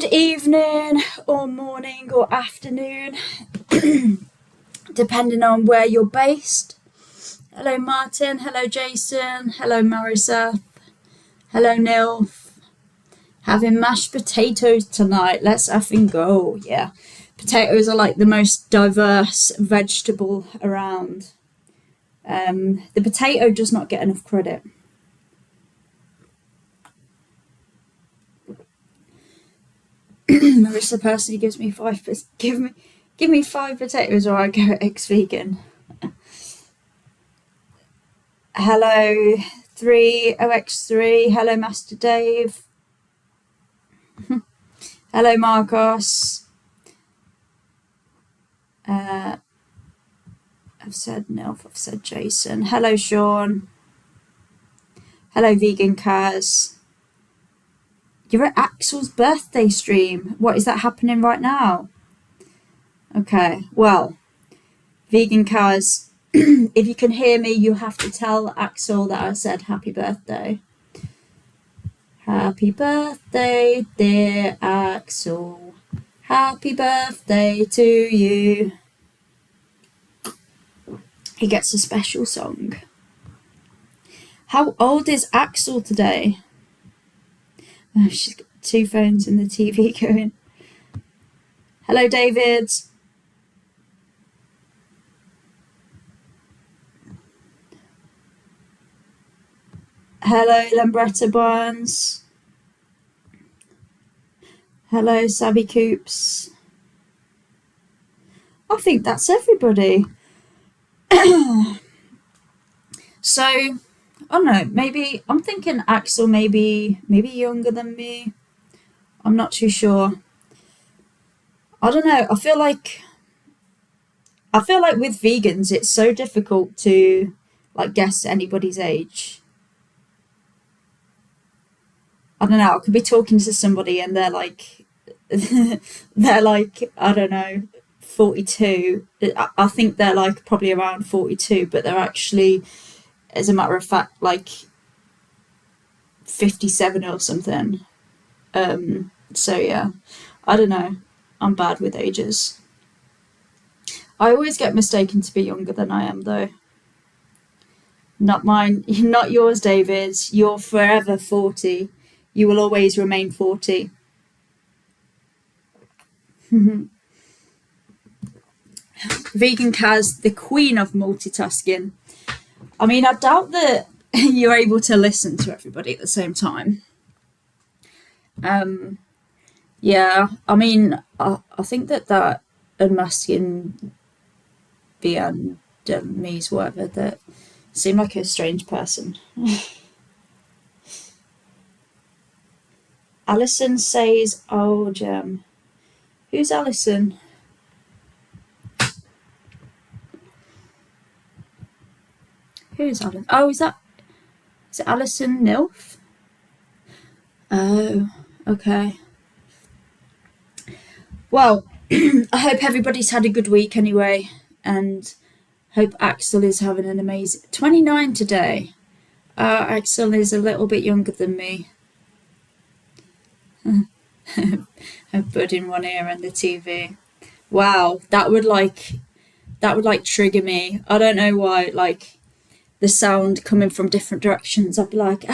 Good evening or morning or afternoon, depending on where you're based. Hello Martin, hello Jason, hello Marissa, hello Nilf. Having mashed potatoes tonight, let's effing go, yeah. Potatoes are like the most diverse vegetable around. The potato does not get enough credit. Marissa personally gives me give me 5 potatoes or I go ex-vegan. Hello 3OX3, hello Master Dave. Hello Marcos. I've said Nilf, I've said Jason. Hello Sean. Hello Vegan Kaz. You're at Axel's birthday stream. What, is that happening right now? Okay, well, Vegan Kaz, if you can hear me, you have to tell Axel that I said happy birthday. Happy birthday, dear Axel. Happy birthday to you. He gets a special song. How old is Axel today? Oh, she's got 2 phones and the TV going. Hello, David. Hello, Lambretta Barnes. Hello, Sabby Coops. I think that's everybody. So, I don't know, maybe, I'm thinking Axel maybe younger than me. I'm not too sure. I don't know, I feel like with vegans, it's so difficult to, like, guess anybody's age. I don't know, I could be talking to somebody and they're like, I don't know, 42. I think they're like probably around 42, but they're actually, as a matter of fact, like 57 or something. So yeah, I don't know. I'm bad with ages. I always get mistaken to be younger than I am, though. Not mine, not yours, David. You're forever 40. You will always remain 40. Vegan Kaz, the queen of multitasking. I mean, I doubt that you're able to listen to everybody at the same time. Yeah, I mean, I think that unmasking Vietnamese, whatever, that seemed like a strange person. Alison says, oh, Gem. Who's Alison? Who's Alison? Oh, is it Alison Nilf? Oh, okay. Well, I hope everybody's had a good week anyway, and hope Axel is having an amazing 29 today. Axel is a little bit younger than me. A bud in one ear and the TV. Wow, that would trigger me. I don't know why, like the sound coming from different directions. I'd be like,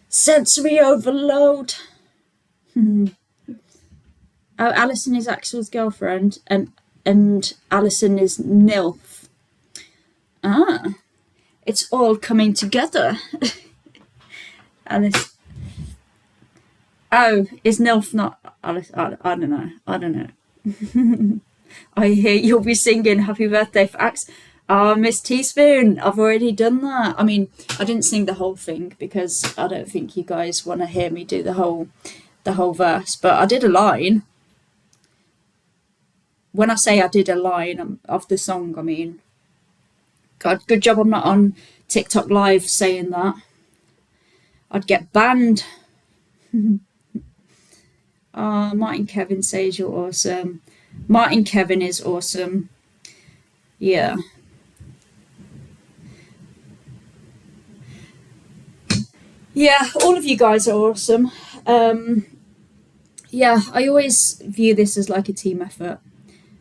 sensory overload. Oh, Alison is Axel's girlfriend, and Alison is Nilf. It's all coming together. Alice. Oh, is Nilf not Alice? I don't know. I hear you'll be singing happy birthday for Ax. Miss Teaspoon, I've already done that. I mean, I didn't sing the whole thing because I don't think you guys want to hear me do the whole verse, but I did a line. When I say I did a line of the song, I mean, God, good job I'm not on TikTok Live saying that. I'd get banned. Martin Kevin says you're awesome. Martin Kevin is awesome. Yeah. Yeah, all of you guys are awesome. yeah, I always view this as like a team effort.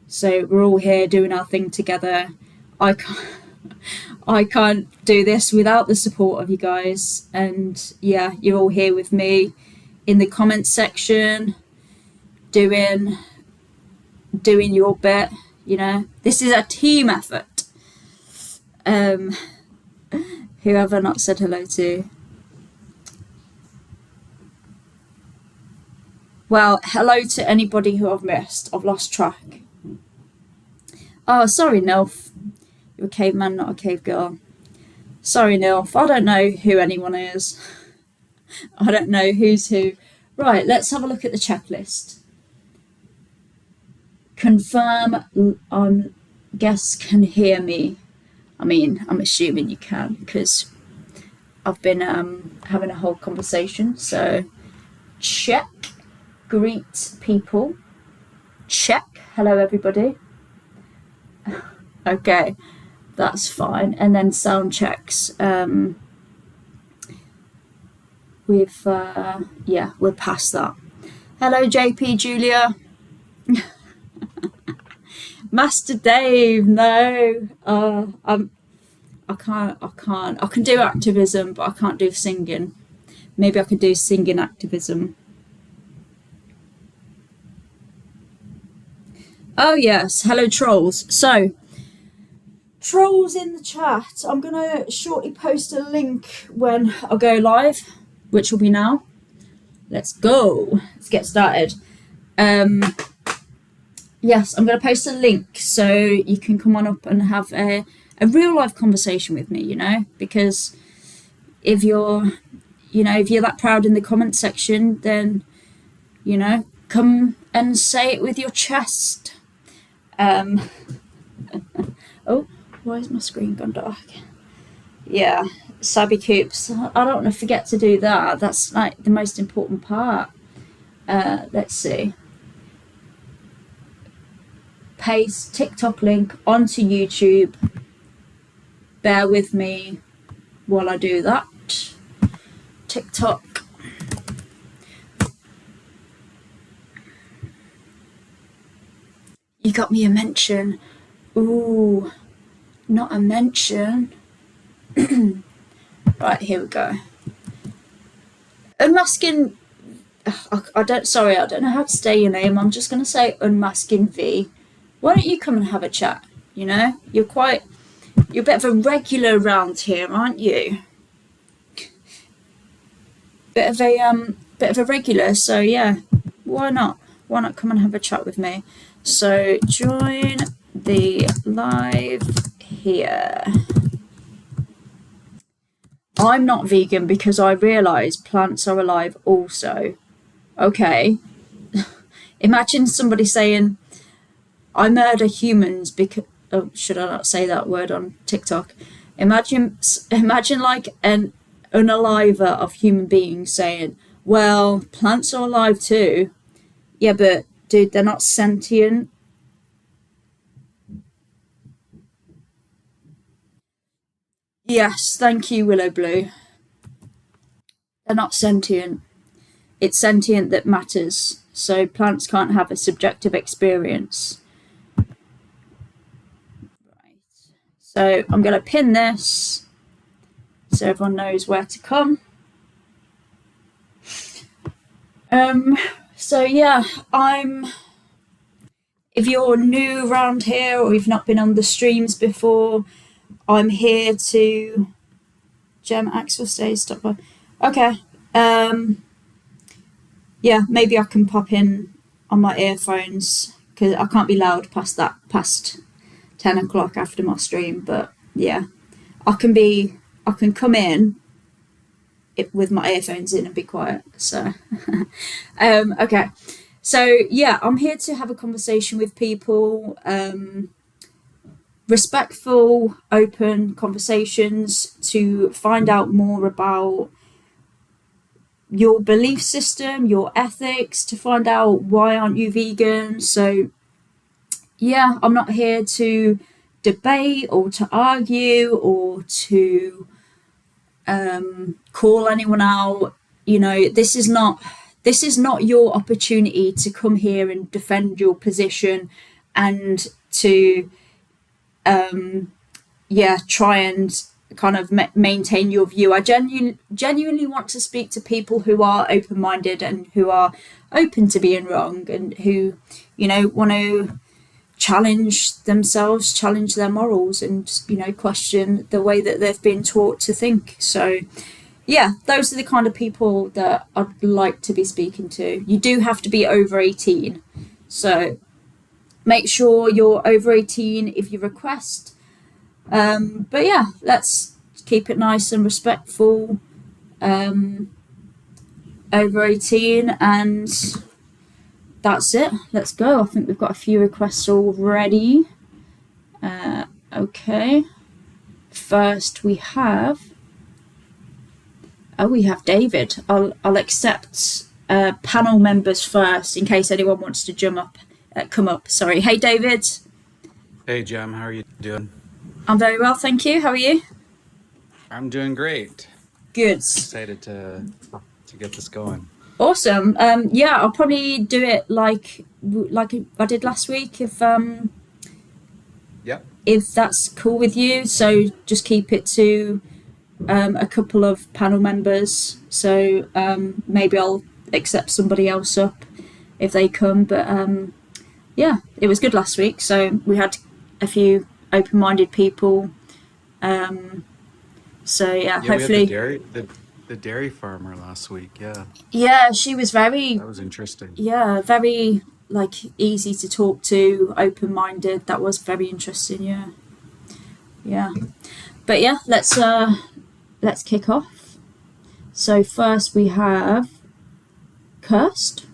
So we're all here doing our thing together. I can't, I can't do this without the support of you guys. And yeah, you're all here with me in the comments section, doing your bit. You know, this is a team effort. Who have I not said hello to? Well, hello to anybody who I've missed. I've lost track. Oh, sorry, Nilf. You're a caveman, not a cave girl. Sorry, Nilf. I don't know who anyone is. I don't know who's who. Right, let's have a look at the checklist. Confirm on guests can hear me. I mean, I'm assuming you can because I've been having a whole conversation. So check, greet people, check, hello everybody. Okay, that's fine. And then sound checks. We're past that. Hello JP Julia. Master Dave, no. I can't. I can do activism, but I can't do singing. Maybe I could do singing activism. Oh yes, hello trolls. So, trolls in the chat. I'm gonna shortly post a link when I go live, which will be now. Let's go. Let's get started. Yes, I'm going to post a link so you can come on up and have a real life conversation with me, you know, because if you're that proud in the comment section, then, you know, come and say it with your chest. Oh, why is my screen gone dark? Yeah, Sabby Coops. I don't want to forget to do that. That's like the most important part. Let's see. Paste TikTok link onto YouTube. Bear with me while I do that. TikTok. You got me a mention. Ooh, not a mention. Right, here we go. Unmasking. I don't know how to say your name. I'm just going to say Unmasking V. Why don't you come and have a chat? You know, you're a bit of a regular around here, aren't you? Bit of a regular. So yeah, why not? Why not come and have a chat with me? So join the live here. I'm not vegan because I realise plants are alive also. Okay. Imagine somebody saying, I murder humans because... Oh, should I not say that word on TikTok? Imagine like an unaliver of human beings saying, well, plants are alive too. Yeah, but dude, they're not sentient. Yes, thank you, Willow Blue. They're not sentient. It's sentient that matters. So plants can't have a subjective experience. Right. So I'm going to pin this so everyone knows where to come. So yeah, if you're new around here or you've not been on the streams before, I'm here to... Gem Axel stays, stop by. Okay. Yeah, maybe I can pop in on my earphones because I can't be loud past 10 o'clock after my stream. But yeah, I can come in with my earphones in and be quiet. So, okay. So yeah, I'm here to have a conversation with people, respectful, open conversations to find out more about your belief system, your ethics, to find out why aren't you vegan. So yeah, I'm not here to debate or to argue or to call anyone out. You know, this is not this is not your opportunity to come here and defend your position and to try and kind of maintain your view. I genuinely want to speak to people who are open-minded and who are open to being wrong, and who, you know, want to challenge themselves, challenge their morals, and, you know, question the way that they've been taught to think. So yeah, those are the kind of people that I'd like to be speaking to. You do have to be over 18, so make sure you're over 18 if you request. But yeah, let's keep it nice and respectful. Over 18, and that's it. Let's go. I think we've got a few requests already. Okay. First we have David. I'll accept panel members first in case anyone wants to come up. Sorry. Hey, David. Hey, Jem. How are you doing? I'm very well, thank you. How are you? I'm doing great. Good. Excited to get this going. Awesome. Yeah, I'll probably do it like I did last week, if that's cool with you. So just keep it to a couple of panel members. So maybe I'll accept somebody else up if they come. But yeah, it was good last week. So we had a few open-minded people. So yeah, hopefully. We had the dairy farmer last week. Yeah, she was that was interesting. Yeah, very like easy to talk to, open-minded. That was very interesting. Yeah. But yeah, let's kick off. So first we have Kirst,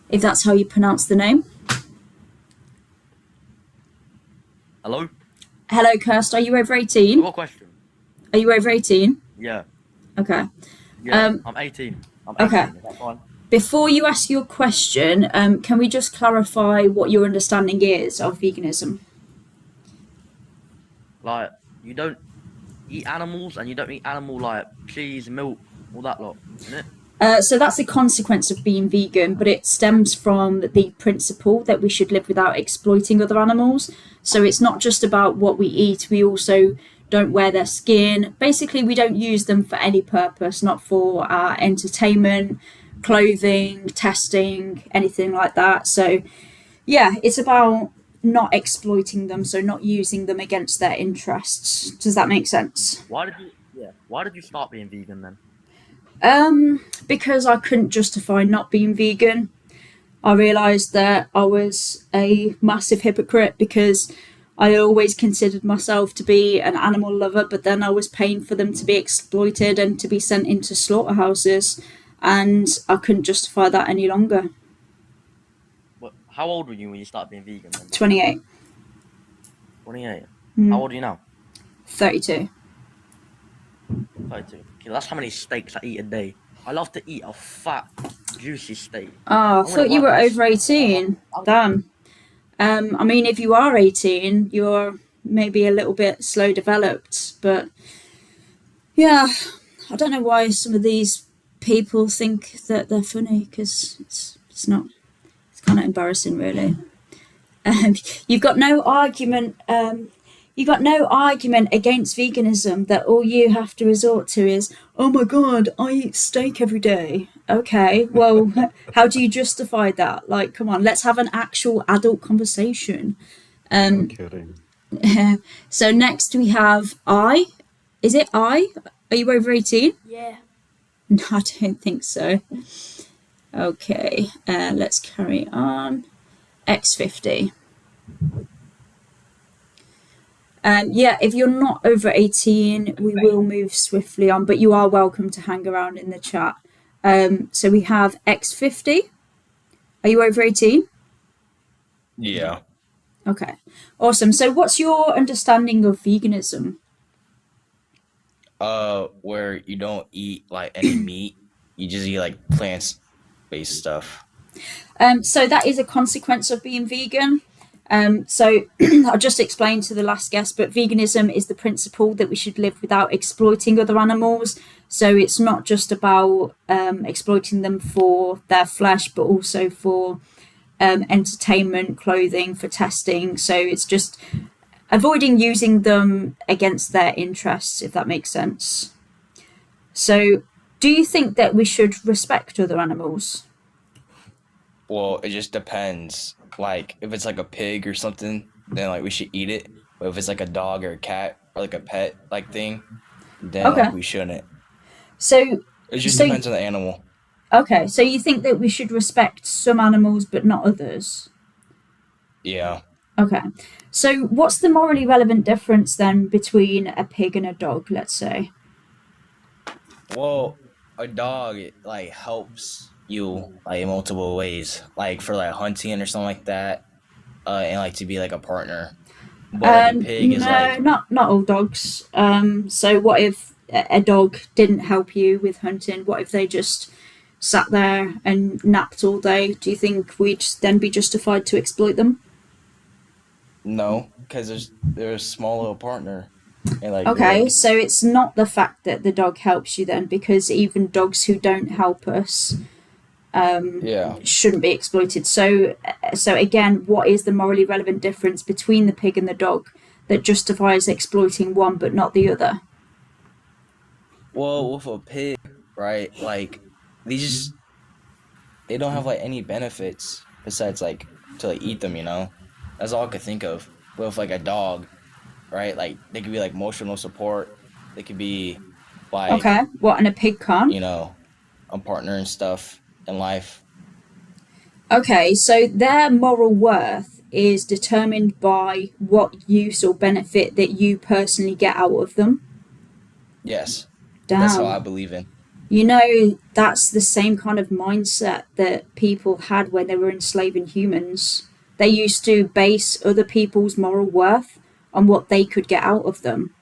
if that's how you pronounce the name. Hello, Kirst. Are you over 18? what question? Are you over 18? Yeah, Okay. I'm 18. Okay. Is that fine? Before you ask your question, can we just clarify what your understanding is of veganism? Like, you don't eat animals, and you don't eat animal like cheese, milk, all that lot, isn't it? So that's a consequence of being vegan, but it stems from the principle that we should live without exploiting other animals. So it's not just about what we eat, we also don't wear their skin. Basically, we don't use them for any purpose, not for our entertainment, clothing, testing, anything like that. So yeah, it's about not exploiting them, so not using them against their interests. Does that make sense? Why did you start being vegan then? Because I couldn't justify not being vegan. I realised that I was a massive hypocrite, because I always considered myself to be an animal lover, but then I was paying for them to be exploited and to be sent into slaughterhouses, and I couldn't justify that any longer. How old were you when you started being vegan then? 28. 28? Mm. How old are you now? 32. 32. Okay, that's how many steaks I eat a day. I love to eat a fat, juicy steak. Oh, I thought you were over 18. Damn. I mean, if you are 18, you're maybe a little bit slow developed, but yeah, I don't know why some of these people think that they're funny, because it's not. It's kind of embarrassing, really. You've got no argument. You've got no argument against veganism. That all you have to resort to is, oh my god, I eat steak every day. Okay, well, how do you justify that? Like, come on, let's have an actual adult conversation. No kidding. So next we have I. Is it I? Are you over 18? Yeah. No, I don't think so. Okay, let's carry on. X50. Yeah, if you're not over 18, we will move swiftly on, but you are welcome to hang around in the chat. So we have X50. Are you over 18? Yeah. Okay, awesome. So what's your understanding of veganism? Where you don't eat like any meat, you just eat like plants-based stuff. So that is a consequence of being vegan. So I'll just explain to the last guest, but veganism is the principle that we should live without exploiting other animals. So it's not just about exploiting them for their flesh, but also for entertainment, clothing, for testing. So it's just avoiding using them against their interests, if that makes sense. So do you think that we should respect other animals? Well, it just depends. Like, if it's like a pig or something, then like we should eat it. But if it's like a dog or a cat or like a pet like thing, then Okay. like we shouldn't. So It just So- depends on the animal. okay, so you think that we should respect some animals but not others? Yeah. Okay. So what's the morally relevant difference then between a pig and a dog, let's say? Well, a dog it like helps you like in multiple ways, like for like hunting or something like that, and like to be like a partner. But like a pig is No, like not all dogs. So what if a dog didn't help you with hunting? What if they just sat there and napped all day? Do you think we'd then be justified to exploit them? no, because they're a small little partner, and like Okay, so it's not the fact that the dog helps you then, because even dogs who don't help us yeah. shouldn't be exploited. So again, what is the morally relevant difference between the pig and the dog that justifies exploiting one but not the other? Well, with a pig, right? Like they don't have like any benefits besides like to like eat them. That's all I could think of. But with like a dog, right? Like they could be like emotional support. They could be like Okay, what, and a pig can't? a partner and stuff in life. Okay, so their moral worth is determined by what use or benefit that you personally get out of them. Yes, Damn. that's how I believe in. That's the same kind of mindset that people had when they were enslaving humans. They used to base other people's moral worth on what they could get out of them.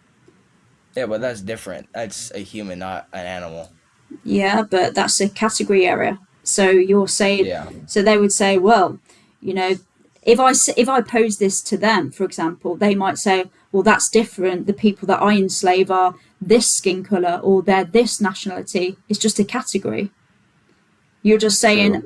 Yeah, but that's different. That's a human, not an animal. Yeah, but that's a category error. So you're saying, Yeah. so they would say, well, if I pose this to them, for example, they might say, well, that's different. The people that I enslave are this skin color or they're this nationality. It's just a category. You're just saying,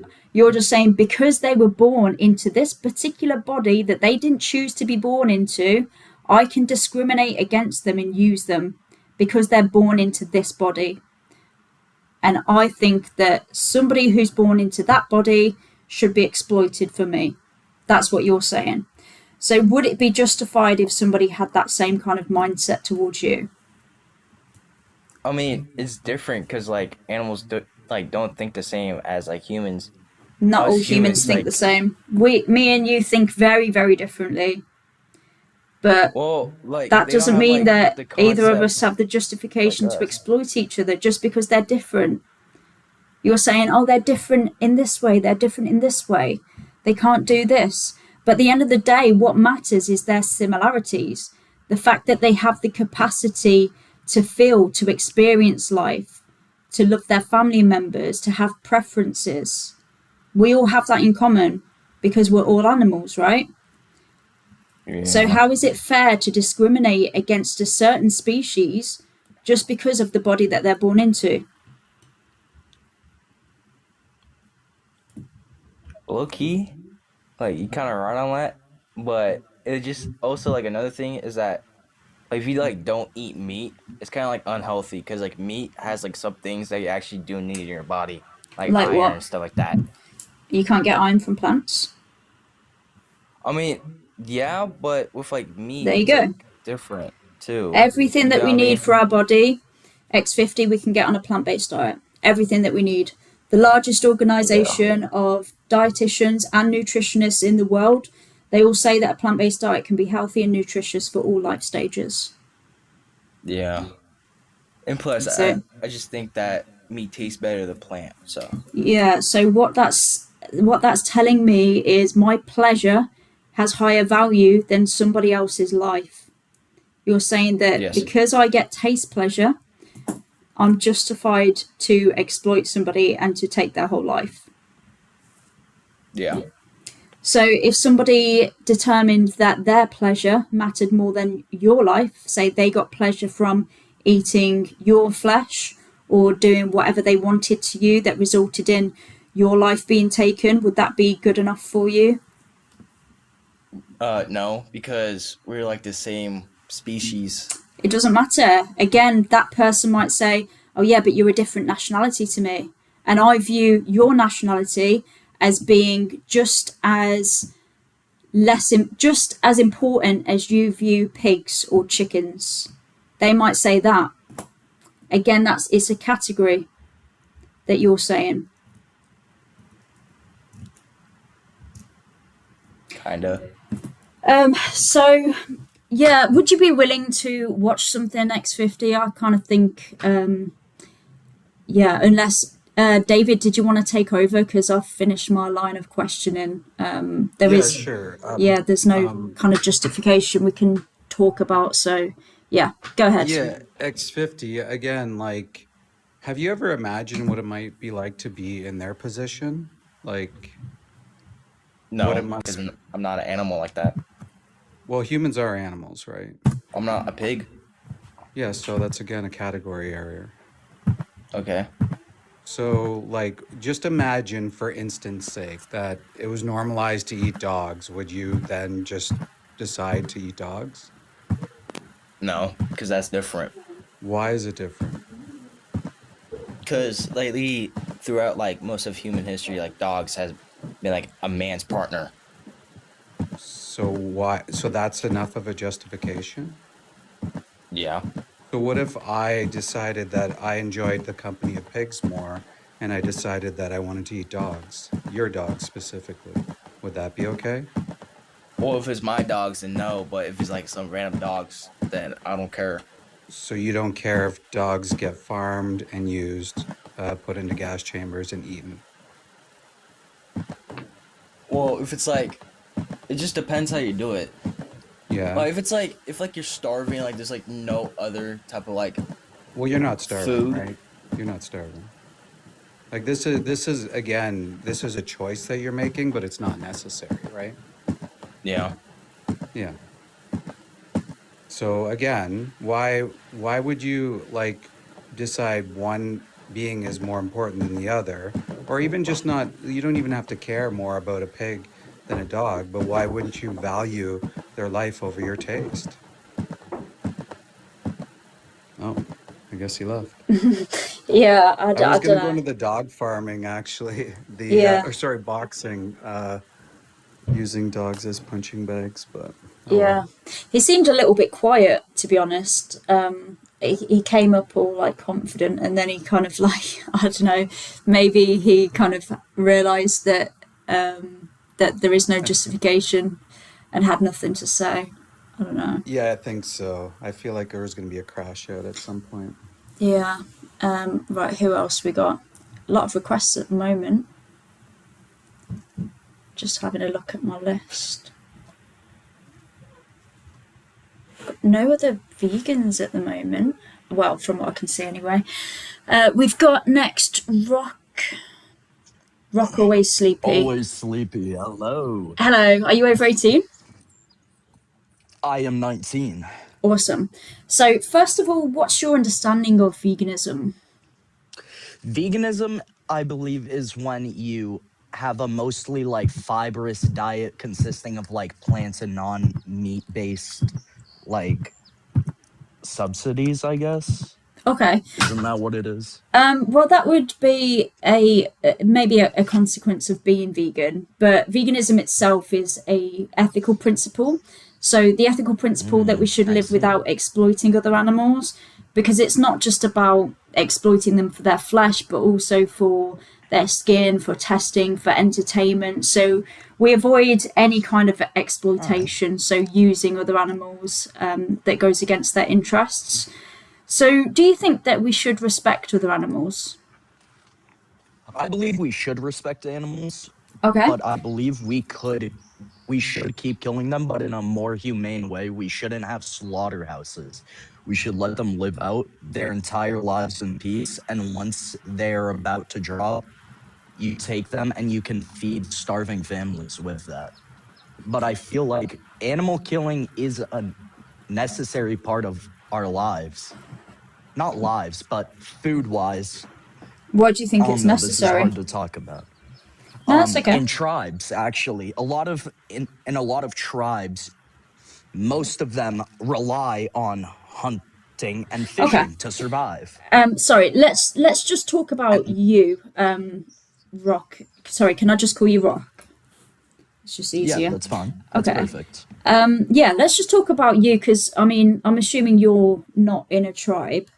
because they were born into this particular body that they didn't choose to be born into, I can discriminate against them and use them because they're born into this body. And I think that somebody who's born into that body should be exploited for me. That's what you're saying. So would it be justified if somebody had that same kind of mindset towards you? I mean, it's different because like animals don't think the same as like humans. Not Us all humans think like- the same. Me and you think very, very differently. But Well, like that they don't doesn't have, mean like, that the either of concept us have the justification like to us. exploit each other just because they're different. You're saying, oh, they're different in this way, they're different in this way. They can't do this. But at the end of the day, what matters is their similarities. The fact that they have the capacity to feel, to experience life, to love their family members, to have preferences. We all have that in common because we're all animals, right? Yeah. So how is it fair to discriminate against a certain species just because of the body that they're born into? Low key, like you kind of right on that, but it just also like another thing is that like, if you like don't eat meat, it's kind of like unhealthy because like meat has like some things that you actually do need in your body, like Like iron what? and stuff like that. You can't get iron from plants. I mean, yeah, but with like meat, There you it's, go. like, different too. Everything that You know we what I need mean? for our body, X50, we can get on a plant-based diet. Everything that we need. The largest organization of dietitians and nutritionists in the world, they all say that a plant-based diet can be healthy and nutritious for all life stages. Yeah, and plus, So- I just think that meat tastes better than plant. So Yeah, so what that's telling me is my pleasure has higher value than somebody else's life. You're saying that Yes. because I get taste pleasure, I'm justified to exploit somebody and to take their whole life. yeah, So if somebody determined that their pleasure mattered more than your life, say they got pleasure from eating your flesh or doing whatever they wanted to you that resulted in your life being taken, would that be good enough for you? No, because we're like the same species. It doesn't matter. Again, that person might say, oh yeah, but you're a different nationality to me. And I view your nationality as being just as just as important as you view pigs or chickens. They might say that. Again, it's a category that you're saying. Kinda. So yeah, would you be willing to watch something X50? I kind of think, yeah, unless David, did you want to take over? Because I've finished my line of questioning. Sure. There's no kind of justification we can talk about. So yeah, go ahead. Yeah, X50 again. Like, have you ever imagined what it might be like to be in their position? Like, No, what it must. because I'm not an animal like that. Well, humans are animals, right? I'm not a pig. Yeah, so that's again a category area. Okay. So, like, just imagine, for instance' sake, that it was normalized to eat dogs. Would you then just decide to eat dogs? No, because that's different. Why is it different? Because lately, throughout like most of human history, like dogs has been like a man's partner. So why? So that's enough of a justification? Yeah. So what if I decided that I enjoyed the company of pigs more, and I decided that I wanted to eat dogs, your dog specifically? Would that be okay? Well, if it's my dogs, then no. But if it's like some random dogs, then I don't care. So you don't care if dogs get farmed and used, put into gas chambers and eaten? Well, if it's like, it just depends how you do it. Yeah. Like if it's like if like you're starving, like there's like no other type of like. Well, you're not starving, Food. right? You're not starving. Like this is again, this is a choice that you're making, but it's not necessary, right? Yeah. Yeah. So again, why would you like decide one being is more important than the other, or even just not? You don't even have to care more about a pig than a dog, but why wouldn't you value their life over your taste? Oh, I guess he left. Yeah, I I was don't gonna go know. into the dog farming actually, Yeah. boxing, using dogs as punching bags, but Yeah, he seemed a little bit quiet, to be honest. He came up all like confident, and then he kind of like I don't know, maybe he kind of realised that that there is no justification, and had nothing to say. I don't know. yeah, I think so. I feel like there was gonna be a crash out at some point. Yeah. Right. Who else we got? A lot of requests at the moment. Just having a look at my list. No other vegans at the moment. Well, from what I can see anyway. We've got next Rock. Rock Always Sleepy. Always sleepy. Hello. Hello, are you over 18? I am 19. Awesome. So, first of all, what's your understanding of veganism? Veganism, I believe, is when you have a mostly like fibrous diet consisting of like plants and non-meat based like subsidies, I guess. Okay. Isn't that what it is? Well, that would be maybe a consequence of being vegan, but veganism itself is a ethical principle. So the ethical principle that we should I live see. without exploiting other animals, because it's not just about exploiting them for their flesh, but also for their skin, for testing, for entertainment. So we avoid any kind of exploitation, so using other animals that goes against their interests. So do you think that we should respect other animals? I believe we should respect animals, Okay. but I believe we should keep killing them, but in a more humane way. We shouldn't have slaughterhouses. We should let them live out their entire lives in peace, and once they're about to drop, you take them and you can feed starving families with that. But I feel like animal killing is a necessary part of our lives. not lives, but food wise. Why do you think Oh it's no, this is necessary? hard to talk about. No, that's okay. In tribes, actually, in a lot of tribes, most of them rely on hunting and Okay. fishing to survive. Sorry, let's just talk about And you, Rock. Sorry, can I just call you Rock? It's just yeah, easier. that's fine. That's Okay. perfect. Yeah, let's just talk about you because I mean, I'm assuming you're not in a tribe.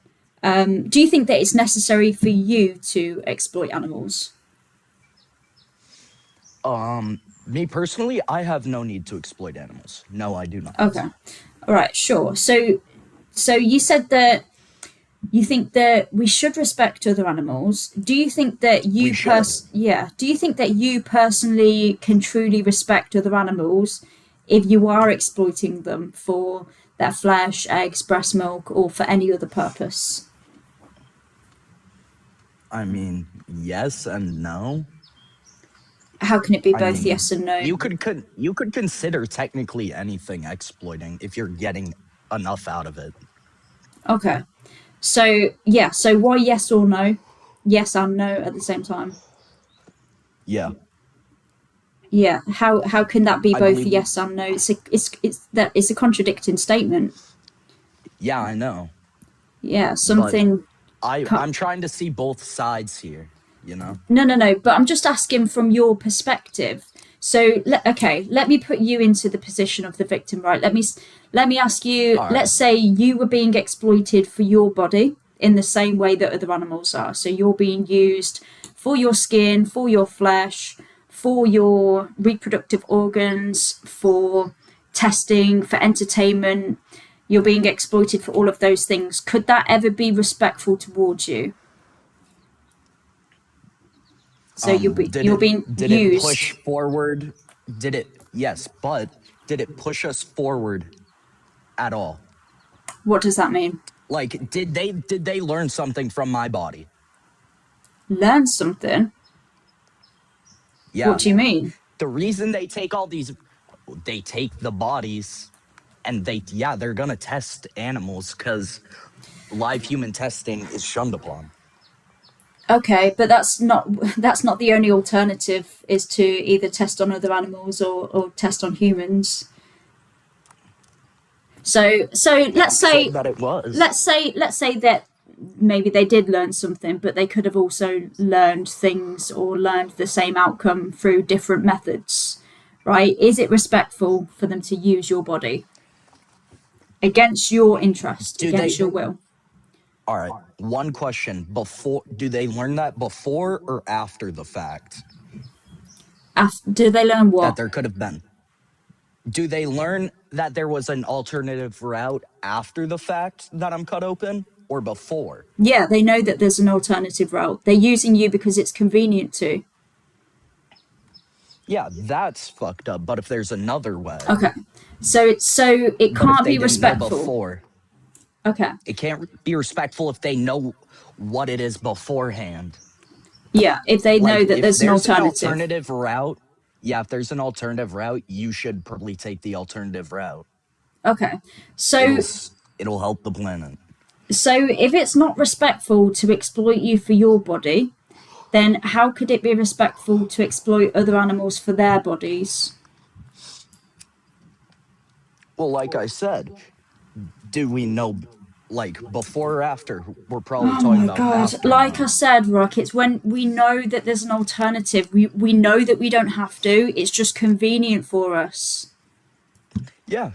Do you think that it's necessary for you to exploit animals? Me personally, I have no need to exploit animals. No, I do not. Okay. All right, sure. So you said that you think that we should respect other animals. Do you think that We should. do you think that you personally can truly respect other animals if you are exploiting them for their flesh, eggs, breast milk, or for any other purpose? I mean, yes and no. How can it be I both mean, yes and no? you could consider technically anything exploiting if you're getting enough out of it. Okay. So yeah, so why yes or no? Yes and no at the same time. Yeah, Yeah. How can that be I both believe. yes and no? It's a contradicting statement. Yeah, I know, Yeah, but something I'm trying to see both sides here. You know. no, but I'm just asking from your perspective. So okay, let me put you into the position of the victim, right? Let me ask you, All right. let's say you were being exploited for your body in the same way that other animals are. So you're being used for your skin, for your flesh, for your reproductive organs, for testing, for entertainment. You're being exploited for all of those things. Could that ever be respectful towards you? So you're being Did it push used. forward? Did it? Yes, but did it push us forward at all? What does that mean? Like, did they learn something from my body? Learn something? What Yeah. do you mean? The reason they take all these, they take the bodies, and they're gonna test animals because live human testing is shunned upon. Okay, but that's not the only alternative is to either test on other animals or test on humans. So I'm not saying that it was. let's say that maybe they did learn something, but they could have also learned things or learned the same outcome through different methods, right? Is it respectful for them to use your body against your interest, Do against they? your will? All right. One question: before, do they learn that before or after the fact Do they learn that what? there could have been? Do they learn that there was an alternative route after the fact that I'm cut open or before? Yeah, they know that there's an alternative route. They're using you because it's convenient to. Yeah, that's fucked up. But if there's another way, Okay. So it but if can't they be didn't know respectful. before, Okay. it can't be respectful if they know what it is beforehand. Yeah, if they know Like, that if there's an there's an alternative. alternative route, yeah, if there's an alternative route, you should probably take the alternative route. Okay. It'll So it'll help the planet. so if it's not respectful to exploit you for your body, then how could it be respectful to exploit other animals for their bodies? Well, like I said, do we know, like, before or after? We're probably Oh talking my about god. after Like I now. said, Rock, it's when we know that there's an alternative. We know that we don't have to. It's just convenient for us. Yeah,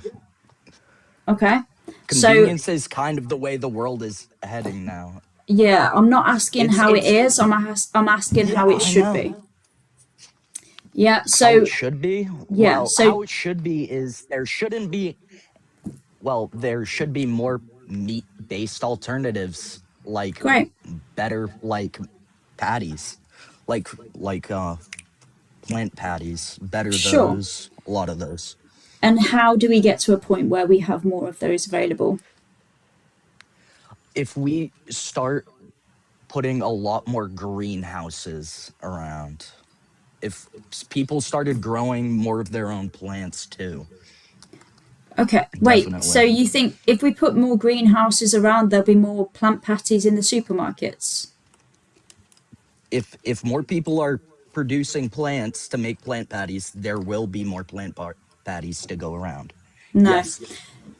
Okay? So convenience is kind of the way the world is heading now. yeah, I'm not asking how it It's is. I'm asking yeah, how it I should be. know Yeah. how it So should be. yeah. Well, So how it should be is there shouldn't be. Well, there should be more meat-based alternatives, like great. better, like patties, like like uh plant patties. Better Sure. those. A lot of those. And how do we get to a point where we have more of those available? If we start putting a lot more greenhouses around, if people started growing more of their own plants too. Okay, wait. So Definitely. you think if we put more greenhouses around, there'll be more plant patties in the supermarkets? If more people are producing plants to make plant patties, there will be more patties to go around. No. Yes.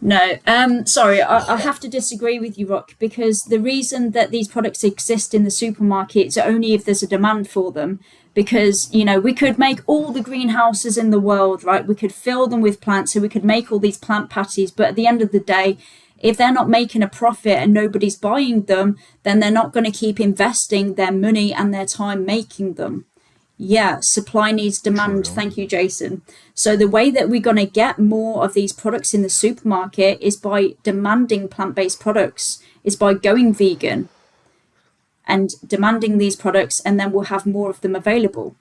No, sorry, I have to disagree with you, Rock, because the reason that these products exist in the supermarkets only if there's a demand for them. Because, you know, we could make all the greenhouses in the world, right? We could fill them with plants, so we could make all these plant patties. But at the end of the day, if they're not making a profit and nobody's buying them, then they're not going to keep investing their money and their time making them. Yeah, supply needs demand. True. Thank you, Jason. So the way that we're going to get more of these products in the supermarket is by demanding plant-based products, is by going vegan and demanding these products, and then we'll have more of them available.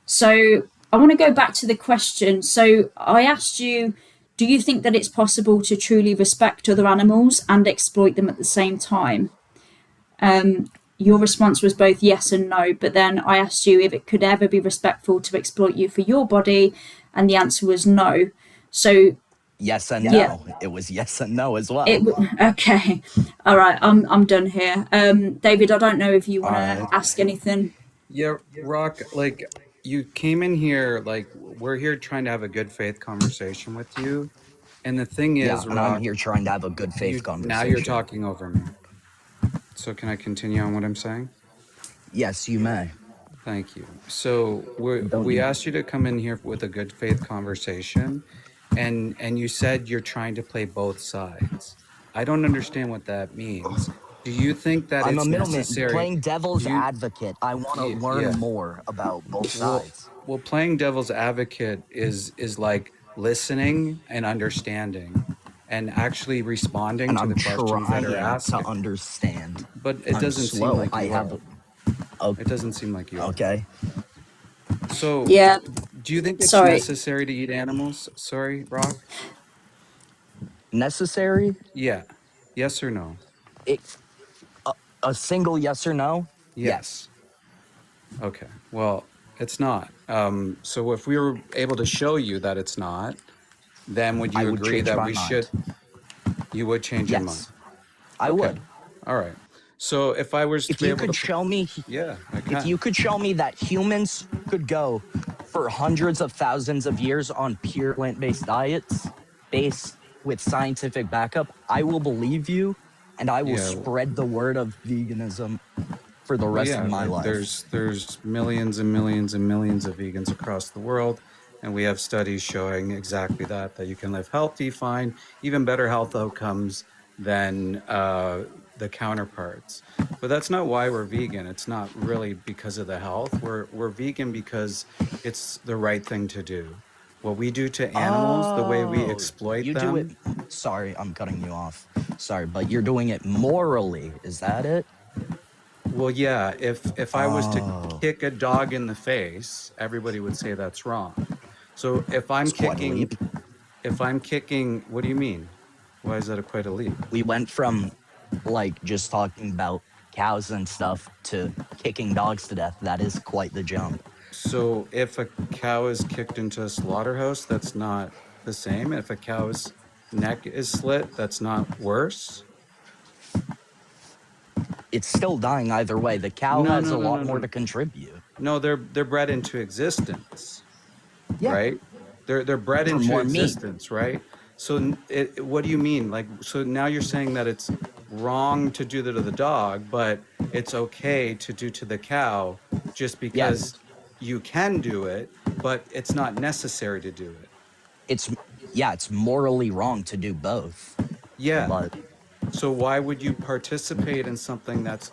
So I want to go back to the question. So I asked you, do you think that it's possible to truly respect other animals and exploit them at the same time? Your response was both yes and no, but then I asked you if it could ever be respectful to exploit you for your body, and the answer was no. So Yes and yeah, no. It was yes and no as well. okay, all right, I'm done here. David, I don't know if you want to Alright. ask anything. Yeah, Rock, like you came in here, like we're here trying to have a good faith conversation with you. And the thing Yeah, is, and I'm Rock, here trying to have a good faith now you're conversation. talking over me. So can I continue on what I'm saying? Yes, you may. Thank you. So Don't we you? asked you to come in here with a good faith conversation, and you said you're trying to play both sides. I don't understand what that means. Do you think that I'm a it's middleman, necessary? playing devil's Do you? advocate. I want to learn Yeah. more about both Well, sides. well, playing devil's advocate is like listening and understanding, and actually responding And to I'm the questions that are trying to asked. understand. But it I'm doesn't seem slow. like I you have. are. Oh, It doesn't seem like you are. okay. So, Yeah, do you think it's sorry. necessary to eat animals? Sorry, Rock? Necessary? Yeah. Yes or no? It, a single yes or no? Yes. Yes. Okay. Well, it's not. So if we were able to show you that it's not, then would I you would agree change that my we should? mind. You would change your mind. Yes, I Okay. would. All right. So if I was to If be you able to, could show me, yeah, I if can. you could show me that humans could go for hundreds of thousands of years on pure plant-based diets, based with scientific backup, I will believe you, and I will Yeah. spread the word of veganism for the Well, rest of yeah. my Like life. there's millions and millions and millions of vegans across the world, and we have studies showing exactly that you can live healthy, find even better health outcomes than the counterparts. But that's not why we're vegan. It's not really because of the health. We're vegan because it's the right thing to do. What we do to animals, the way we Oh, exploit you do it. them. Sorry, I'm cutting you off. Sorry, but you're doing it morally. Is that it? Well, yeah, if I was to Oh, kick a dog in the face, everybody would say that's wrong. So it's quite a leap. if I'm kicking, what do you mean? Why is that quite a leap? We went from like just talking about cows and stuff to kicking dogs to death. That is quite the jump. So if a cow is kicked into a slaughterhouse, that's not the same. If a cow's neck is slit, that's not worse. It's still dying either way. The cow No, has no, a no, lot no, more no. to contribute. No, they're bred into existence. Yeah, Right? They're bred for into more meat. existence, right? So what do you mean? Like, so now you're saying that it's wrong to do that to the dog, but it's okay to do to the cow just because Yes, you can do it, but it's not necessary to do it. it's yeah, it's morally wrong to do both. Yeah. But So why would you participate in something that's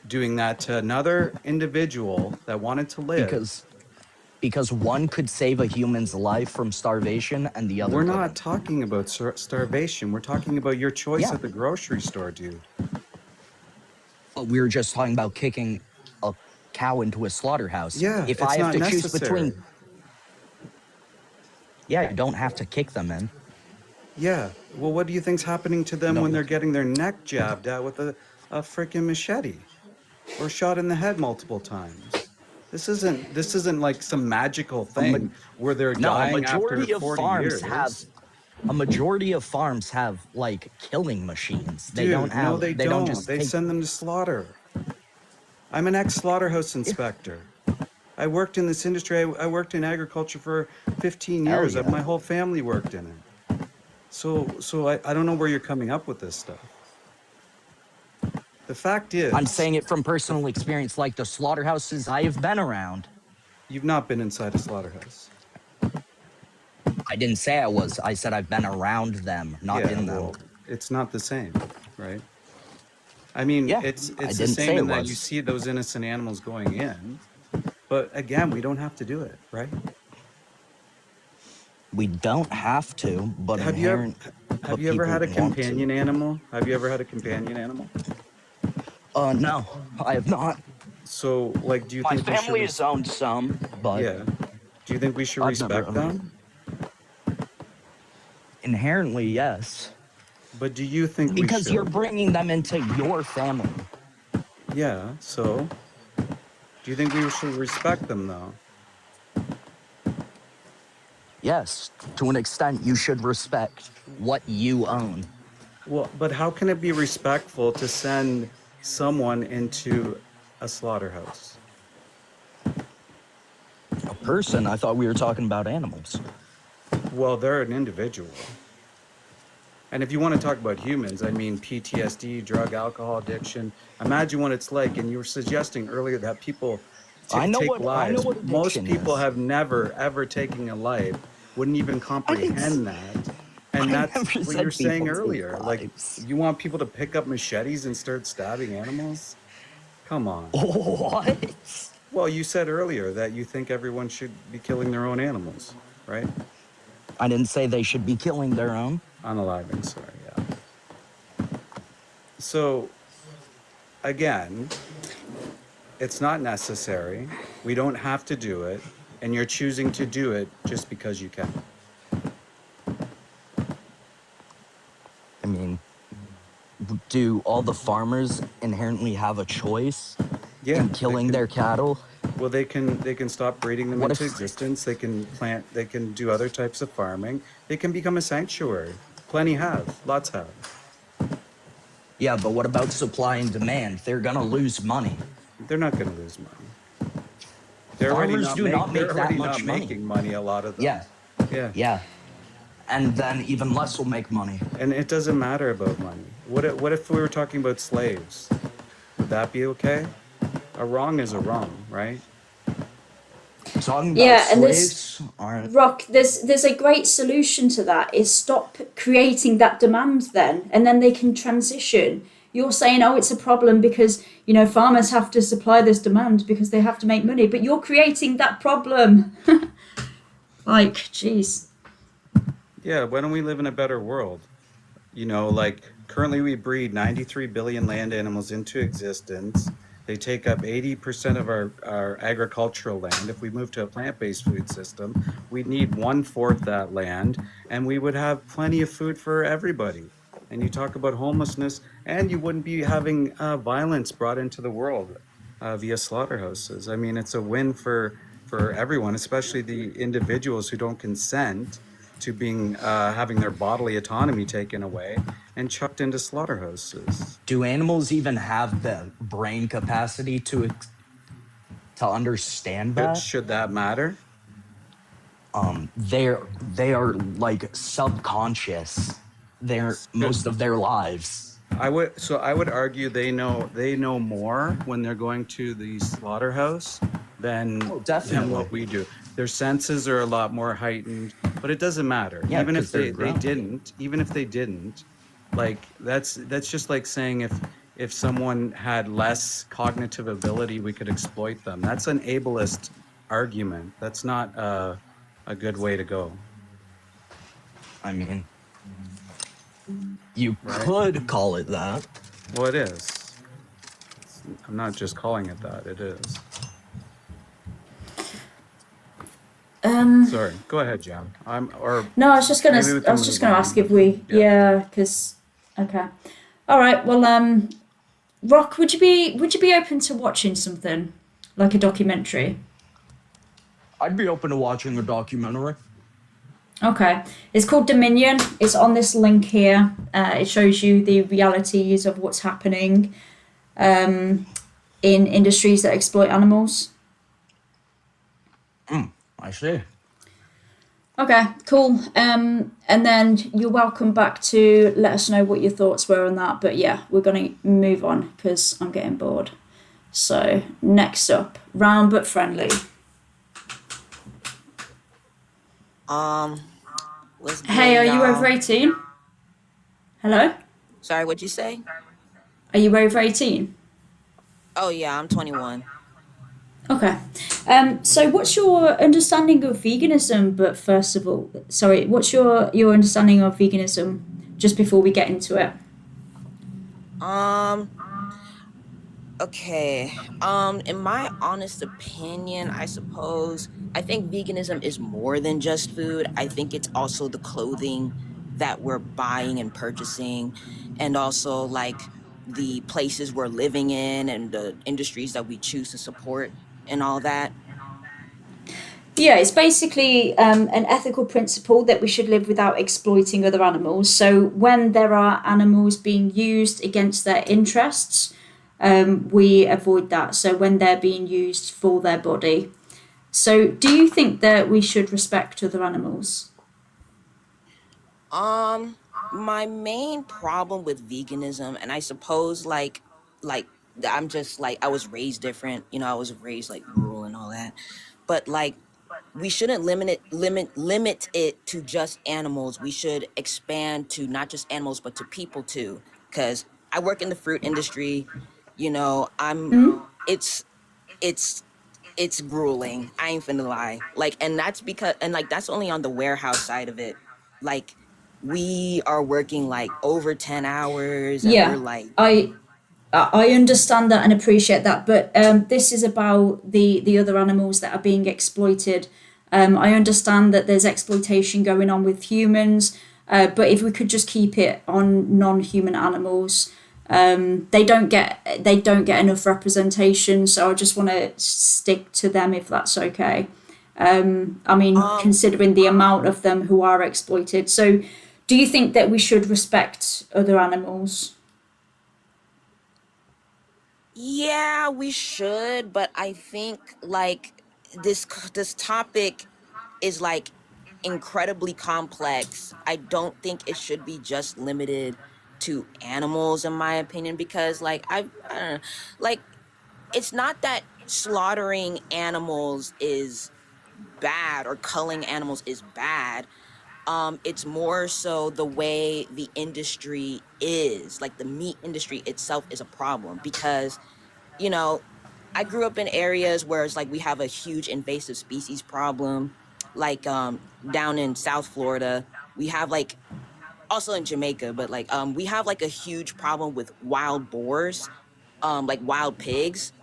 doing that to another individual that wanted to live? because because one could save a human's life from starvation and the other We're not couldn't. talking about starvation. We're talking about your choice Yeah, at the grocery store, dude. but we were just talking about kicking a cow into a slaughterhouse. Yeah, If I it's have not to choose necessary. between, yeah, you don't have to kick them in. Yeah. Well, what do you think's happening to them when No, they're getting their neck jabbed at with a freaking machete or shot in the head multiple times? This isn't like some magical a ma- thing where they're no, a dying after majority of 40 farms have years. a majority of farms have like killing machines. They don't Dude, no, have. they They don't don't. just They take. send them to slaughter. I'm an ex-slaughterhouse inspector. I worked in this industry. I worked in agriculture for 15 Hell years. yeah. My whole family worked in it. So I don't know where you're coming up with this stuff. The fact I'm is, saying it from personal experience, like the slaughterhouses I have been around. you've not been inside a slaughterhouse. I didn't say I was. I said I've been around them, not Yeah, in them. well, it's not the same, right? I mean, Yeah, it's I the didn't say same it in that you was. see those innocent animals going in, but again, we don't have to do it, right? We don't have to, but Have you ever inherent. have But you ever people had a want to. companion animal? Have you ever had a companion animal? No, I have not. So, like, do you My think we should family has owned some, but yeah. Do you think we should I've never respect owned them? them. Inherently, yes, But do you think we because you're should? bringing them into your family. Yeah, so do you think we should respect them though? Yes, to an extent, you should respect what you own. Well, but how can it be respectful to send someone into a slaughterhouse? A person, I thought we were talking about animals. Well, they're an individual. And if you want to talk about humans, I mean PTSD, drug, alcohol addiction. Imagine what it's like. And you were suggesting earlier that people I know take I know lives. what Most addiction people is. have never, ever taken a life, wouldn't even I didn't. comprehend that. And I that's never what you were said saying people take earlier. Like, lives. you want people to pick up machetes and start stabbing animals? Come on. What? Well, you said earlier that you think everyone should be killing their own animals, right? I didn't say they should be killing their own. Unaliving, sorry, yeah. So, again, it's not necessary. We don't have to do it. And you're choosing to do it just because you can. I mean, do all the farmers inherently have a choice Yeah, in they killing can. their cattle? Well, they can stop breeding them What into if? existence. They can plant. They can do other types of farming. They can become a sanctuary. Plenty have. Lots have. Yeah, but what about supply and demand? They're gonna lose money. They're not going to lose money. They're already Farmers not do not They're make that already much not money. making money. A lot of them. Yeah, Yeah. yeah. And then even less will make money. And it doesn't matter about money. What if we were talking about slaves? Would that be okay? A wrong is a wrong, right? Talking about Yeah, and this slaves aren't. Rock, there's a great solution to that is stop creating that demand then, and then they can transition. You're saying, oh, it's a problem because, farmers have to supply this demand because they have to make money, but you're creating that problem. Like, jeez. Yeah, why don't we live in a better world? Like currently we breed 93 billion land animals into existence. They take up 80% of our agricultural land. If we move to a plant-based food system, we'd need one-fourth that land, and we would have plenty of food for everybody. And you talk about homelessness, and you wouldn't be having violence brought into the world via slaughterhouses. I mean, it's a win for everyone, especially the individuals who don't consent to being having their bodily autonomy taken away and chucked into slaughterhouses. Do animals even have the brain capacity to understand that? Should that matter? They are like subconscious. They're most of their lives. I would argue they know more when they're going to the slaughterhouse than Definitely. what we do. Their senses are a lot more heightened, but it doesn't matter. Yeah, Even if 'cause they're grown. even if they didn't, like that's just like saying if someone had less cognitive ability, we could exploit them. That's an ableist argument. That's not a good way to go. I mean, you Right. could call it that. Well, it is. I'm not just calling it that. It is. Sorry. Go ahead, Jan. No, I was just gonna. Maybe we I can was just move gonna on. ask if we. Yeah. Yeah, because. Okay. All right. Well, Rock, would you be open to watching something like a documentary? I'd be open to watching a documentary. Okay. It's called Dominion. It's on this link here. It shows you the realities of what's happening um, in industries that exploit animals. I see. Okay, cool. And then you're welcome back to let us know what your thoughts were on that. But yeah, we're going to move on because I'm getting bored. So, next up, round but friendly. Um, what's Hey, good, are you over y'all? 18? Hello? Sorry, what'd you say? Are you over 18? Oh yeah, I'm 21. Okay. So what's your understanding of veganism? But first of all, sorry, what's your understanding of veganism just before we get into it? Um, okay. In my honest opinion, I suppose I think veganism is more than just food. I think it's also the clothing that we're buying and purchasing, and also like the places we're living in and the industries that we choose to support and all that. Yeah, it's basically an ethical principle that we should live without exploiting other animals. So when there are animals being used against their interests, we avoid that. So when they're being used for their body. So do you think that we should respect other animals? Um, my main problem with veganism, and I suppose like I'm just like I was raised different, I was raised like rural and all that. But like we shouldn't limit it to just animals. We should expand to not just animals but to people too. Cause I work in the fruit industry, I'm it's it's it's grueling. I ain't finna lie. Like, and that's because, and like, that's only on the warehouse side of it. Like, we are working like over 10 hours and we're Yeah, like, I understand that and appreciate that, but this is about the other animals that are being exploited. I understand that there's exploitation going on with humans, but if we could just keep it on non-human animals, they don't get enough representation. So I just want to stick to them if that's okay. I mean, um, considering the amount of them who are exploited. So, do you think that we should respect other animals? yeah, we should, but I think like this topic is like incredibly complex. I don't think it should be just limited to animals, in my opinion, because I don't know, like it's not that slaughtering animals is bad or culling animals is bad. It's more so the way the industry is, like the meat industry itself is a problem because, you know, I grew up in areas where it's like we have a huge invasive species problem, like down in South Florida. We have like also in Jamaica, but like we have like a huge problem with wild boars, like wild pigs.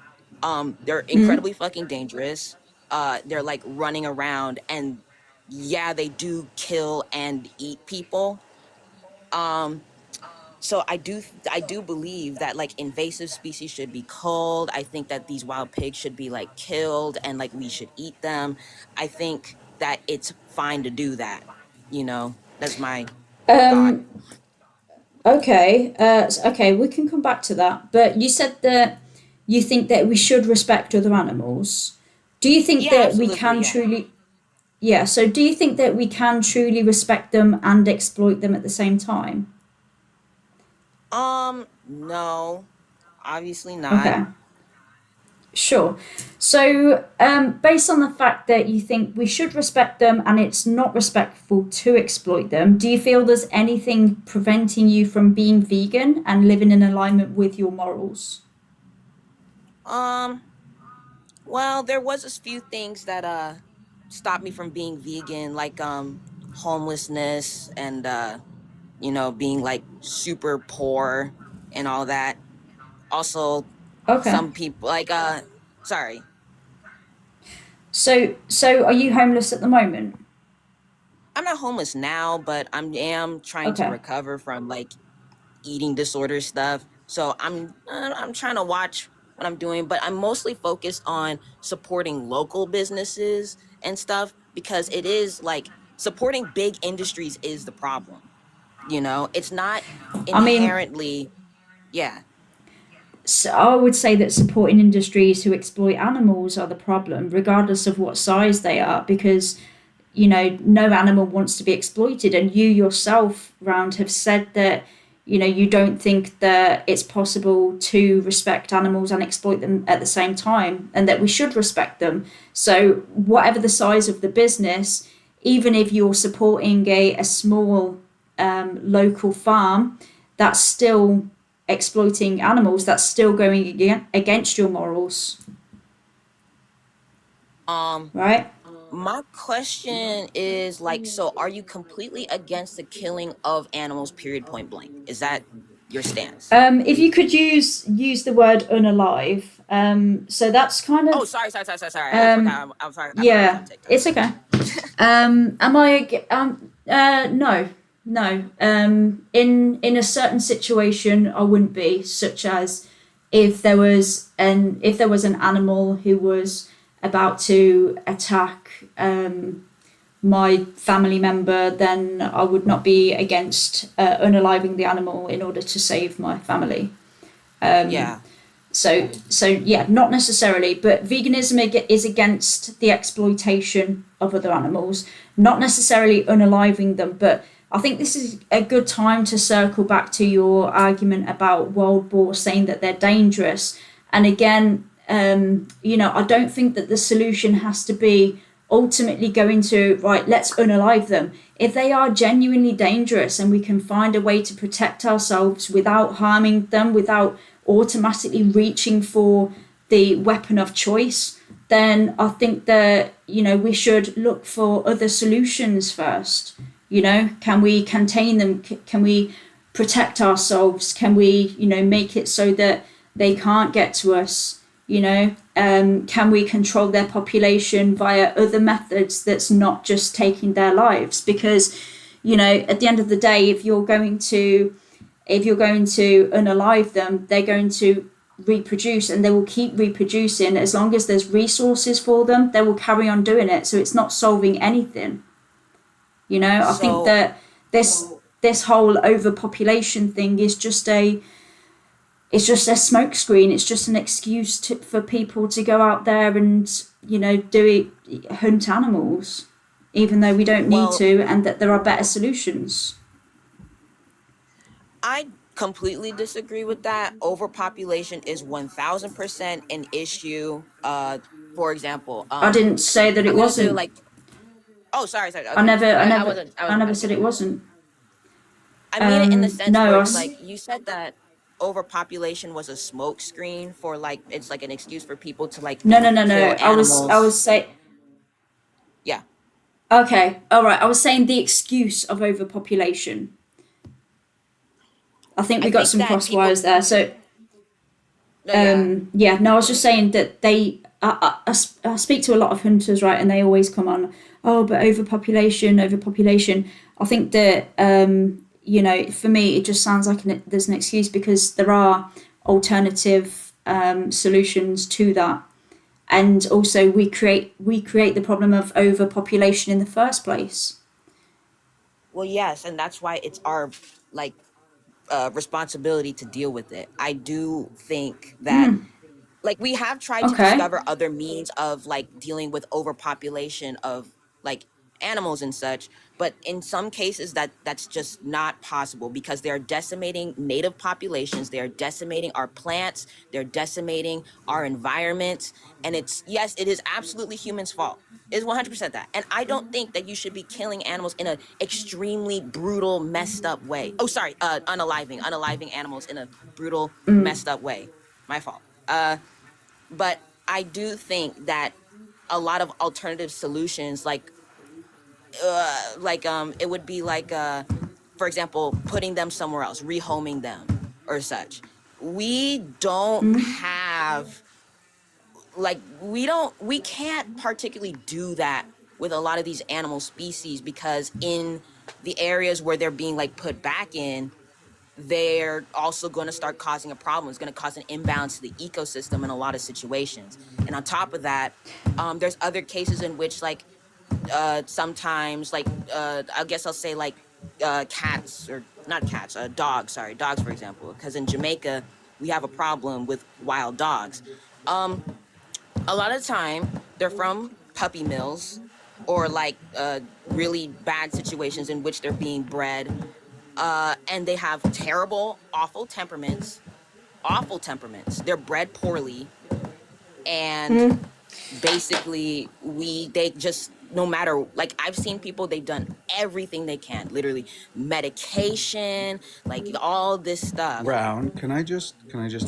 They're incredibly fucking dangerous. They're like running around and yeah, they do kill and eat people. Um, so I do believe that like invasive species should be culled. I think that these wild pigs should be like killed and like we should eat them. I think that it's fine to do that. That's my thought. Um, Okay, okay, we can come back to that. But you said that you think that we should respect other animals. Do you think Yeah, that we absolutely. can Yeah. truly, yeah, so do you think that we can truly respect them and exploit them at the same time? No, obviously not. Okay, sure. So, based on the fact that you think we should respect them and it's not respectful to exploit them, do you feel there's anything preventing you from being vegan and living in alignment with your morals? Um, well, there was a few things that stopped me from being vegan, like homelessness and being like super poor and all that. Also, Okay. some people like sorry, So are you homeless at the moment? I'm not homeless now, but I am trying to Okay. recover from like eating disorder stuff. So I'm trying to watch what I'm doing, but I'm mostly focused on supporting local businesses and stuff because it is like supporting big industries is the problem. It's not I mean, inherently, yeah. so I would say that supporting industries who exploit animals are the problem, regardless of what size they are, because no animal wants to be exploited. And you yourself, Round, have said that you don't think that it's possible to respect animals and exploit them at the same time, and that we should respect them. So whatever the size of the business, even if you're supporting a small local farm, that's still exploiting animals. That's still going against your morals, Um, right? my question is like, so are you completely against the killing of animals, period, point blank? Is that your stance? If you could use the word unalive, so that's kind Oh, of sorry. I forgot. um, I'm sorry. I forgot I was on yeah, TikTok. it's okay. Am I? No, no. In a certain situation, I wouldn't be, such as if there was an animal who was about to attack my family member, then I would not be against unaliving the animal in order to save my family. Yeah. So yeah, not necessarily, but veganism is against the exploitation of other animals, not necessarily unaliving them. But I think this is a good time to circle back to your argument about wild boar, saying that they're dangerous. And again, I don't think that the solution has to be ultimately going to, right, let's unalive them. If they are genuinely dangerous and we can find a way to protect ourselves without harming them, without automatically reaching for the weapon of choice, then I think that we should look for other solutions first. Can we contain them? Can we protect ourselves? Can we make it so that they can't get to us? Can we control their population via other methods that's not just taking their lives? Because at the end of the day, if you're going to unalive them, they're going to reproduce, and they will keep reproducing as long as there's resources for them. They will carry on doing it. So it's not solving anything. I think So that this whole overpopulation thing is just a smokescreen. It's just an excuse for people to go out there and hunt animals, even though we don't need well, to, and that there are better solutions. I completely disagree with that. Overpopulation is 1000% an issue. For example, I didn't say that it I'm gonna say wasn't. like, oh, sorry. I Okay, never, I never, I I wasn't never gonna say said it that. wasn't. I mean it in the sense No, where I it's was. like you said that overpopulation was a smoke screen for like it's like an excuse for people to like No, no, no, no. kill I was animals. say. Yeah. Okay, all right. I was saying the excuse of overpopulation. I think I we got think some that cross people, wires there. So no, yeah. yeah, no, I was just saying that I speak to a lot of hunters, right, and they always come on, oh, but overpopulation. I think that for me, it just sounds like there's an excuse, because there are alternative solutions to that, and also we create the problem of overpopulation in the first place. Well, yes, and that's why it's our like responsibility to deal with it. I do think that like we have tried to Okay. discover other means of like dealing with overpopulation of like animals and such, but in some cases that's just not possible because they're decimating native populations, they're decimating our plants, they're decimating our environment, and it's, yes, it is absolutely humans fault. It's 100% that. And I don't think that you should be killing animals in a extremely brutal, messed up way. Oh, sorry, unaliving animals in a brutal, messed up way. My fault. But I do think that a lot of alternative solutions, it would be like, for example, putting them somewhere else, rehoming them, or such. We don't have we can't particularly do that with a lot of these animal species because in the areas where they're being like put back in, they're also going to start causing a problem. It's going to cause an imbalance to the ecosystem in a lot of situations. And on top of that, there's other cases in which like sometimes like I guess I'll say like cats or not cats, dogs. Sorry, dogs for example, because in Jamaica we have a problem with wild dogs. Um, a lot of the time they're from puppy mills or like really bad situations in which they're being bred, and they have terrible, awful temperaments. Awful temperaments. They're bred poorly, and basically they just no matter like I've seen people they've done everything they can, literally medication, like all this stuff. Round, can I just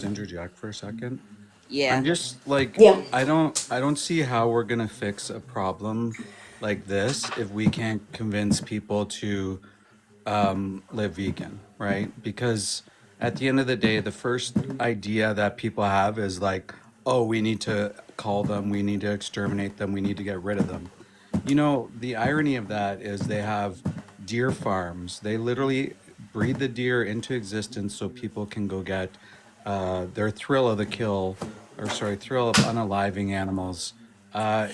interject for a second? Yeah. I'm just like Yeah. I don't see how we're gonna fix a problem like this if we can't convince people to live vegan, right? Because at the end of the day, the first idea that people have is like, oh, we need to call them, we need to exterminate them, we need to get rid of them. You know, the irony of that is they have deer farms. They literally breed the deer into existence so people can go get their thrill of the kill, or sorry, thrill of unaliving animals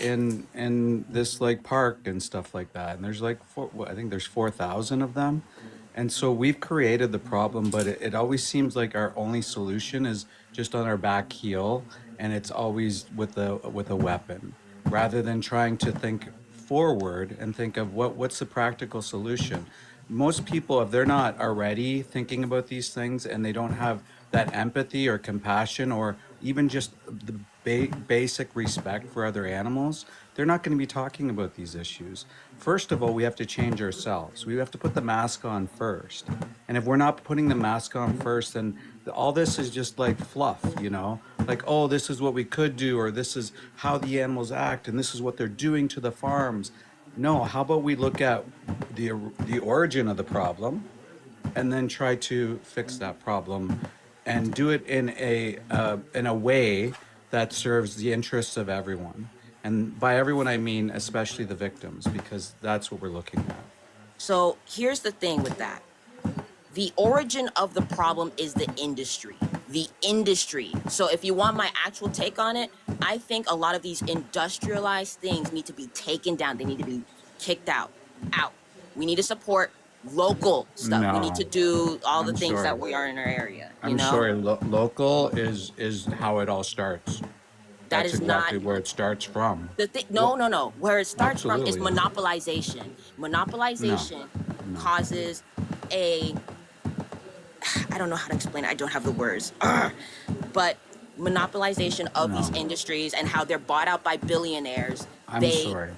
in this like park and stuff like that. And there's like I think there's 4,000 of them. And so we've created the problem, but it always seems like our only solution is just on our back heel, and it's always with a weapon, rather than trying to think forward and think of what's the practical solution. Most people, if they're not already thinking about these things and they don't have that empathy or compassion or even just the basic respect for other animals, they're not going to be talking about these issues. First of all, we have to change ourselves. We have to put the mask on first. And if we're not putting the mask on first, then all this is just like fluff, you know? Like, oh, this is what we could do, or this is how the animals act, and this is what they're doing to the farms. No, how about we look at the origin of the problem and then try to fix that problem and do it in a way that serves the interests of everyone. And by everyone, I mean especially the victims, because that's what we're looking at. So here's the thing with that. The origin of the problem is the industry. The industry. So if you want my actual take on it, I think a lot of these industrialized things need to be taken down. They need to be kicked out. Out. We need to support local stuff. We need to No, do all the I'm things that sorry. we are in our area, you I'm know? sorry. Local is how it all starts. That That's is not exactly where it starts from. the thing. No, Well, no, no. Where it starts from is absolutely. monopolization. No, Monopolization no. causes a I don't know how to explain it. I don't have the words. But monopolization of these No, industries and how they're bought out by billionaires. I'm They, sorry.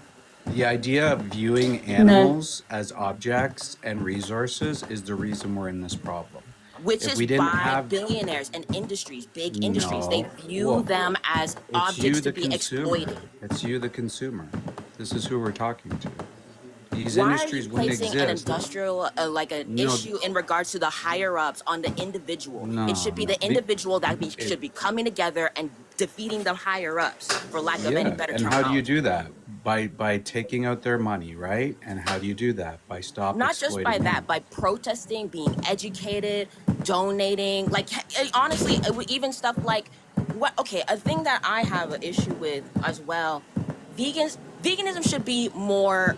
The idea of viewing No. animals as objects and resources is the reason we're in this problem. which If is we didn't by have, billionaires and industries, big industries, they no, view well, them as it's objects you, to the be consumer. exploited. It's you, the consumer. This is who we're talking to. These Why are you industries wouldn't placing an exist. industrial, like an No, issue in regards to the higher ups on the individual? It should no, be no. the individual that It, should be coming together and defeating the higher ups, for lack of any yeah, better and how do you terminology. do that? By taking out their money, right? And how do you do that? By stop Not just by exploiting that, them. by protesting, being educated, donating, like honestly, even stuff like what? Okay, a thing that I have an issue with as well. Veganism should be more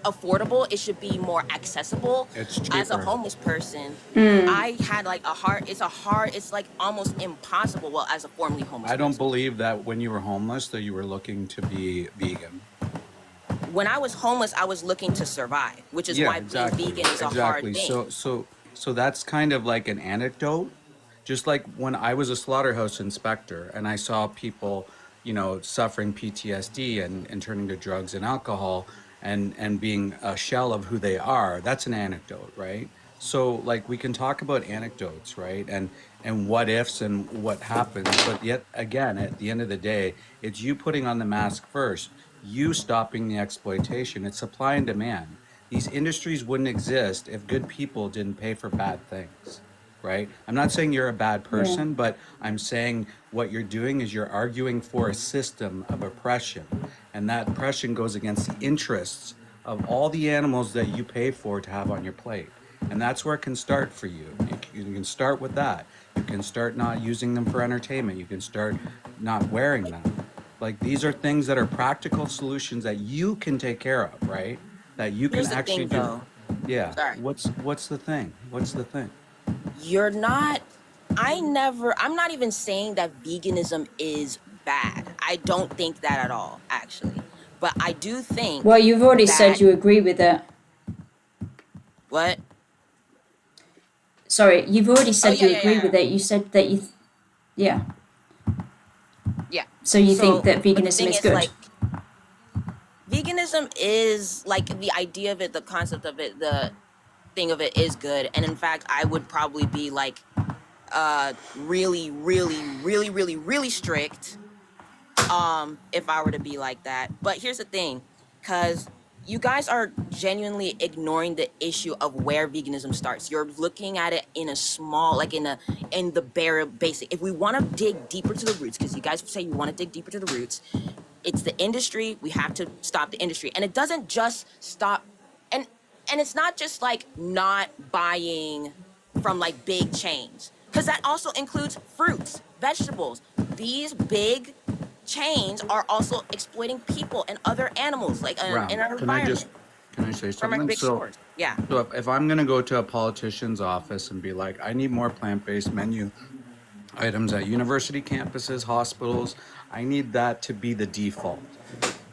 affordable. It should be more accessible. It's As a cheaper. homeless person, I had like a hard. It's like almost impossible. Well, as a formerly homeless I don't person, believe that when you were homeless that you were looking to be vegan. when I was homeless, I was looking to survive, which is Yeah, why being exactly. vegan is a hard Exactly. thing. So that's kind of like an anecdote. Just like when I was a slaughterhouse inspector and I saw people, you know, suffering PTSD and turning to drugs and alcohol and being a shell of who they are, that's an anecdote, right? So like we can talk about anecdotes, right? And what ifs and what happens, but yet again, at the end of the day, it's you putting on the mask first, you stopping the exploitation. It's supply and demand. These industries wouldn't exist if good people didn't pay for bad things, right? I'm not saying you're a bad Yeah. person, but I'm saying what you're doing is you're arguing for a system of oppression. And that oppression goes against the interests of all the animals that you pay for to have on your plate. And that's where it can start for you. You can start with that. You can start not using them for entertainment. You can start not wearing them. Like these are things that are practical solutions that you can take care of, right? That you can Here's the actually thing, do. though. Yeah. Sorry. What's the thing? What's the thing? You're not. I'm not even saying that veganism is bad. I don't think that at all, actually. But I do Well, think you've already that said you agree with it. what? Sorry, you've already Oh said yeah, you yeah, yeah, agree yeah. with it. You said that yeah. Yeah. So you think So, that but the veganism thing is is, good? like, veganism is like the idea of it, the concept of it, the thing of it is good. And in fact, I would probably be like, really, really, really, really, really strict if I were to be like that. But here's the thing, because you guys are genuinely ignoring the issue of where veganism starts. You're looking at it in a small, like in the bare basic. If we want to dig deeper to the roots, because you guys say you want to dig deeper to the roots, it's the industry. We have to stop the industry, and it doesn't just stop. And and it's not just like not buying from like big chains, because that also includes fruits, vegetables. These big chains are also exploiting people and other animals, like in Round. our environment Can I say from our something? big stores. Yeah. So if I'm gonna go to a politician's office and be like, I need more plant-based menu items at university campuses, hospitals, I need that to be the default.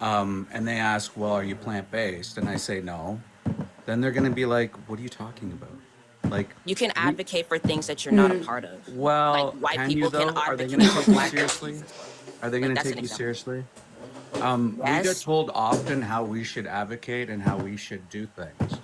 And they ask, well, are you plant-based? And I say no. Then they're gonna be like, what are you talking about? Like, You can we, advocate for things that you're not a part of. Like well, white can you people can though? Are they advocate gonna for take you black seriously? businesses. Are they Like gonna that's an take you example. seriously? We get Yes. told often how we should advocate and how we should do things.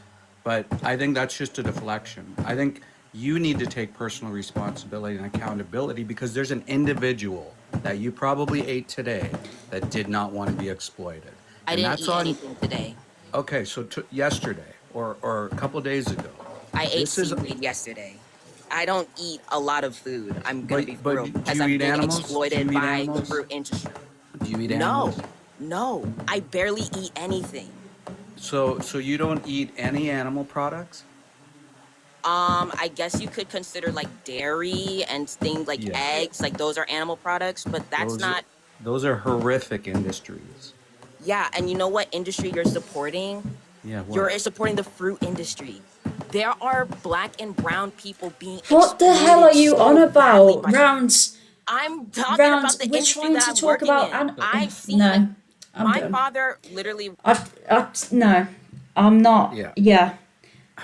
But I think that's just a deflection. I think you need to take personal responsibility and accountability because there's an individual that you probably ate today that did not want to be exploited. I And didn't that's eat on, anything today. okay, so yesterday or a couple days ago. I ate This is, seaweed yesterday. I don't eat a lot of food. I'm gonna be but real do because you I'm eat being animals? Do you exploited eat by the animals? fruit industry. Do you eat No, animals? no, I barely eat anything. So you don't eat any animal products? I guess you could consider like dairy and things like Yeah. eggs, like those are animal products, but that's Those not. those are horrific industries. Yeah, and you know what industry you're supporting? Yeah, You're what? supporting the fruit industry. There are black and brown people being What the hell are exploited you on so badly about? by. I'm talking about Rounds. the We're industry trying that to I'm talk working about. in. I've seen like No, I'm my done. father literally. No, I'm not. Yeah. Yeah,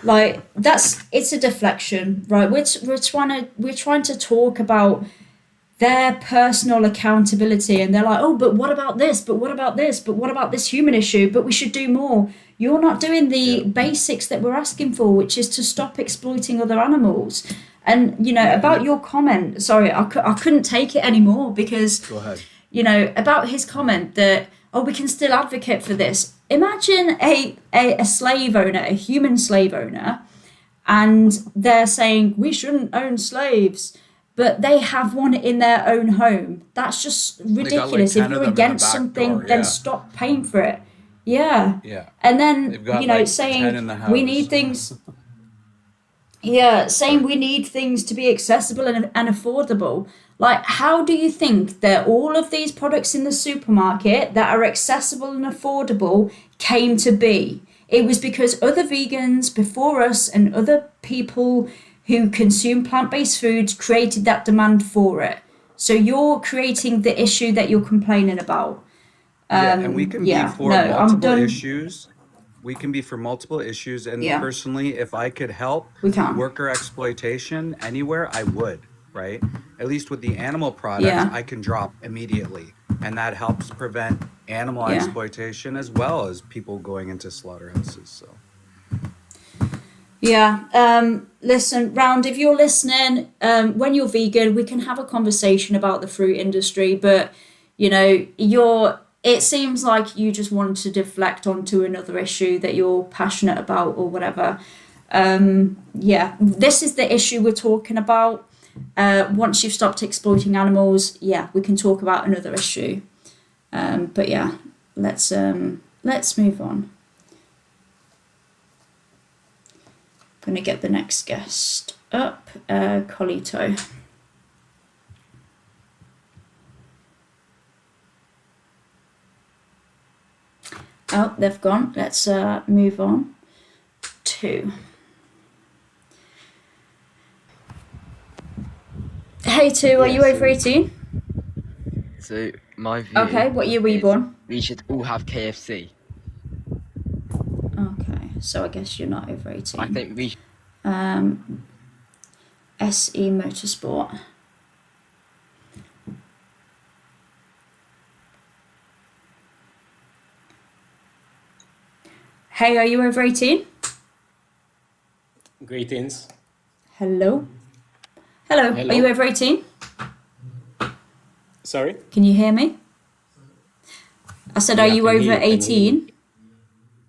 like it's a deflection, right? We're trying to talk about their personal accountability, and they're like, oh, but what about this? But what about this? But what about this human issue? But we should do more. You're not doing Yeah. the basics that we're asking for, which is to stop exploiting other animals. And Yeah, and about your comment, sorry, I couldn't take it anymore because go ahead. about his comment that, oh, we can still advocate for this. Imagine a slave owner, a human slave owner, and they're saying we shouldn't own slaves, but they have one in their own home. That's just They got like ridiculous. If 10 of you're them in the against back something, door. then Yeah. stop paying for it. Yeah. Yeah. And then, They've got like 10 in saying the we house. need things. Yeah, saying Sorry. we need things to be accessible and affordable. Like, how do you think that all of these products in the supermarket that are accessible and affordable came to be? It was because other vegans before us and other people who consume plant based foods created that demand for it. So you're creating the issue that you're complaining about. Yeah, and we can be Yeah, for no, I'm multiple done. issues. We can be for multiple issues. And Yeah, personally, if I could help we can. worker exploitation anywhere, I would, right? At least with the animal products, Yeah, I can drop immediately. And that helps prevent animal yeah. exploitation as well as people going into slaughterhouses. So, Yeah. Listen, Round, if you're listening, when you're vegan, we can have a conversation about the fruit industry, but it seems like you just want to deflect onto another issue that you're passionate about or whatever. Yeah, this is the issue we're talking about. Once you've stopped exploiting animals, yeah, we can talk about another issue. But yeah, let's move on. Gonna get the next guest up, Colito. Oh, they've gone. Let's move on to. Hey, two, are Yeah, you over 18? So my view. Okay, what year were you is born? We should all have KFC. Okay, so I guess you're not over 18. I think we. SE Motorsport. Hey, are you over 18? Greetings. Hello? Hello, Hello? are you over 18? Sorry? Can you hear me? I said, are Yeah, I you can over hear you. Can you hear 18? me?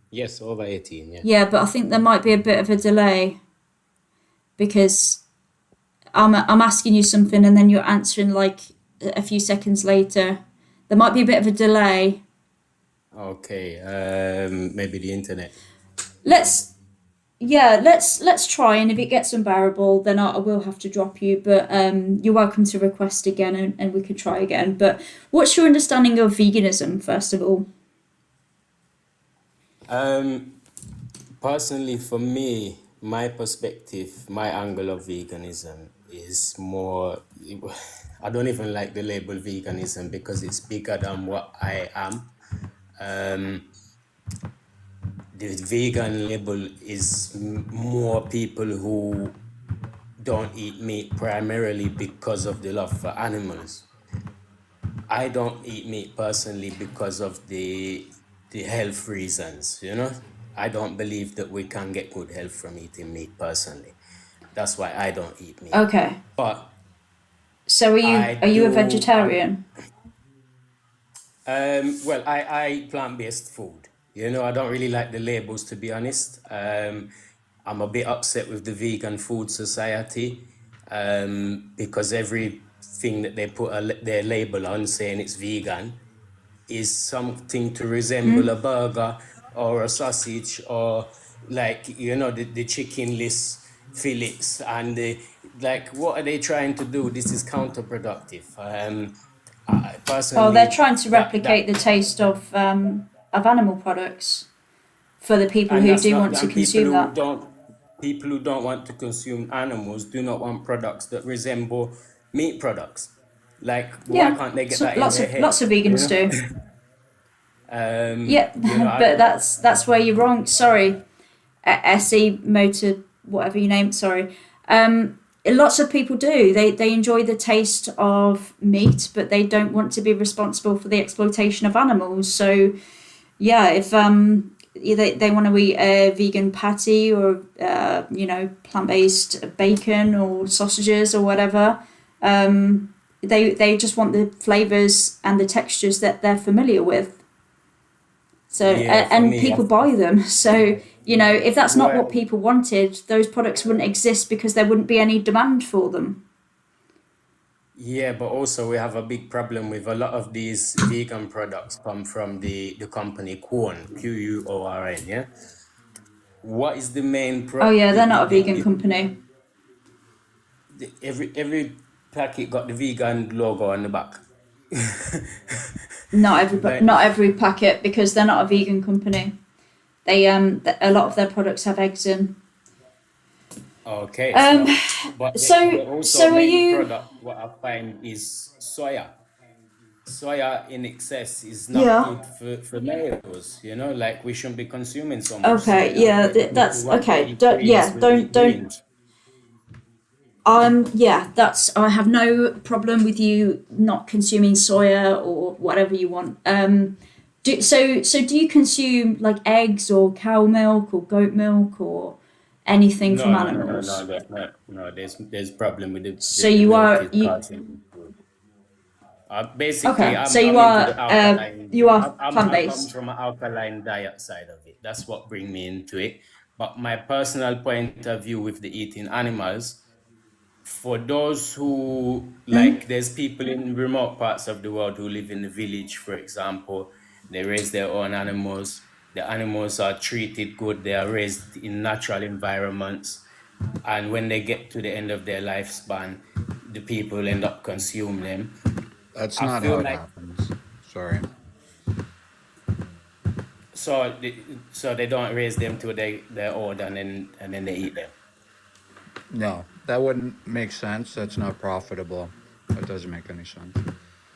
Yes, over 18, yeah. Yeah, but I think there might be a bit of a delay because I'm asking you something and then you're answering like a few seconds later. There might be a bit of a delay. Okay, maybe the internet. Let's try, and if it gets unbearable, then I will have to drop you. But you're welcome to request again, and we could try again. But what's your understanding of veganism, first of all? Personally, for me, my perspective, my angle of veganism is more. I don't even like the label veganism because it's bigger than what I am. The vegan label is more people who don't eat meat primarily because of the love for animals. I don't eat meat personally because of the health reasons, you know. I don't believe that we can get good health from eating meat personally. That's why I don't eat meat. Okay. But So are you a vegetarian? Well, I eat plant-based food. You know, I don't really like the labels, to be honest. I'm a bit upset with the vegan food society because everything that they put their label on saying it's vegan is something to resemble a burger or a sausage or like, you know, the chickenless fillets and like, what are they trying to do? This is counterproductive. Oh, they're Personally, trying to replicate the taste of animal products for the people and who that's do not, want to and people consume who that. don't, people who don't want to consume animals do not want products that resemble meat products. Like, why Yeah, can't they get so that in their lots head? of You vegans know, do. Yeah, you know, but that's where you're wrong. Sorry, SE Motor, whatever you name it. Sorry. Lots of people do. They enjoy the taste of meat, but they don't want to be responsible for the exploitation of animals. So, yeah, if they want to eat a vegan patty or plant based bacon or sausages or whatever, they just want the flavors and the textures that they're familiar with. So yeah, for and me, people buy them. So if that's not what well, people wanted, those products wouldn't exist because there wouldn't be any demand for them. yeah, but also we have a big problem with a lot of these vegan products come from the company Quorn, Quorn, yeah? What is the main Oh yeah, they're not a vegan company. every packet got the vegan logo on the back. Like, Not every packet, because they're not a vegan company. They a lot of their products have eggs in. okay, Um, but they so also so are main you? product what I find is soya. Soya in excess is not Yeah. good for males, you know, like we shouldn't be consuming so much Okay. soya. Yeah. If we That's want to okay. eat greens, we'll eat Don't. greens. Yeah. That's. I have no problem with you not consuming soya or whatever you want. So do you consume like eggs or cow milk or goat milk or anything from animals? No. There's problem with So the you milk are is you causing food. Basically, okay? So I'm into the alkaline. you are plant I come based. from an alkaline diet side of it. That's what bring me into it. But my personal point of view with the eating animals, for those who like, there's people in remote parts of the world who live in the village, for example. They raise their own animals. The animals are treated good. They are raised in natural environments. And when they get to the end of their lifespan, the people end up consuming them. That's I not feel how it like, happens. Sorry. So they don't raise them to their old and then they eat them. No, that wouldn't make sense. That's not profitable. That doesn't make any sense.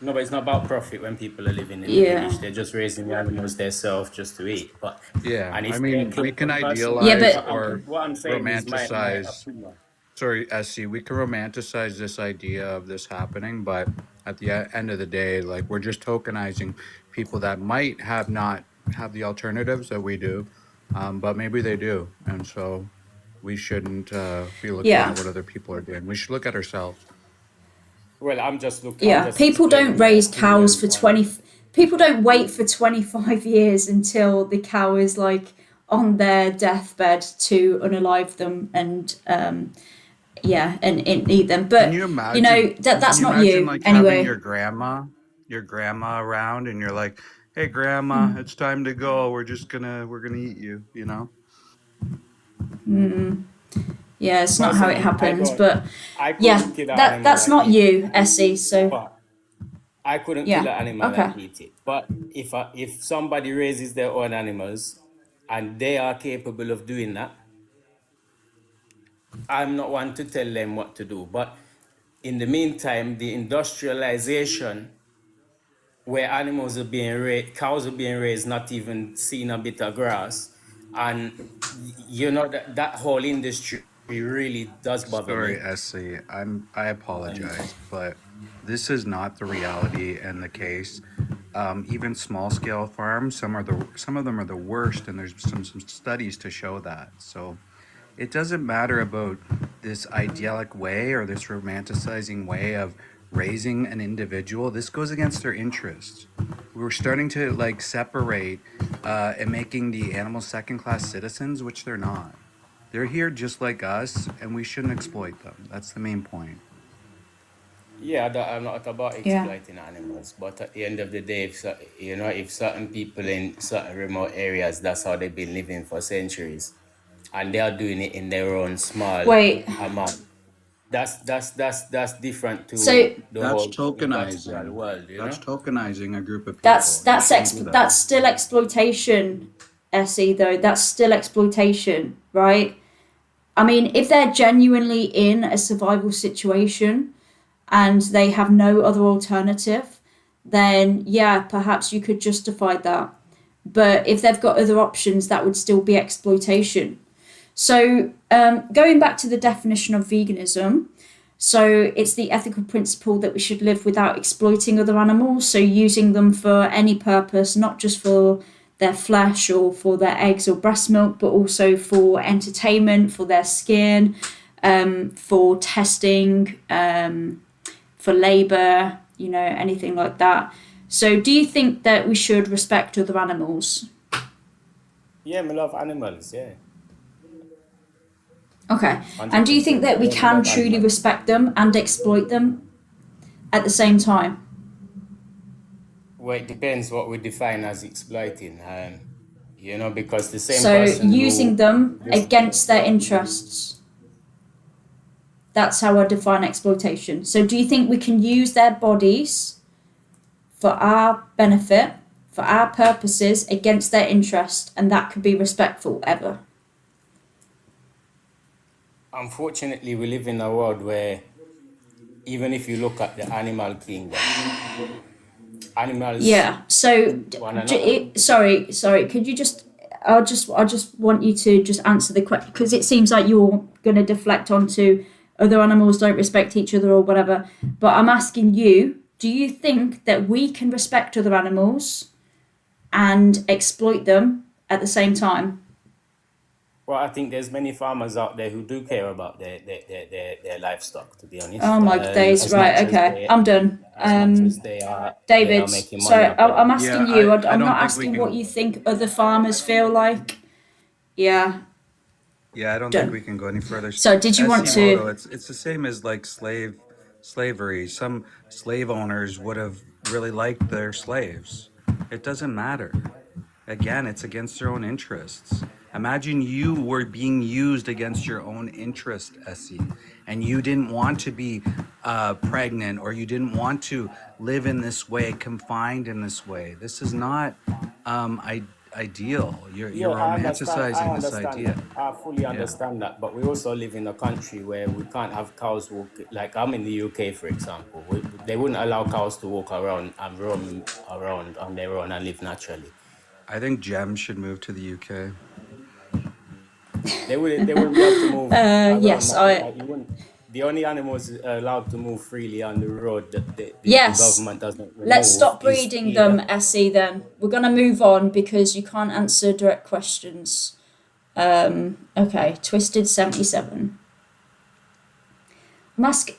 No, but it's not about profit when people are living in the Yeah. village. They're just raising the animals themselves just to eat. But Yeah, and I if they're mean, we killed can personally, Yeah, idealize but or what I'm saying is my romanticize. opinion. Sorry, SC, we can romanticize this idea of this happening, but at the end of the day, like we're just tokenizing people that might have not have the alternatives that we do, but maybe they do, and so we shouldn't be looking yeah. at what other people are doing. We should look at ourselves. Well, I'm Yeah, just people don't explaining my raise cows opinion for on. 20. People don't wait for 25 years until the cow is like on their deathbed to unalive them and and eat them. Can But you you know imagine? Can that's you not imagine you like having anyway. your grandma around, and you're like, "Hey, grandma, it's time to go. We're gonna eat you," you know? Yeah, it's not how it Personally, happens. But I yeah, couldn't kill an animal that's and not eat it. you, Essie. So But I couldn't kill yeah, an animal okay. and eat it. But if somebody raises their own animals and they are capable of doing that, I'm not one to tell them what to do. But in the meantime, the industrialization where animals are being raised, cows are being raised, not even seeing a bit of grass, and that whole industry really does bother Sorry, me. SC. I apologize, but this is not the reality and the case. Even small scale farms, some of them are the worst, and there's some studies to show that. So it doesn't matter about this idyllic way or this romanticizing way of raising an individual. This goes against their interests. We're starting to like separate and making the animals second class citizens, which they're not. They're here just like us, and we shouldn't exploit them. That's the main point. Yeah, I'm not about Yeah. exploiting animals, but at the end of the day, if certain people in certain remote areas, that's how they've been living for centuries, and they are doing it in their own small Wait. amount. That's different to So the That's whole industrial tokenizing. world, That's tokenizing a group of that's people. You shouldn't do that. that's still exploitation, Essie. Though that's still exploitation, right? I mean, if they're genuinely in a survival situation and they have no other alternative, then yeah, perhaps you could justify that. But if they've got other options, that would still be exploitation. So, going back to the definition of veganism, so it's the ethical principle that we should live without exploiting other animals, so using them for any purpose, not just for their flesh or for their eggs or breast milk, but also for entertainment, for their skin, for testing, for labour, anything like that. So, do you think that we should respect other animals? Yeah, me love animals. Yeah, Okay. And do you think 100%. that we Yeah, me can love truly animals. respect them and exploit them at the same time? Well, it depends what we define as exploiting. Because the same So, person using who them just against their interests. That's how I define exploitation. So, do you think we can use their bodies for our benefit, for our purposes, against their interest, and that could be respectful ever? unfortunately we live in a world where even if you look at the animal kingdom, animals Yeah. So, eat one another. sorry. Could you just? I just want you to just answer the question because it seems like you're going to deflect onto other animals don't respect each other or whatever. But I'm asking you: do you think that we can respect other animals and exploit them at the same time? Well, I think there's many farmers out there who do care about their livestock, to be Oh honest. my days! Right. Okay. I'm done. As much as they are David. making So money off it. I'm Yeah, asking you. I I'm don't not think we asking what can. you think other farmers feel like. Yeah. Yeah, I don't think we Done. can go any further. So did you want SC Moto, to? it's the same as like slavery. Some slave owners would have really liked their slaves. It doesn't matter. Again, it's against their own interests. Imagine you were being used against your own interest, SC, and you didn't want to be pregnant or you didn't want to live in this way, confined in this way. This is not ideal. Yeah, You're I understand. I romanticizing this understand idea. that. I fully Yeah. understand that. But we also live in a country where we can't have cows walk. Like I'm in the UK, for example, they wouldn't allow cows to walk around and roam around on their own and live naturally. I think Jem should move to the UK. They wouldn't be able to move around. Yes, I Like you wouldn't. The only animals allowed to move freely on the road that the yes. government doesn't Let's remove stop is breeding them, either. Essie. Then we're gonna move on because you can't answer direct questions. Okay, Twisted 77. I'm asking,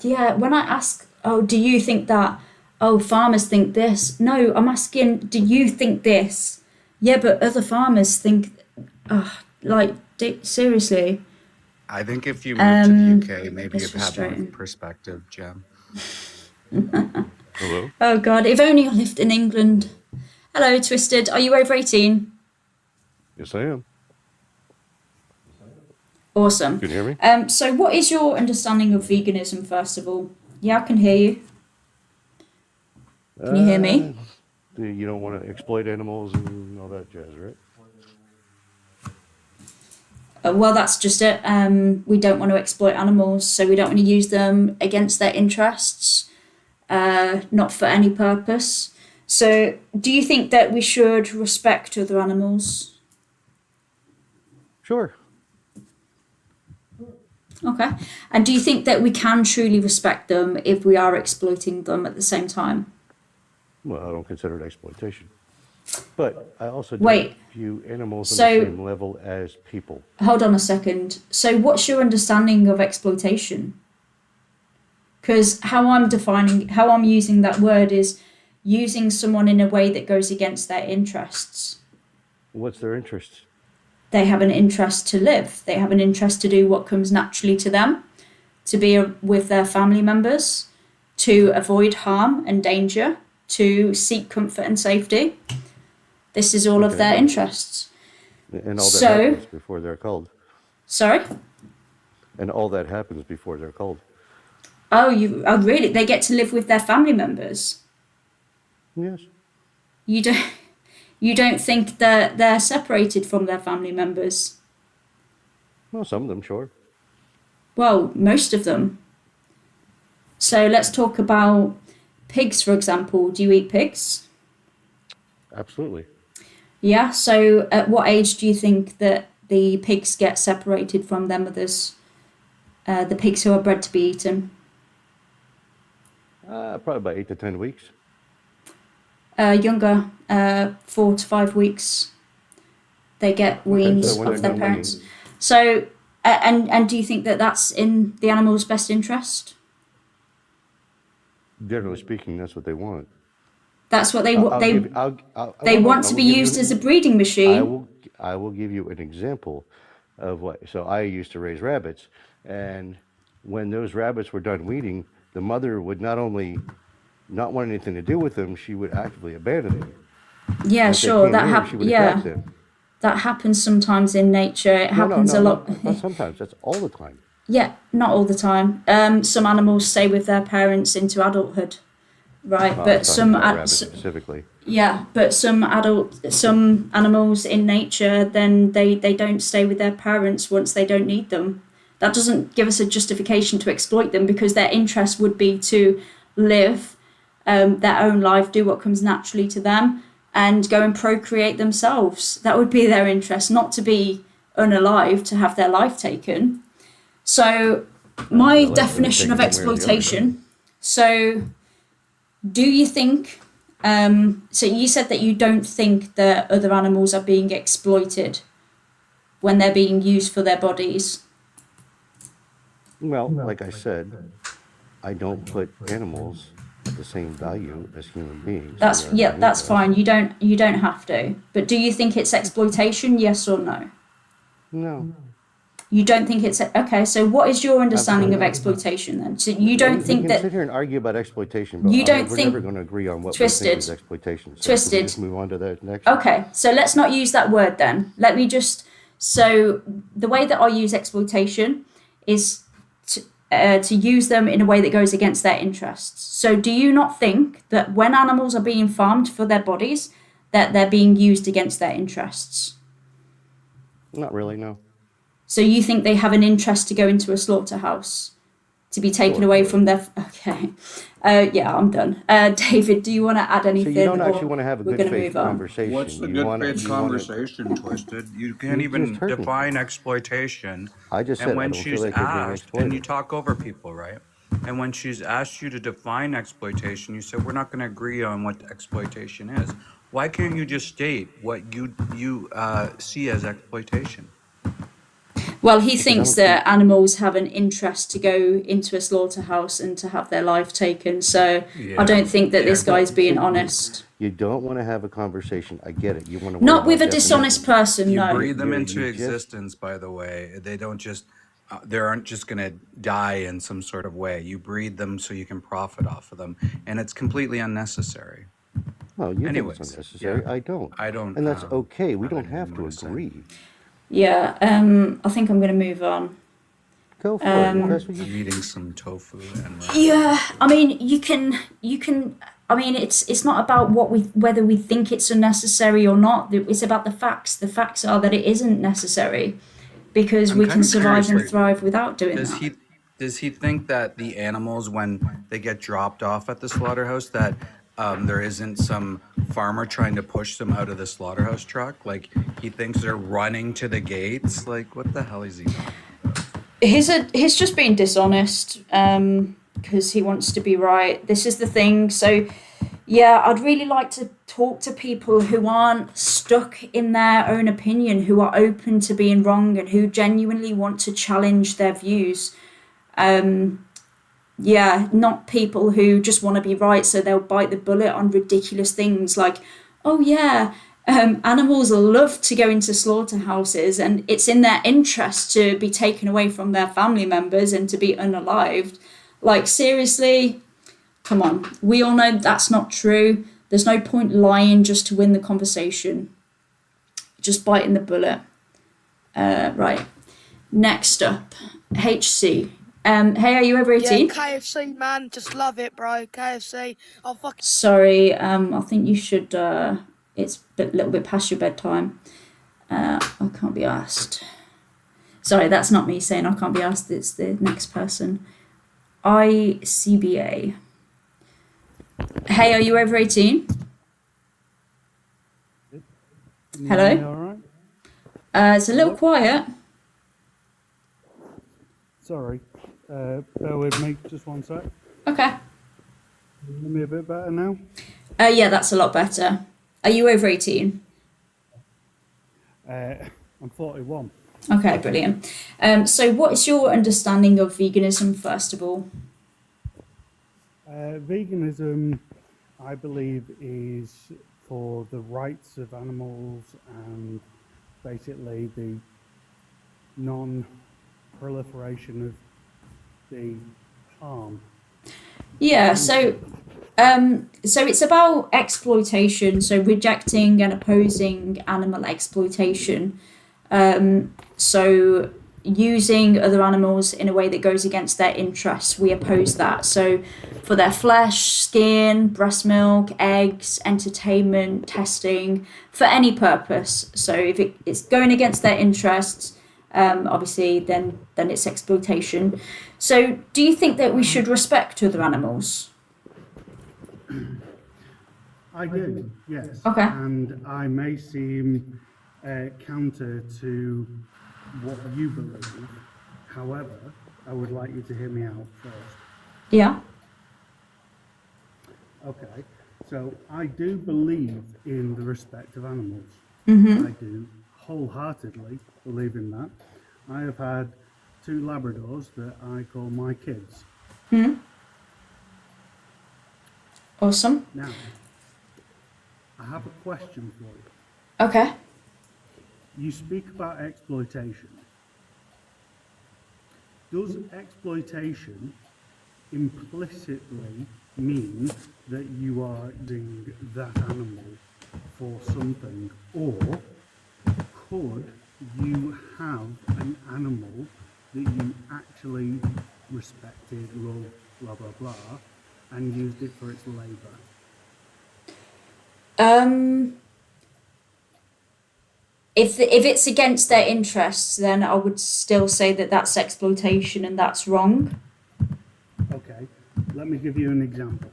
yeah, when I ask, oh, do you think that, oh, farmers think this? No, I'm asking, do you think this? Yeah, but other farmers think, like, seriously, I think if you move to the UK, maybe it's you'd have more frustrating. perspective, Jem. Hello? Oh, God, if only I lived in England. Hello, Twisted, are you over 18? Yes, I am. Awesome. Can you hear me? So what is your understanding of veganism, first of all? Yeah, I can hear you. Can you hear me? You don't want to exploit animals and all that jazz, right? Well, that's just it. We don't want to exploit animals, so we don't want to use them against their interests, not for any purpose. So, do you think that we should respect other animals? Sure. Okay. And do you think that we can truly respect them if we are exploiting them at the same time? Well, I don't consider it exploitation. But I also Wait, don't view animals on so- the same level as people. Hold on a second. So, what's your understanding of exploitation? Because how I'm using that word is using someone in a way that goes against their interests. What's their interest? They have an interest to live. They have an interest to do what comes naturally to them, to be with their family members, to avoid harm and danger, to seek comfort and safety. This is all of their interests. And all that So- happens before they're culled. Sorry? And all that happens before they're culled. Oh, really? They get to live with their family members? Yes. You don't think that they're separated from their family members? Well, some of them, sure. Well, most of them. So let's talk about pigs, for example. Do you eat pigs? Absolutely. Yeah, so at what age do you think that the pigs get separated from their mothers? The pigs who are bred to be eaten? Probably about 8 to 10 weeks. Younger, 4 to 5 weeks. They get weaned so when off they're their done parents. weaning. So, and do you think that that's in the animal's best interest? Generally speaking, that's what they want. That's what they I'll want. They give- I'll- they hold on, want I to will be give you used an- as a breeding machine. I will give you an example of what. So I used to raise rabbits, and when those rabbits were done weaning, the mother would not only not want anything to do with them, she would actively abandon them. Yeah, If they sure. came That near, she happens. would attack Yeah, them. that happens sometimes in nature. It happens a lot. Not sometimes. That's all the time. Yeah, not all the time. Some animals stay with their parents into adulthood, right? I'm But talking some about rabbits specifically. yeah, but some animals in nature, then they don't stay with their parents once they don't need them. That doesn't give us a justification to exploit them because their interest would be to live their own life, do what comes naturally to them, and go and procreate themselves. That would be their interest, not to be unalive, to have their life taken. So, my Well, that's definition of gonna take it one way or the other. exploitation. So, do you think? So you said that you don't think that other animals are being exploited when they're being used for their bodies. Well, like I said, I don't put animals at the same value as human beings. That's They are that's animals. fine. You don't have to. But do you think it's exploitation? Yes or no? No. You don't think it's okay. So what is your understanding of Absolutely. exploitation then? So you don't We think can that sit here and argue about exploitation, but You don't we're think- never going to agree on what Twisted. we think is exploitation. So Twisted. Can we just move on to that next? Okay, so let's not use that word then. Let me just. So the way that I use exploitation is to use them in a way that goes against their interests. So do you not think that when animals are being farmed for their bodies, that they're being used against their interests? Not really, no. So you think they have an interest to go into a slaughterhouse, to be taken Sure. away from their... Okay. Yeah, I'm done. David, do you want to add So anything? you don't or actually want to have a we're good going to faith move on? conversation. What's the You good want to, faith you want to, conversation, Twisted? You can't You just even heard me. define exploitation. I just And said I when don't feel she's like you're being asked, and you exploited. talk over people, right? And when she's asked you to define exploitation, you said we're not going to agree on what exploitation is. Why can't you just state what you see as exploitation? Well, he Because I thinks don't see, that animals have an interest to go into a slaughterhouse and to have their life taken. So I don't think that this no, guy's being see, honest. you don't want to have a conversation. I get it. You want to worry Not with about a dishonest definitions. person, You no. breathe them into You just, existence, by the way. They don't just, they aren't just going to die in some sort of way. You breed them so you can profit off of them, and it's completely unnecessary. well, you think it's Anyways, unnecessary. yeah, I don't. I don't And that's okay. We have don't anything have more to to say. agree. Yeah, I think I'm going to move on. Go for it. If that's what I'm you, eating some tofu and rice. Yeah, I mean, you can. I mean, it's not about whether we think it's unnecessary or not. It's about the facts. The facts are that it isn't necessary, because I'm we kind can of survive curious, and like, thrive without doing does that. he think that the animals, when they get dropped off at the slaughterhouse, that there isn't some farmer trying to push them out of the slaughterhouse truck? Like, he thinks they're running to the gates? Like, what the hell is he talking about? He's just being dishonest, because he wants to be right. This is the thing. So yeah, I'd really like to talk to people who aren't stuck in their own opinion, who are open to being wrong, and who genuinely want to challenge their views. Yeah, not people who just want to be right, so they'll bite the bullet on ridiculous things like, oh yeah, animals love to go into slaughterhouses and it's in their interest to be taken away from their family members and to be unalived. Like, seriously, come on. We all know that's not true. There's no point lying just to win the conversation. Just biting the bullet. Right. Next up, HC. Hey, are you over 18? Yeah, KFC, man. Just love it, bro. KFC. I'll fucking... Sorry, I think you should, it's a little bit past your bedtime. I can't be asked. Sorry, that's not me saying I can't be asked, it's the next person. ICBA. Hey, are you over 18? Hello? All right. It's a little quiet. Sorry. Bear with me just one sec. Okay. Hear me a bit better now? Yeah, that's a lot better. Are you over 18? I'm 41. Okay, brilliant. So what is your understanding of veganism, first of all? Veganism, I believe, is for the rights of animals and basically the non-proliferation of the harm. Yeah, so it's about exploitation, so rejecting and opposing animal exploitation. So using other animals in a way that goes against their interests, we oppose that. So for their flesh, skin, breast milk, eggs, entertainment, testing, for any purpose. So if it's going against their interests, obviously then it's exploitation. So do you think that we should respect other animals? I do, yes. Okay. And I may seem counter to what you believe. However, I would like you to hear me out first. Yeah. Okay. So I do believe in the respect of animals. Mm-hmm. I do wholeheartedly believe in that. I have had 2 Labradors that I call my kids. Hmm. Awesome. Now, I have a question for you. Okay. You speak about exploitation. Does exploitation implicitly mean that you are using that animal for something, or could you have an animal that you actually respected, loved, blah blah blah, and used it for its labour? if it's against their interests, then I would still say that that's exploitation and that's wrong. Okay, let me give you an example.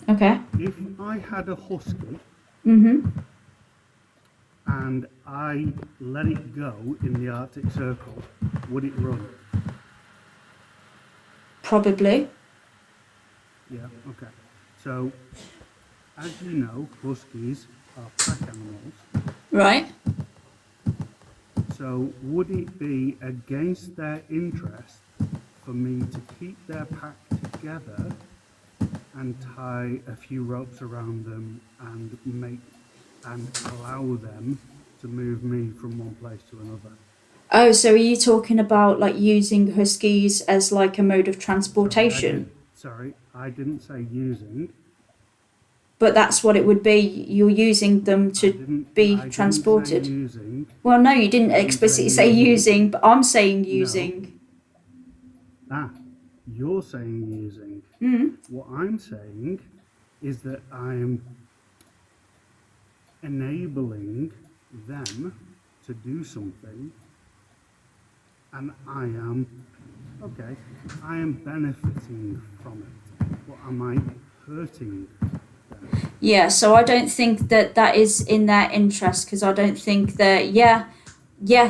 Okay. If I had a husky Mm-hmm. and I let it go in the Arctic Circle, would it run? Probably. Yeah, okay. So, as you know, huskies are pack animals. Right. So, would it be against their interest for me to keep their pack together and tie a few ropes around them and allow them to move me from one place to another? Oh, so are you talking about like using huskies as like a mode of transportation? Sorry, I didn't say using. But that's what it would be. You're using them to be I transported. didn't say using. Well, no, you didn't explicitly say using, but I'm saying No. using. You're saying using. What I'm saying is that I'm enabling them to do something, and I am benefiting from it. But am I hurting them? Yeah, so I don't think that that is in their interest, because I don't think that, yeah,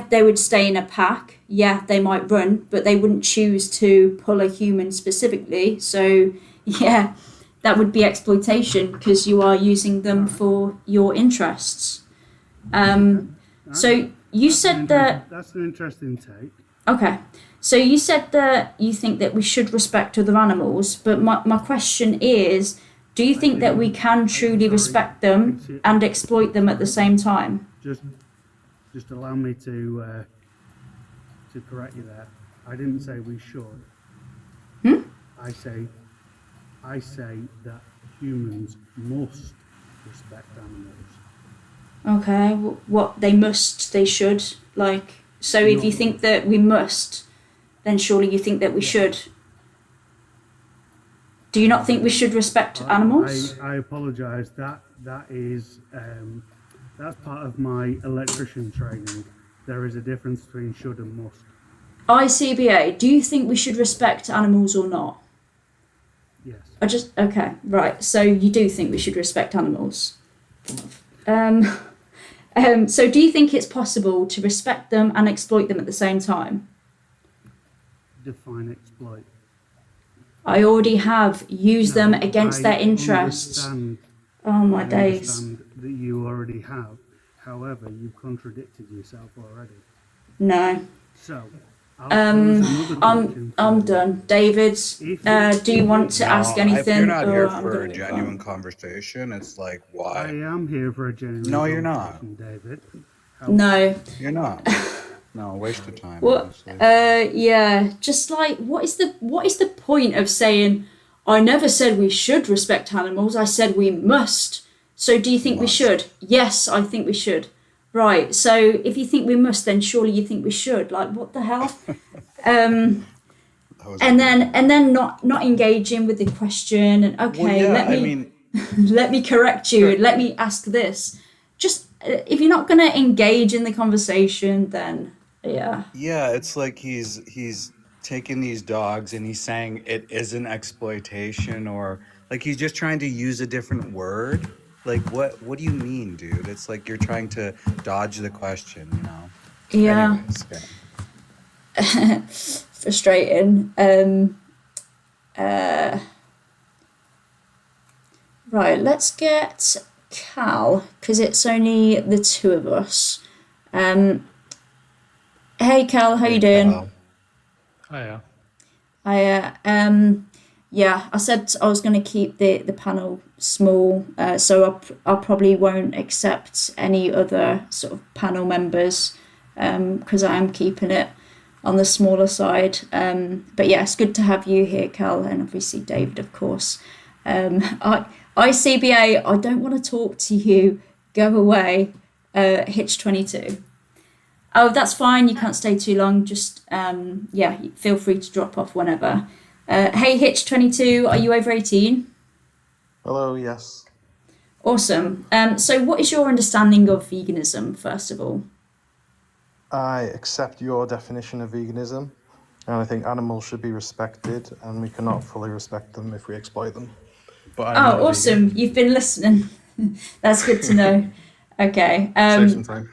they would stay in a pack. Yeah, they might run, but they wouldn't choose to pull a human specifically. So, yeah, that would be exploitation because you are using them for your interests. So you said that. That's an interesting take. Okay. So you said that you think that we should respect other animals, but my question is, do you think that we can truly respect them and exploit them at the same time? Just allow me to correct you there. I didn't say we should. I say that humans must respect animals. Okay, what they should, like, so if you think that we must, then surely you think that we should. Do you not think we should respect animals? I apologise. That is that's part of my electrician training. There is a difference between should and must. ICBA, do you think we should respect animals or not? Yes. Okay, right. So you do think we should respect animals. So do you think it's possible to respect them and exploit them at the same time? Define exploit. I already have used them against their interests. Oh my days. I understand that you already have. However, you've contradicted yourself already. No. So, I'm done. David, do you want to ask anything? If you're not here I'm for gonna a move genuine on. conversation, it's like, I why? am here for a genuine No, you're not. conversation, David. No. You're not. No, waste of time. What? Honestly. Yeah. Just like, what is the point of saying, I never said we should respect animals. I said we must. So do you think we should? Yes, I think we should. Right. So if you think we must, then surely you think we should. Like, what the hell? And then not engaging with the question. And okay, let me correct you. Let me ask this. Just if you're not going to engage in the conversation, then yeah. Yeah, it's like he's taking these dogs and he's saying it isn't exploitation, or like he's just trying to use a different word. Like what do you mean, dude? It's like you're trying to dodge the question, you know? Yeah. Anyways, yeah. Frustrating. Right, let's get Cal, because it's only the two of us. Hey Cal, how you doing? Hiya. Yeah, I said I was going to keep the panel small, so I probably won't accept any other sort of panel members, because I am keeping it on the smaller side. But yeah, it's good to have you here, Cal, and obviously David, of course. ICBA, I don't want to talk to you. Go away. Hitch 22. Oh, that's fine. You can't stay too long. Just, yeah, feel free to drop off whenever. Hey, Hitch 22, are you over 18? Hello, yes. Awesome. So what is your understanding of veganism, first of all? I accept your definition of veganism, and I think animals should be respected, and we cannot fully respect them if we exploit them. But I'm not Oh, a awesome! vegan. You've been listening. That's good to know. Okay. Save some time.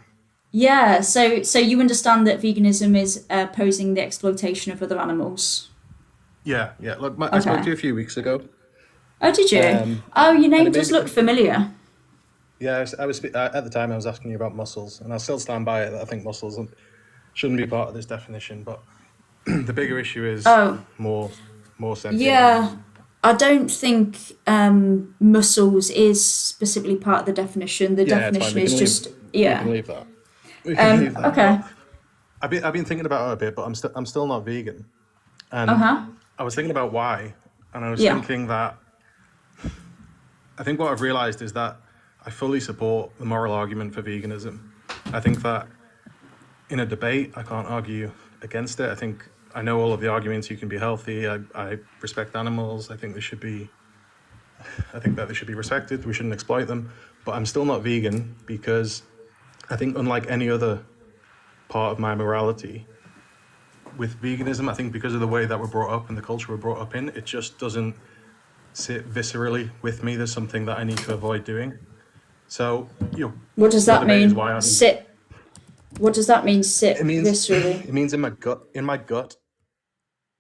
Yeah. So you understand that veganism is opposing the exploitation of other animals. Yeah, yeah. Look, I spoke to Okay. you a few weeks ago, Oh, did you? um, Oh, your and name it does made look me. familiar. Yeah, I was at the time I was asking you about mussels, and I still stand by it that I think mussels shouldn't be part of this definition. But the bigger issue is Oh, more more sentient yeah. animals. I don't think mussels is specifically part of the definition. The Yeah, it's fine. definition is just We can yeah. leave that. We can leave that. Okay. But I've been thinking about it a bit, but I'm still not vegan, Uh and huh. I was thinking about why, and I was Yeah. thinking that I think what I've realized is that I fully support the moral argument for veganism. I think that in a debate, I can't argue against it. I think I know all of the arguments. You can be healthy. I respect animals. I think that they should be respected. We shouldn't exploit them. But I'm still not vegan because I think, unlike any other part of my morality, with veganism, I think because of the way that we're brought up and the culture we're brought up in, it just doesn't sit viscerally with me. There's something that I need to avoid doing. So, What does your that debate is mean? why aren't you? Sit. What does that mean? It Sit means viscerally. it means in my gut,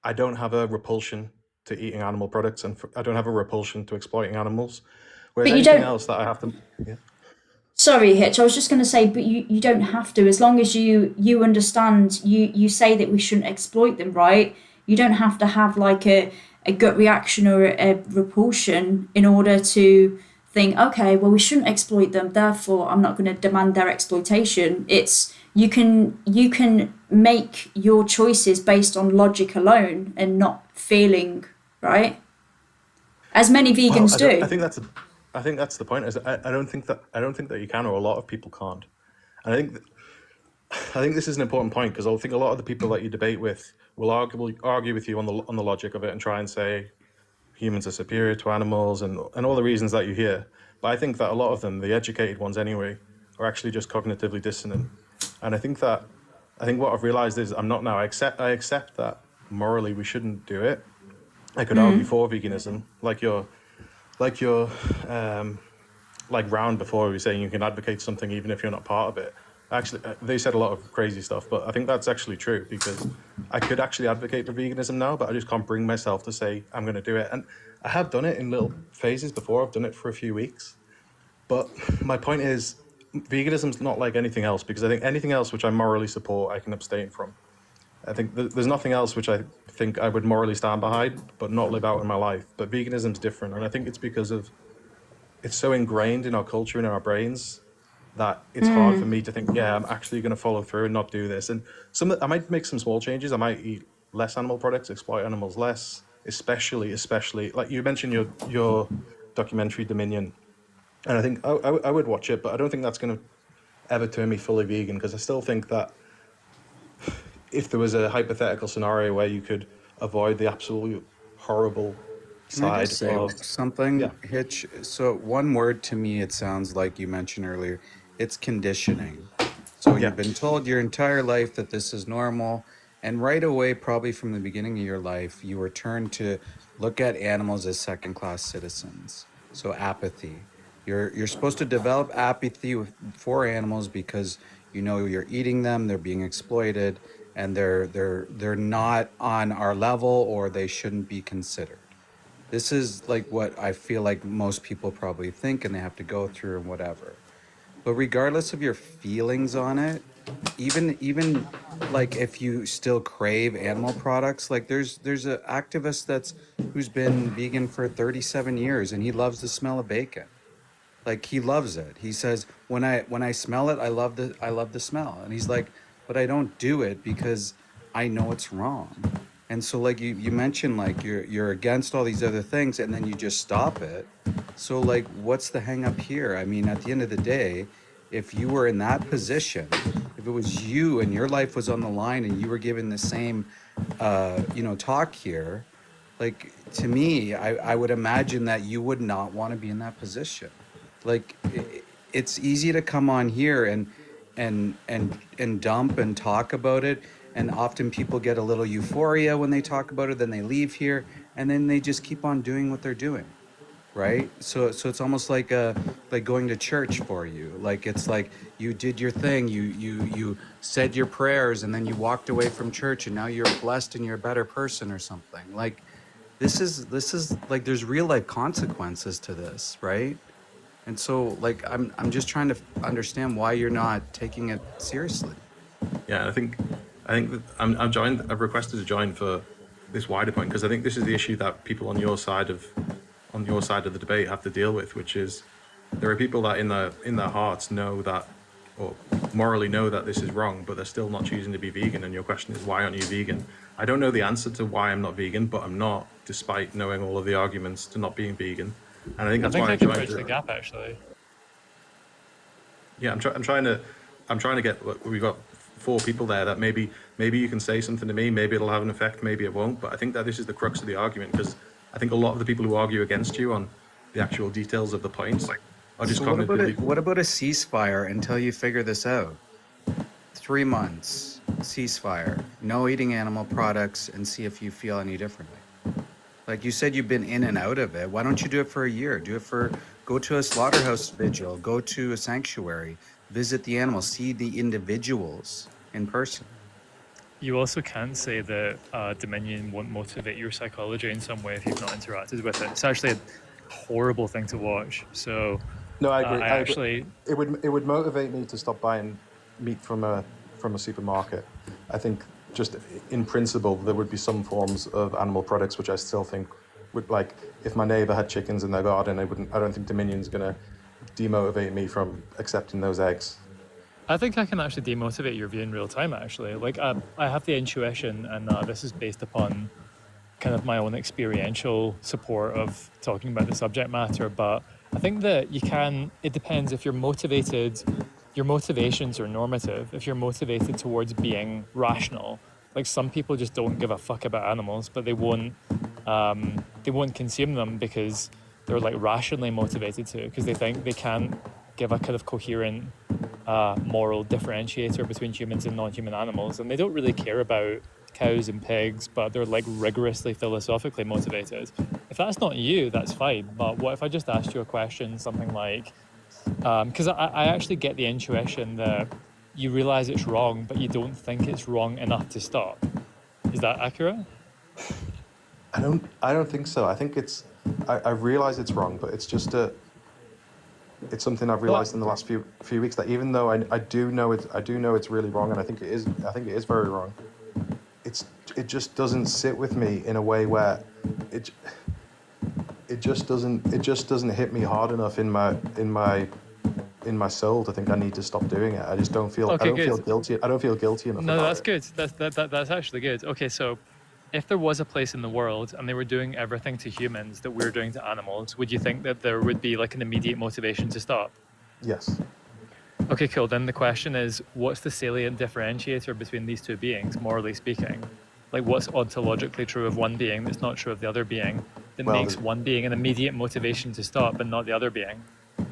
I don't have a repulsion to eating animal products, and I don't have a repulsion to exploiting animals. Whereas But you anything don't. else that I have to, yeah. Sorry, Hitch. I was just going to say, but you don't have to. As long as you understand, you say that we shouldn't exploit them, right? You don't have to have like a gut reaction or a repulsion in order to think, okay, well, we shouldn't exploit them. Therefore, I'm not going to demand their exploitation. It's you can make your choices based on logic alone and not feeling, right? As many Well, vegans I don't. do. I think that's the point. Is I don't think that you can, or a lot of people can't. And I think this is an important point because I think a lot of the people that you debate with will argue with you on the logic of it and try and say humans are superior to animals and all the reasons that you hear. But I think that a lot of them, the educated ones anyway, are actually just cognitively dissonant. And I think what I've realized is I'm not now. I accept that morally we shouldn't do it. I could argue for veganism, like your um, like round before we were saying you can advocate something even if you're not part of it. Actually, they said a lot of crazy stuff, but I think that's actually true because I could actually advocate for veganism now, but I just can't bring myself to say I'm going to do it. And I have done it in little phases before. I've done it for a few weeks, but my point is, veganism's not like anything else because I think anything else which I morally support, I can abstain from. I think there's nothing else which I think I would morally stand behind, but not live out in my life. But veganism's different, and I think it's because of it's so ingrained in our culture and in our brains that it's hard for me to think, yeah, I'm actually going to follow through and not do this. And I might make some small changes. I might eat less animal products, exploit animals less, especially like you mentioned your documentary Dominion, and I think I would watch it, but I don't think that's going to ever turn me fully vegan because I still think that if there was a hypothetical scenario where you could avoid the absolute horrible Can I just side say of, something, yeah, Hitch? So, one word to me, it sounds like you mentioned earlier, it's conditioning. So, yeah, you've been told your entire life that this is normal, and right away, probably from the beginning of your life, you were turned to look at animals as second-class citizens. So, apathy. You're supposed to develop apathy for animals because you know you're eating them, they're being exploited, and they're not on our level or they shouldn't be considered. This is like what I feel like most people probably think and they have to go through and whatever. But regardless of your feelings on it, even like if you still crave animal products, like there's a activist that's who's been vegan for 37 years and he loves the smell of bacon. Like he loves it. He says, when I smell it, I love the smell. And he's like, but I don't do it because I know it's wrong. And so like you mentioned like you're against all these other things and then you just stop it. So like what's the hang up here? I mean, at the end of the day, if you were in that position, if it was you and your life was on the line and you were given the same talk here, like to me, I would imagine that you would not want to be in that position. Like it's easy to come on here and and dump and talk about it. And often people get a little euphoria when they talk about it, then they leave here, and then they just keep on doing what they're doing, right? So it's almost like going to church for you. Like it's like you did your thing, you said your prayers, and then you walked away from church, and now you're blessed and you're a better person or something. Like this is like there's real life consequences to this, right? And so like I'm just trying to understand why you're not taking it seriously. Yeah, I think that I'm joined. I've requested to join for this wider point because I think this is the issue that people on your side of the debate have to deal with, which is there are people that in their hearts know that, or morally know that this is wrong, but they're still not choosing to be vegan. And your question is, why aren't you vegan? I don't know the answer to why I'm not vegan, but I'm not, despite knowing all of the arguments to not being vegan. And I think I that's think why I I'm can trying bridge the to. gap actually. Yeah, I'm trying to get. Look, we've got 4 people there that maybe you can say something to me. Maybe it'll have an effect. Maybe it won't. But I think that this is the crux of the argument because I think a lot of the people who argue against you on the actual details of the points are just So what about cognitively. it? What about a ceasefire until you figure this out? 3 months ceasefire, no eating animal products, and see if you feel any differently. Like you said, you've been in and out of it. Why don't you do it for a year? Go to a slaughterhouse vigil, go to a sanctuary, visit the animals, see the individuals in person. You also can't say that Dominion won't motivate your psychology in some way if you've not interacted with it. It's actually a horrible thing to watch. So No, I agree. I I agree. actually, It would motivate me to stop buying meat from a supermarket. I think just in principle there would be some forms of animal products which I still think would, like, if my neighbor had chickens in their garden, I don't think Dominion's going to demotivate me from accepting those eggs. I think I can actually demotivate your view in real time. Actually, like I have the intuition, and this is based upon kind of my own experiential support of talking about the subject matter. But I think that you can. It depends if you're motivated. Your motivations are normative. If you're motivated towards being rational, like some people just don't give a fuck about animals, but they won't consume them because they're like rationally motivated to, because they think they can't give a kind of coherent moral differentiator between humans and non-human animals, and they don't really care about cows and pigs, but they're like rigorously philosophically motivated. If that's not you, that's fine. But what if I just asked you a question, something like, because I actually get the intuition that you realize it's wrong, but you don't think it's wrong enough to stop. Is that accurate? I don't think so. I think I realize it's wrong, but it's something I've realized in the last few weeks, that even though I do know it's really wrong, and I think it is very wrong. It just doesn't sit with me in a way where it just doesn't hit me hard enough in my soul to think I need to stop doing it. I just don't feel Okay, I don't good. feel guilty. I don't feel guilty enough. No, about that's it. good. That's actually good. Okay, so if there was a place in the world and they were doing everything to humans that we're doing to animals, would you think that there would be like an immediate motivation to stop? Yes. Okay, cool. Then the question is, what's the salient differentiator between these two beings, morally speaking? Like, what's ontologically true of one being that's not true of the other being that makes one being an immediate motivation to stop and not the other being?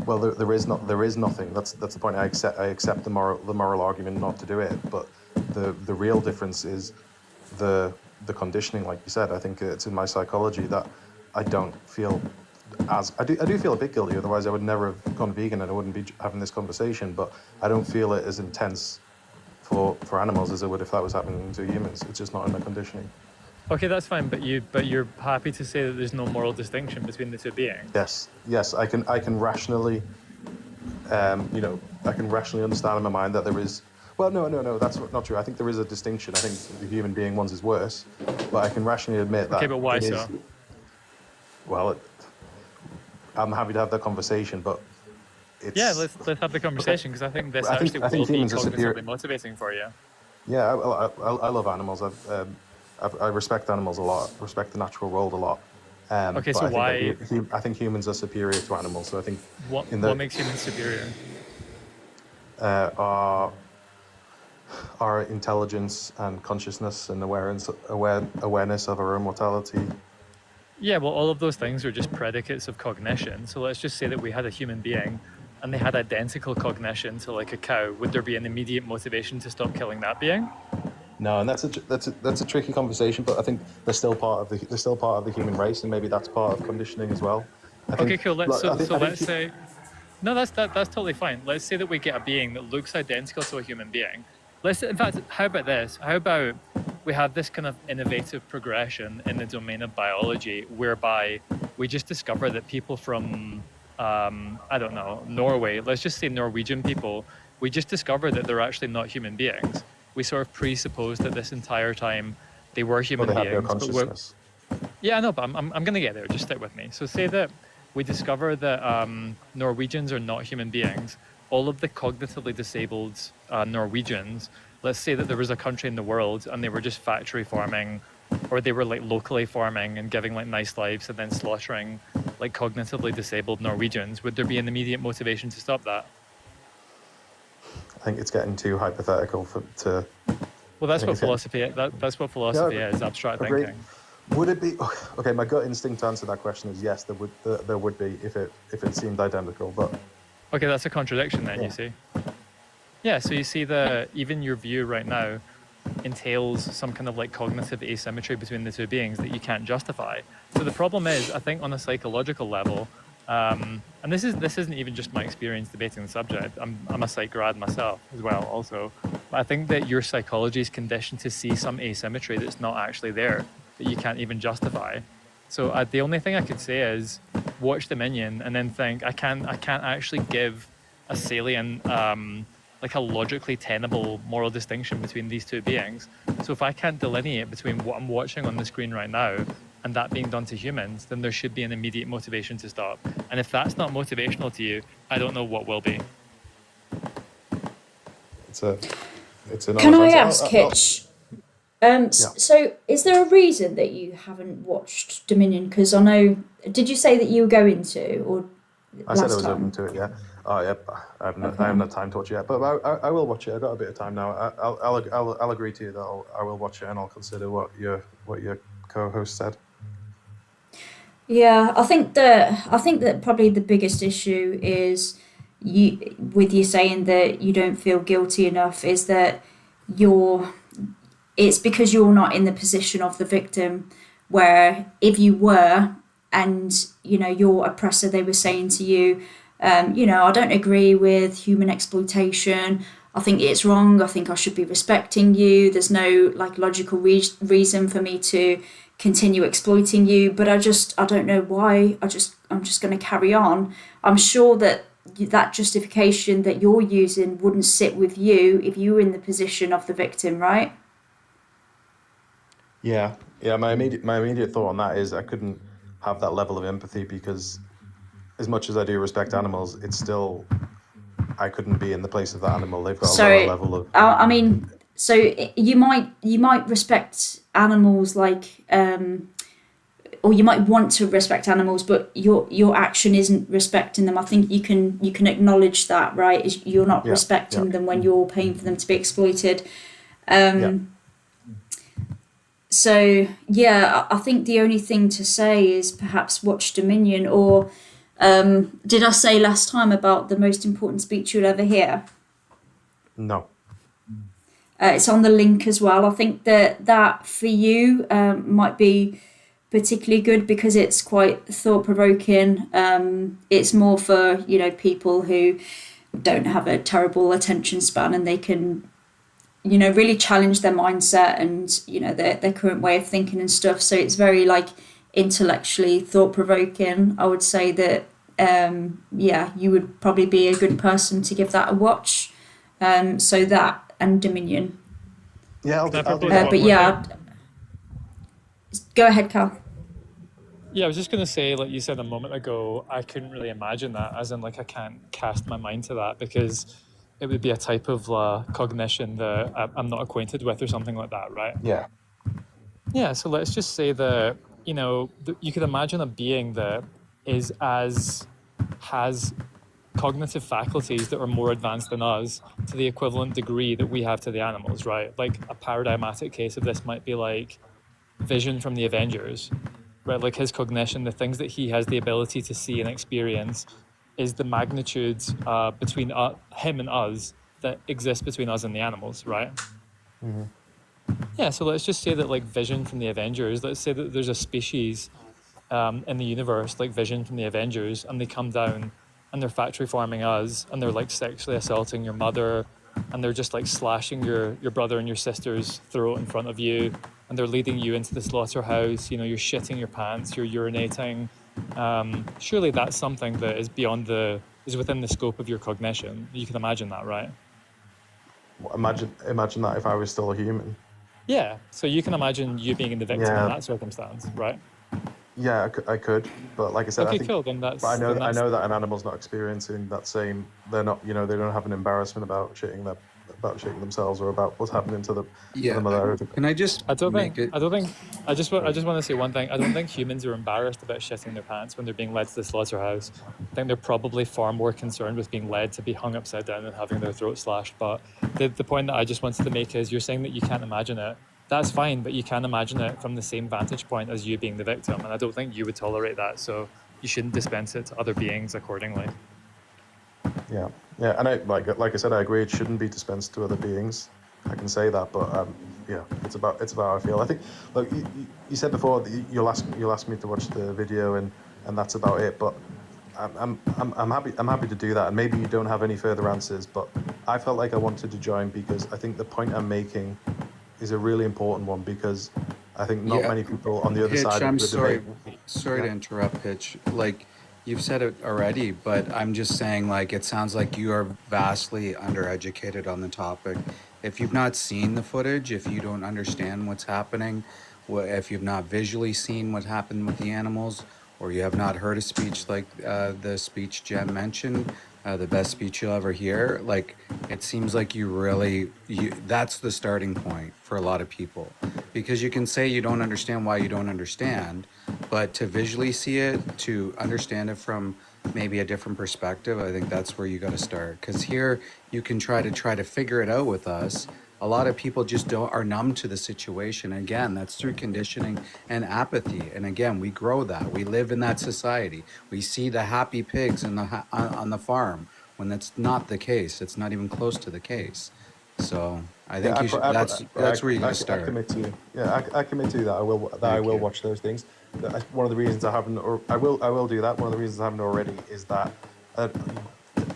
Well, there is nothing. That's the point. I accept the moral argument not to do it, but the real difference is the conditioning. Like you said, I think it's in my psychology that I don't feel as I do feel a bit guilty. Otherwise, I would never have gone vegan and I wouldn't be having this conversation. But I don't feel it as intense for animals as I would if that was happening to humans. It's just not in my conditioning. Okay, that's fine, but you're happy to say that there's no moral distinction between the two beings. Yes, I can rationally, I can rationally understand in my mind that there is. Well, no, that's not true. I think there is a distinction. I think the human being one's is worse, but I can rationally admit that. Okay, but why it so? is, well, I'm happy to have that conversation, but it's. Yeah, let's have the conversation, because I think this I think will be humans are superior. cognitively motivating for you. Yeah, I love animals. I respect animals a lot. Respect the natural world a lot. Okay, but so I think humans are superior to animals. So I think what makes humans superior? Our intelligence and consciousness and awareness of our own mortality. Yeah, well, all of those things are just predicates of cognition. So let's just say that we had a human being and they had identical cognition to like a cow, would there be an immediate motivation to stop killing that being? No, and that's a tricky conversation, but I think they're still part of the human race, and maybe that's part of conditioning as well. Okay, cool. Let's Let's say no, that's totally fine. Let's say that we get a being that looks identical to a human being. In fact, how about this? How about we have this kind of innovative progression in the domain of biology, whereby we just discover that people from I don't know, Norway, let's just say Norwegian people, we just discover that they're actually not human beings. We sort of presuppose that this entire time they were human they have their beings. consciousness. Yeah, no, but I'm going to get there. Just stick with me. So say that we discover that Norwegians are not human beings. All of the cognitively disabled Norwegians, let's say that there was a country in the world and they were just factory farming, or they were like locally farming and giving like nice lives and then slaughtering like cognitively disabled Norwegians. Would there be an immediate motivation to stop that? I think it's getting too hypothetical to. Well, that's what philosophy. That's what philosophy is. Abstract thinking. Would it be okay? My gut instinct to answer that question is yes. There would be if it seemed identical, but okay, that's a contradiction then. You see. Yeah. So you see even your view right now entails some kind of like cognitive asymmetry between the two beings that you can't justify. So the problem is, I think, on a psychological level. And this isn't even just my experience debating the subject. I'm a psych grad myself as well also. But I think that your psychology is conditioned to see some asymmetry that's not actually there, that you can't even justify. So the only thing I could say is watch Dominion and then think I can't actually give a salient like a logically tenable moral distinction between these two beings. So if I can't delineate between what I'm watching on the screen right now and that being done to humans, then there should be an immediate motivation to stop. And if that's not motivational to you, I don't know what will be. Can I ask, Hitch? So is there a reason that you haven't watched Dominion? Because I know, did you say that you were going to, or I said I was open to it. Yeah. Oh, yeah. I haven't had time to watch it yet, but I will watch it. I've got a bit of time now. I'll agree to you that I will watch it and I'll consider what your co-host said. Yeah, I think that probably the biggest issue is you saying that you don't feel guilty enough is that it's because you're not in the position of the victim, where if you were and your oppressor, they were saying to you, I don't agree with human exploitation, I think it's wrong, I think I should be respecting you, there's no like logical reason for me to continue exploiting you, but I don't know why, I'm just going to carry on. I'm sure that justification that you're using wouldn't sit with you if you were in the position of the victim, right? Yeah. My immediate thought on that is I couldn't have that level of empathy because, as much as I do respect animals, it's still I couldn't be in the place of the animal. They've got a lower level of. I mean, so you might respect animals like, or you might want to respect animals, but your action isn't respecting them. I think you can acknowledge that, right? You're not respecting them when you're paying for them to be exploited. So yeah, I think the only thing to say is perhaps watch Dominion, or did I say last time about the most important speech you'll ever hear? No. It's on the link as well. I think that for you might be particularly good because it's quite thought-provoking. It's more for people who don't have a terrible attention span, and they can really challenge their mindset and their current way of thinking and stuff. So it's very like intellectually thought-provoking. I would say that you would probably be a good person to give that a watch. So that and Dominion. Yeah, I'll do but yeah, go ahead, Cal. Yeah, I was just going to say, like you said a moment ago, I couldn't really imagine that, as in like I can't cast my mind to that because it would be a type of cognition that I'm not acquainted with or something like that, right? Yeah. Yeah, so let's just say that, you could imagine a being that has cognitive faculties that are more advanced than us to the equivalent degree that we have to the animals, right? Like a paradigmatic case of this might be like Vision from the Avengers, right? Like his cognition, the things that he has the ability to see and experience is the magnitude between him and us that exists between us and the animals, right? Yeah, so let's just say that, like Vision from the Avengers, let's say that there's a species in the universe, like Vision from the Avengers, and they come down and they're factory farming us, and they're like sexually assaulting your mother, and they're just like slashing your brother and your sister's throat in front of you, and they're leading you into the slaughterhouse. You know, you're shitting your pants, you're urinating. Surely that's something that is is within the scope of your cognition. You can imagine that, right? Imagine that if I was still a human. Yeah. So you can imagine you being the victim in that circumstance, right? Yeah, I could, but like I said, Okay, I think, cool. Then but I know that an animal's not experiencing that same. They're not, they don't have an embarrassment about shitting themselves or about what's happening to the mother. Can I just I just make it? want to say one thing. I don't think humans are embarrassed about shitting their pants when they're being led to the slaughterhouse. I think they're probably far more concerned with being led to be hung upside down and having their throat slashed. But the point that I just wanted to make is, you're saying that you can't imagine it. That's fine, but you can imagine it from the same vantage point as you being the victim, and I don't think you would tolerate that. So you shouldn't dispense it to other beings accordingly. Yeah, and like I said, I agree. It shouldn't be dispensed to other beings. I can say that, but yeah, it's about how I feel. I think, like you said before, that you'll ask me to watch the video, and that's about it. But I'm happy to do that, and maybe you don't have any further answers, but I felt like I wanted to join because I think the point I'm making is a really important one, because I think not many people on the other side of the debate. Sorry to interrupt, Pitch. Like, you've said it already, but I'm just saying, like, it sounds like you are vastly undereducated on the topic. If you've not seen the footage, if you don't understand what's happening, if you've not visually seen what happened with the animals, or you have not heard a speech like the speech Jen mentioned, the best speech you'll ever hear, like, it seems like that's the starting point for a lot of people. Because you can say you don't understand why you don't understand, but to visually see it, to understand it from maybe a different perspective, I think that's where you got to start. Because here you can try to figure it out with us. A lot of people just are numb to the situation. Again, that's through conditioning and apathy. And again, we grow that. We live in that society. We see the happy pigs on the farm when that's not the case. It's not even close to the case. So I think that's where you got to start. I commit to I commit to that. I will watch those things. One of the reasons I haven't, or I will do that. One of the reasons I haven't already is that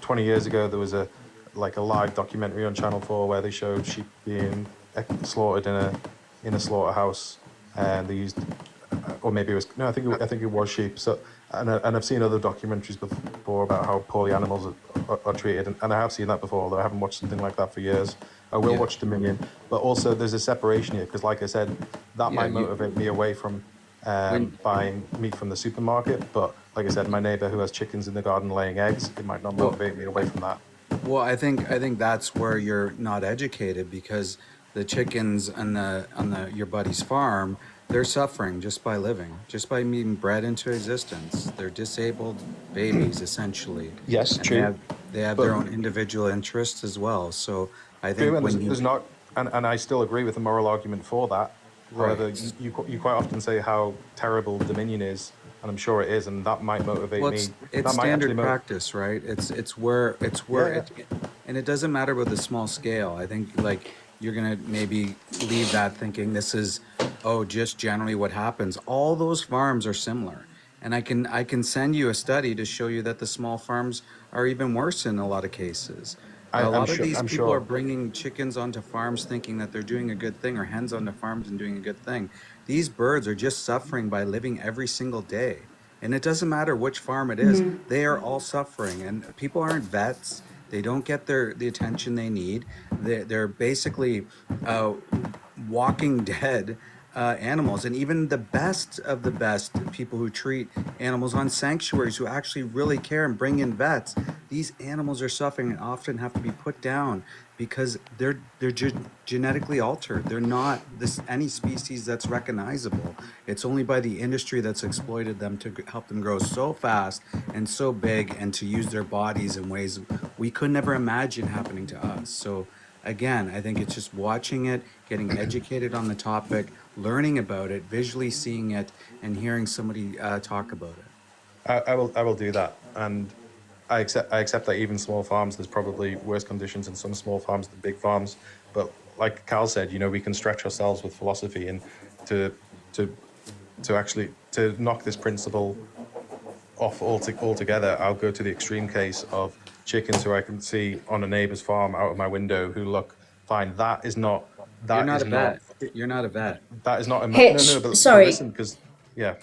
20 years ago there was a live documentary on Channel 4 where they showed sheep being slaughtered in a slaughterhouse, and they used, or maybe it was, no, I think it was sheep. So and I've seen other documentaries before about how poorly animals are treated, and I have seen that before, although I haven't watched something like that for years. I will watch Dominion, but also there's a separation here, because like I said, that might motivate me away from buying meat from the supermarket. But like I said, my neighbor who has chickens in the garden laying eggs, it might not motivate me away from that. Well, I think that's where you're not educated, because the chickens on your buddy's farm, they're suffering just by living, just by being bred into existence. They're disabled babies, essentially. Yes, and true. They have their own individual interests as well. So I think there's not, and I still agree with the moral argument for that. However, you quite often say how terrible Dominion is, and I'm sure it is, and that might motivate me. It's standard practice, right? It's where and it doesn't matter about the small scale. I think, like, you're gonna maybe leave that thinking this is just generally what happens. All those farms are similar, and I can send you a study to show you that the small farms are even worse in a lot of cases. A lot of these people are bringing chickens onto farms thinking that they're doing a good thing, or hens onto farms and doing a good thing. These birds are just suffering by living every single day. And it doesn't matter which farm it is, they are all suffering. And people aren't vets. They don't get the attention they need. They're basically walking dead animals. And even the best of the best people who treat animals on sanctuaries, who actually really care and bring in vets, these animals are suffering and often have to be put down because they're genetically altered. They're not any species that's recognizable. It's only by the industry that's exploited them to help them grow so fast and so big, and to use their bodies in ways we could never imagine happening to us. So again, I think it's just watching it, getting educated on the topic, learning about it, visually seeing it, and hearing somebody talk about it. I will do that, and I accept that even small farms, there's probably worse conditions in some small farms than big farms. But like Cal said, we can stretch ourselves with philosophy and to to actually to knock this principle off altogether. I'll go to the extreme case of chickens who I can see on a neighbor's farm out of my window who look fine. That is not. You're That not is a not. vet. You're not a vet. That is not. No. Hitch, But sorry, listen, because yeah.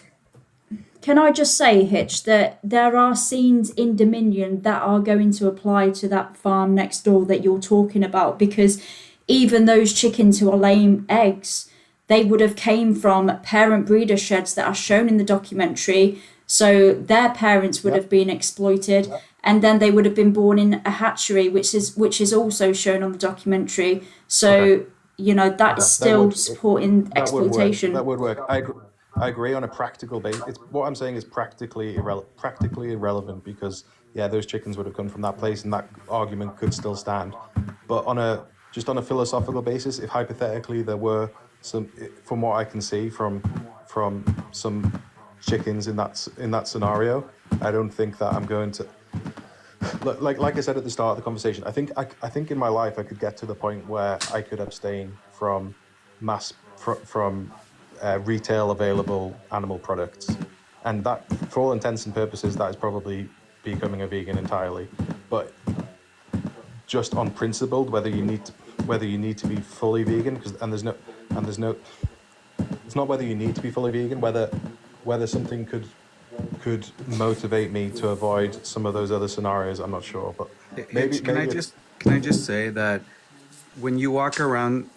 can I just say, Hitch, that there are scenes in Dominion that are going to apply to that farm next door that you're talking about, because even those chickens who are laying eggs, they would have came from parent breeder sheds that are shown in the documentary. So their parents would have been exploited, and then they would have been born in a hatchery, which is also shown on the documentary. So that is still supporting exploitation. That would work. I agree on a practical basis. What I'm saying is practically irrelevant because those chickens would have come from that place, and that argument could still stand. But on a philosophical basis, if hypothetically there were some, from what I can see from some chickens in that scenario, I don't think that I'm going to. Like I said at the start of the conversation, I think in my life I could get to the point where I could abstain from retail available animal products, and that, for all intents and purposes, that is probably becoming a vegan entirely. But just on principle, whether you need to be fully vegan, it's not whether you need to be fully vegan, whether something could motivate me to avoid some of those other scenarios. I'm not sure, but maybe. Can I just say that when you walk around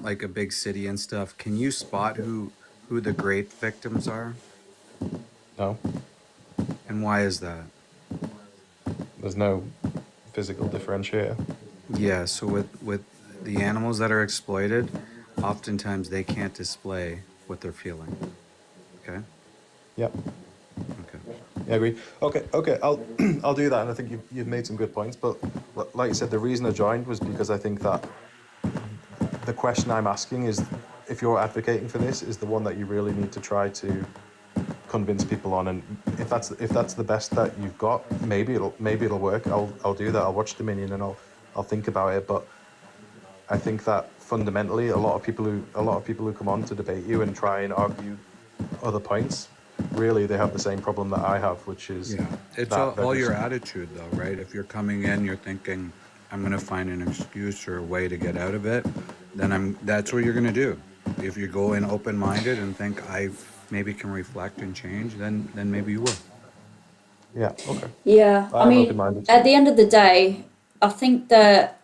like a big city and stuff, can you spot who the grape victims are? No. And why is that? There's no physical differentiator. Yeah, so with the animals that are exploited, oftentimes they can't display what they're feeling. Okay? Yep. Okay. Yeah, I agree. Okay, I'll do that, and I think you've made some good points. But like you said, the reason I joined was because I think that the question I'm asking is, if you're advocating for this, is the one that you really need to try to convince people on. And if that's the best that you've got, maybe it'll work. I'll do that. I'll watch Dominion and I'll think about it. But I think that fundamentally, a lot of people who come on to debate you and try and argue other points, really they have the same problem that I have, which is it's all your attitude though, right? If you're coming in, you're thinking, I'm going to find an excuse or a way to get out of it, then that's what you're going to do. If you go in open-minded and think I maybe can reflect and change, then maybe you will. Yeah. Okay. Yeah, I mean, at the end of the day, I think that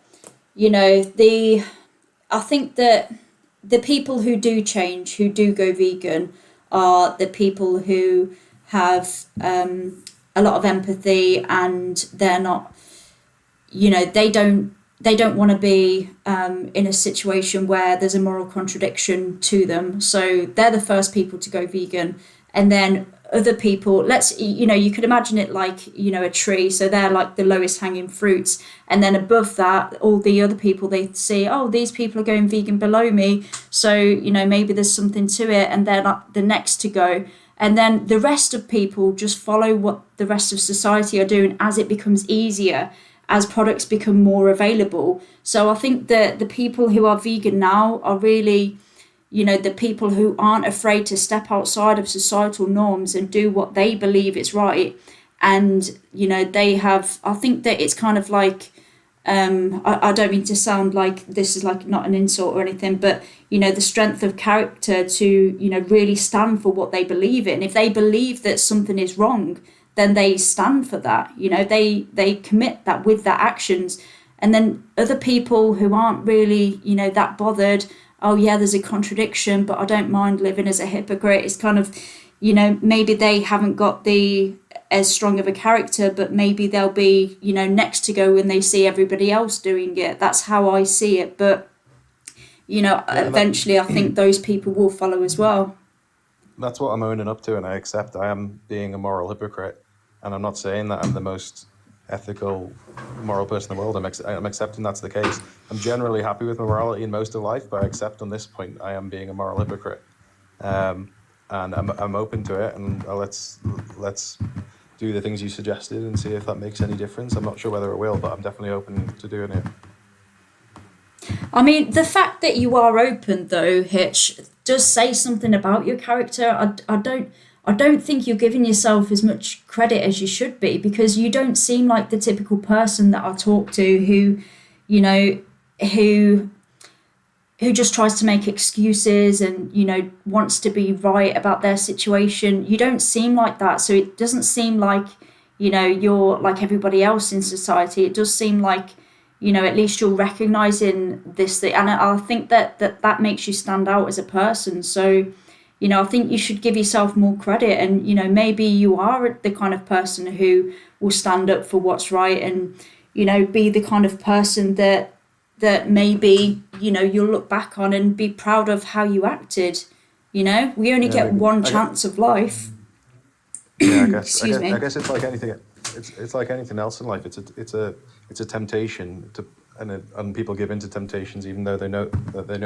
I think that the people who do change, who do go vegan, are the people who have a lot of empathy, and they're not, they don't want to be in a situation where there's a moral contradiction to them. So they're the first people to go vegan, and then other people, you could imagine it like, a tree. So they're like the lowest hanging fruits. And then above that, all the other people, they see, oh, these people are going vegan below me. So, maybe there's something to it. And they're not the next to go. And then the rest of people just follow what the rest of society are doing as it becomes easier, as products become more available. So I think that the people who are vegan now are really, the people who aren't afraid to step outside of societal norms and do what they believe is right. And, they have, I think that it's kind of like, I don't mean to sound like this is like not an insult or anything, but, the strength of character to, really stand for what they believe in. If they believe that something is wrong, then they stand for that. They commit that with their actions. And then other people who aren't really, that bothered, oh yeah, there's a contradiction, but I don't mind living as a hypocrite. It's kind of, maybe they haven't got as strong of a character, but maybe they'll be, next to go when they see everybody else doing it. That's how I see it. But, eventually I think those people will follow as well. That's what I'm owning up to, and I accept I am being a moral hypocrite. And I'm not saying that I'm the most ethical, moral person in the world. I'm accepting that's the case. I'm generally happy with my morality in most of life, but I accept on this point I am being a moral hypocrite, and I'm open to it. And let's do the things you suggested and see if that makes any difference. I'm not sure whether it will, but I'm definitely open to doing it. I mean, the fact that you are open, though, Hitch, does say something about your character. I don't think you're giving yourself as much credit as you should be, because you don't seem like the typical person that I talk to who, you know, who just tries to make excuses and, you know, wants to be right about their situation. You don't seem like that. So it doesn't seem like, you know, you're like everybody else in society. It does seem like, you know, at least you're recognizing this thing. And I think that makes you stand out as a person. So, you know, I think you should give yourself more credit. And, you know, maybe you are the kind of person who will stand up for what's right and, you know, be the kind of person that maybe, you know, you'll look back on and be proud of how you acted. You know, we only get one chance of life. Yeah, I guess it's like anything. It's like anything else in life. It's a temptation to, and people give into temptations even though they know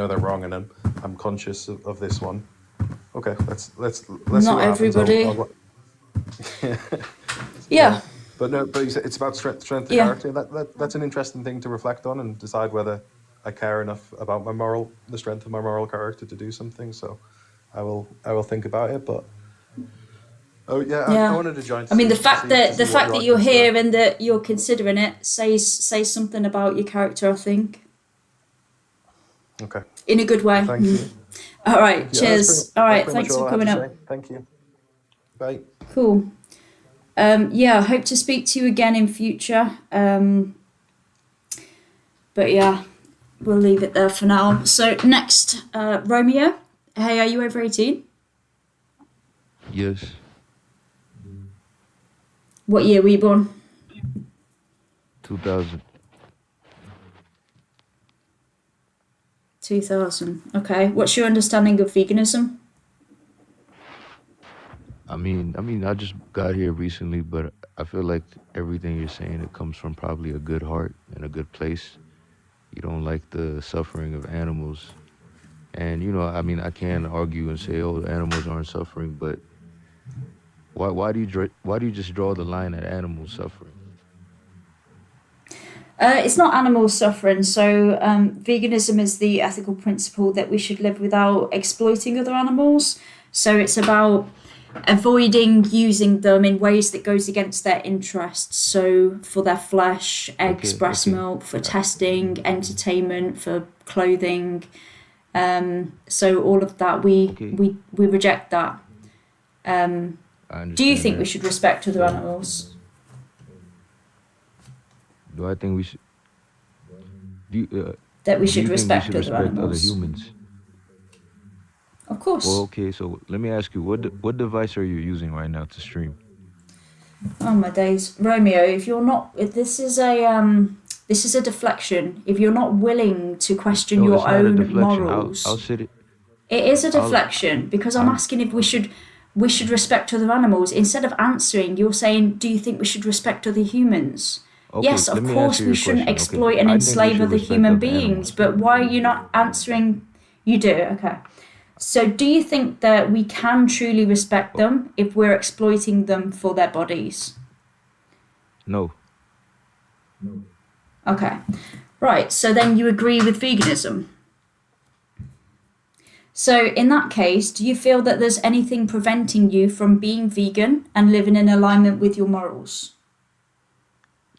they're wrong. And I'm conscious of this one. Okay, let's Not see what everybody. Yeah. But it's about strength of Yeah. character. That's an interesting thing to reflect on and decide whether I care enough about the strength of my moral character to do something. So I will think about it. But I wanted to join. I mean, the fact that you're here and that you're considering it says something about your character, I think. Okay. In a good way. Thank you. All right. Cheers. All right. Thanks for coming up. Thank you. Bye. Cool. I hope to speak to you again in future. But yeah, we'll leave it there for now. So next, Romeo. Hey, are you over 18? Yes. What year were you born? 2000. 2000. Okay. What's your understanding of veganism? I mean, I just got here recently, but I feel like everything you're saying, it comes from probably a good heart and a good place. You don't like the suffering of animals. And, you know, I mean, I can argue and say, oh, the animals aren't suffering, but why do you just draw the line at animals suffering? It's not animals suffering. So veganism is the ethical principle that we should live without exploiting other animals. So it's about avoiding using them in ways that goes against their interests. So for their flesh, eggs, breast milk, for testing, entertainment, for clothing. So all of that, we reject that. Do you think we should respect other animals? Do I think we should? That we should do you respect think we should other respect animals? other humans? Of course. Well, okay. So let me ask you, what device are you using right now to stream? Oh my days, Romeo! If you're not, if this is a deflection. If you're not willing to question your own morals, I'll sit it. It is a deflection because I'm asking if we should respect other animals. Instead of answering, you're saying, do you think we should respect other humans? Okay, Yes, of course we shouldn't exploit and enslave other human beings, but why are you not answering? You do, okay. So do you think that we can truly respect them if we're exploiting them for their bodies? No. Okay. Right, so then you agree with veganism. So in that case, do you feel that there's anything preventing you from being vegan and living in alignment with your morals?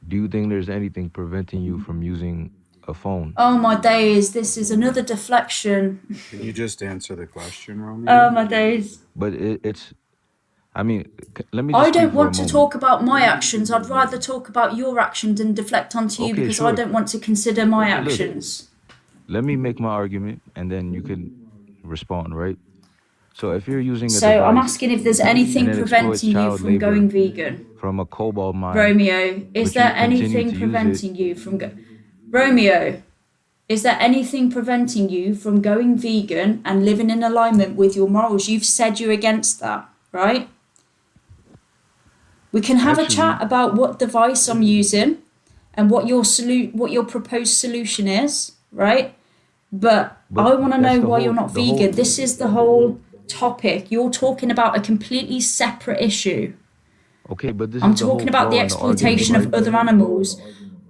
Do you think there's anything preventing you from using a phone? Oh my days, this is another deflection. Can you just answer the question, Romeo? Oh my days. But it's, I mean, let me just I don't speak for a want to moment. talk about my actions. I'd rather talk about your actions and deflect onto you Okay, because sure. I don't want to consider my Okay, look. actions. Let me make my argument and then you can respond, right? So if you're using a So device I'm asking if there's anything and it exploits preventing you child from labor going vegan. from a cobalt mine, Romeo, is but there you continue anything to use preventing you from Romeo, is there anything preventing you from going vegan and living in alignment with your morals? You've said you're against that, right? We can have a chat about what device I'm using and what your proposed solution is, right? But I want to know why you're not vegan. This is the whole topic. You're talking about a completely separate issue. Okay, but this I'm is the talking whole about the flaw in the argument, exploitation of right? other animals.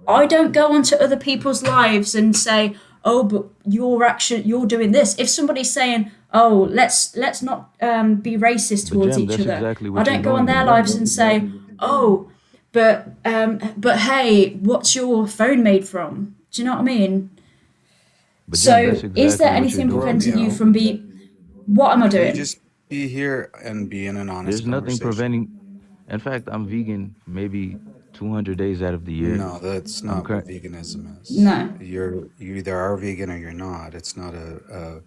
I don't go onto other people's lives and say, "Oh, but you're doing this." If somebody's saying, "Oh, let's not be racist But towards Jem, each that's other," exactly I what you're don't go on doing their then. lives and say, "Oh, but hey, what's your phone made from?" Do you know what I mean? But Jem, that's So, is there exactly what you're anything doing. preventing you Romeo, from What am I can you doing? just be here and be in an honest There's nothing conversation? preventing. In fact, I'm vegan maybe 200 days out of the year. No, that's I'm not what current. veganism is. No. You either are vegan or you're not. It's not a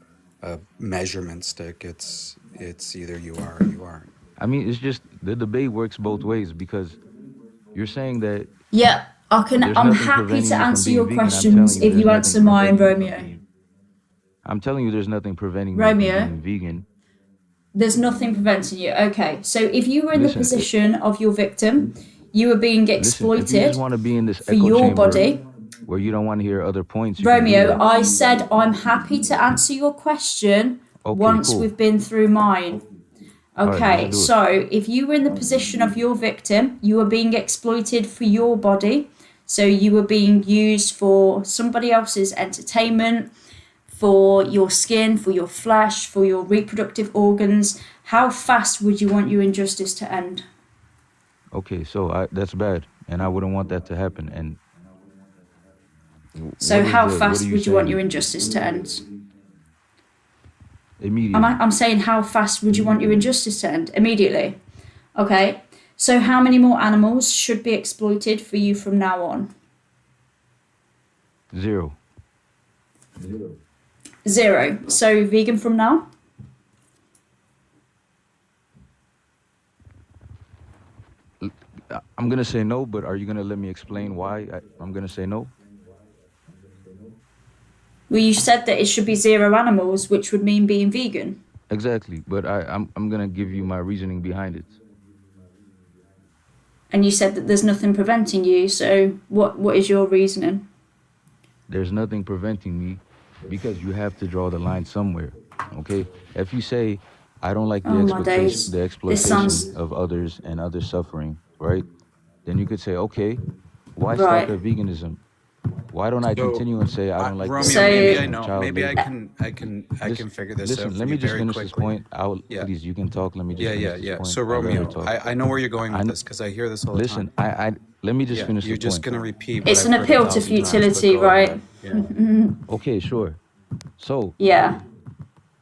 measurement stick. It's either you are or you aren't. I mean, it's just the debate works both ways because you're saying that Yeah, I can. there's I'm nothing happy to preventing you from answer being your vegan. I'm telling questions you, if there's you nothing answer mine, preventing you from Romeo. being. I'm telling you, there's nothing preventing me from Romeo, being vegan. there's nothing preventing you. Okay, so if you were in the Listen, position of your victim, you were being listen. If you just exploited want to be in this for echo your chamber body. where you don't want to hear other points, you can do Romeo, that. I said I'm happy to answer your question Okay, once cool. we've been through mine. All right, let's Okay, do it. so if you were in the position of your victim, you were being exploited for your body. So you were being used for somebody else's entertainment, for your skin, for your flesh, for your reproductive organs. How fast would you want your injustice to end? Okay, so that's bad, and I wouldn't want that to happen. And So how what are fast you would you want your saying injustice to end? immediately? I'm saying how fast would you want your injustice to end? Immediately. Okay. So how many more animals should be exploited for you from now on? 0. 0. So vegan from now? I'm gonna say no, but are you gonna let me explain why I'm gonna say no? Well, you said that it should be 0 animals, which would mean being vegan. Exactly, but I'm gonna give you my reasoning behind it. And you said that there's nothing preventing you. So what is your reasoning? There's nothing preventing me because you have to draw the line somewhere. Okay? If you say I don't like Oh my days. the This exploitation sounds of others and other suffering, right? Then you could say, okay, why stop right. at veganism? Why don't I So, continue and say I don't like the Romeo, maybe I exploitation of So know. child Maybe labor? I can figure this out Listen, for let you me just very finish this quickly. point. Yeah. Please, you can talk. Let me just Yeah, finish yeah, this yeah. point. So I'll let her Romeo, talk. I know where you're going I with kn- this because I hear this all the listen. time. I let me just Yeah, finish you're the just point. gonna repeat what it's I've an heard a appeal to thousand times, but futility, go right? ahead. Yeah. Okay, sure. So Yeah.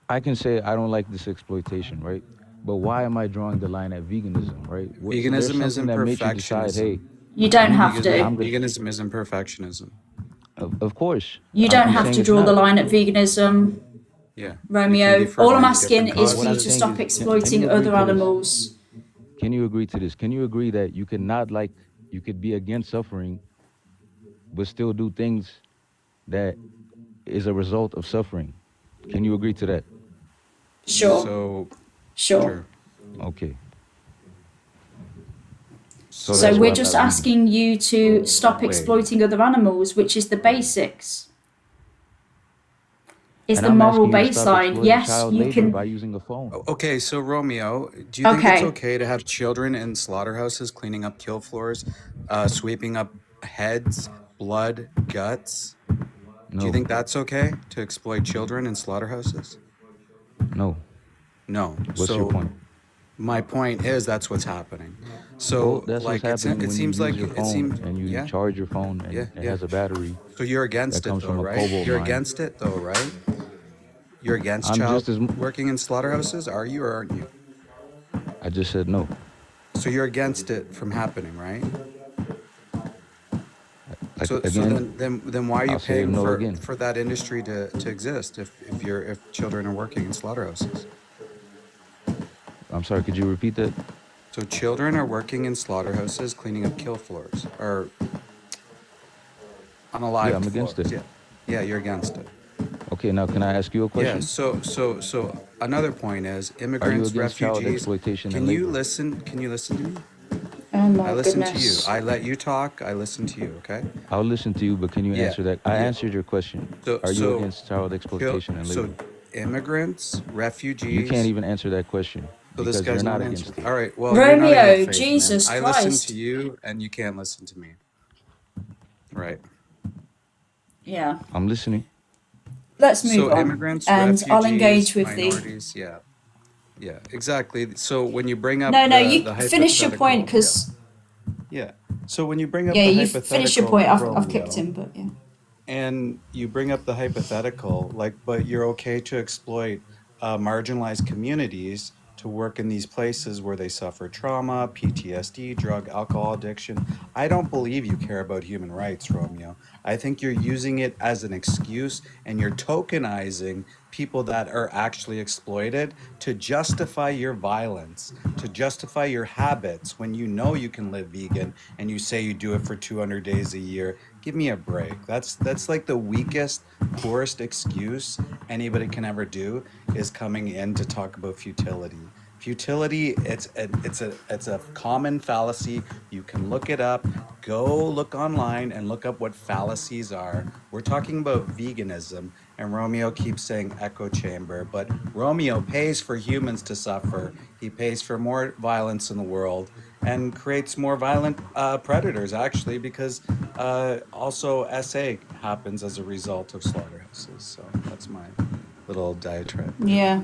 I can say I don't like this exploitation, right? But why am I drawing the line at veganism, right? There's Veganism something isn't that makes you decide, hey, perfectionism. You don't have me, to. I'm good. Veganism isn't perfectionism. Of course, You don't I'm have saying to it's draw the not. line at veganism, Yeah, it can be Romeo. for All I'm many asking different is What for you I'm to causes. saying stop is, can you exploiting agree other to this? animals. Can you agree to this? Can you agree that you cannot like, you could be against suffering, but still do things that is a result of suffering? Can you agree to that? Sure. So, Sure. sure. Okay. So So that's So, why we're I'm just not vegan. asking you to stop wait. exploiting other animals, which is the basics. Is And the I'm moral asking you to stop baseline. exploiting Yes, child you labor can. by using a phone. Okay, so Romeo, do you think it's Okay. okay to have children in slaughterhouses cleaning up kill floors, sweeping up heads, blood, guts? Do you No, think that's okay to exploit children in slaughterhouses? no. No. What's your So point? my point is that's what's happening. Well, So that's what's like happening it when you seems use like your it phone seems and you yeah, charge your phone yeah, and it yeah. has a battery So you're that against it comes though, from a right? cobalt You're mine. against it though, right? You're against I'm child just as working in slaughterhouses, are you or aren't you? I just said no. So you're against it from happening, right? So Again, then why are you I'll say paying no again. for that industry to exist if children are working in slaughterhouses? I'm sorry, could you repeat that? So children are working in slaughterhouses cleaning up kill floors or Yeah, I'm unalived against it. floors. Yeah. Yeah, you're against it. Okay, now can I ask you a Yeah, question? so another point is Are you immigrants, against child refugees. exploitation and labor? Can you listen to me? Oh I my listen to you. goodness. I let you talk, I listen to you, okay? I'll listen to you, but can you Yeah. answer that? I Yeah. answered your question. So Are you so against child exploitation and so labor? immigrants, You can't refugees. even answer that question. So this because you're guy's not not against answering. it. All right. Well, you're not in good Romeo, faith, man. Jesus I listen to Christ. you, and you can't listen to me. Right. Yeah. I'm listening. Let's move So on. immigrants, And I'll engage refugees, with the. minorities. Yeah. Yeah. Exactly. So when you bring up No, you the finish your point hypothetical, yeah, because. yeah. So when you bring up Yeah, the you finish your hypothetical, point. I've kicked Romeo, him, but yeah. and you bring up the hypothetical, like, but you're okay to exploit marginalized communities to work in these places where they suffer trauma, PTSD, drug, alcohol addiction. I don't believe you care about human rights, Romeo. I think you're using it as an excuse and you're tokenizing people that are actually exploited to justify your violence, to justify your habits when you know you can live vegan and you say you do it for 200 days a year. Give me a break. That's like the weakest, poorest excuse anybody can ever do is coming in to talk about futility. Futility, it's a common fallacy. You can look it up. Go look online and look up what fallacies are. We're talking about veganism, and Romeo keeps saying echo chamber, but Romeo pays for humans to suffer. He pays for more violence in the world and creates more violent predators, actually, because also SA happens as a result of slaughterhouses. So that's my little diatribe there. Yeah.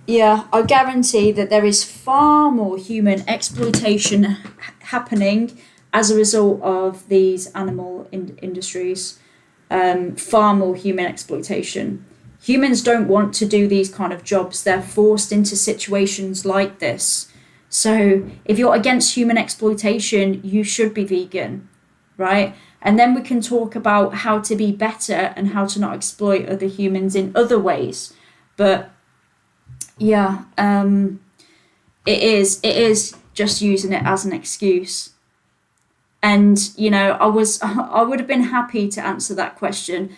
Yeah, I guarantee that there is far more human exploitation happening as a result of these animal industries. Far more human exploitation. Humans don't want to do these kind of jobs. They're forced into situations like this. So if you're against human exploitation, you should be vegan, right? And then we can talk about how to be better and how to not exploit other humans in other ways. But yeah, it is just using it as an excuse. And I would have been happy to answer that question.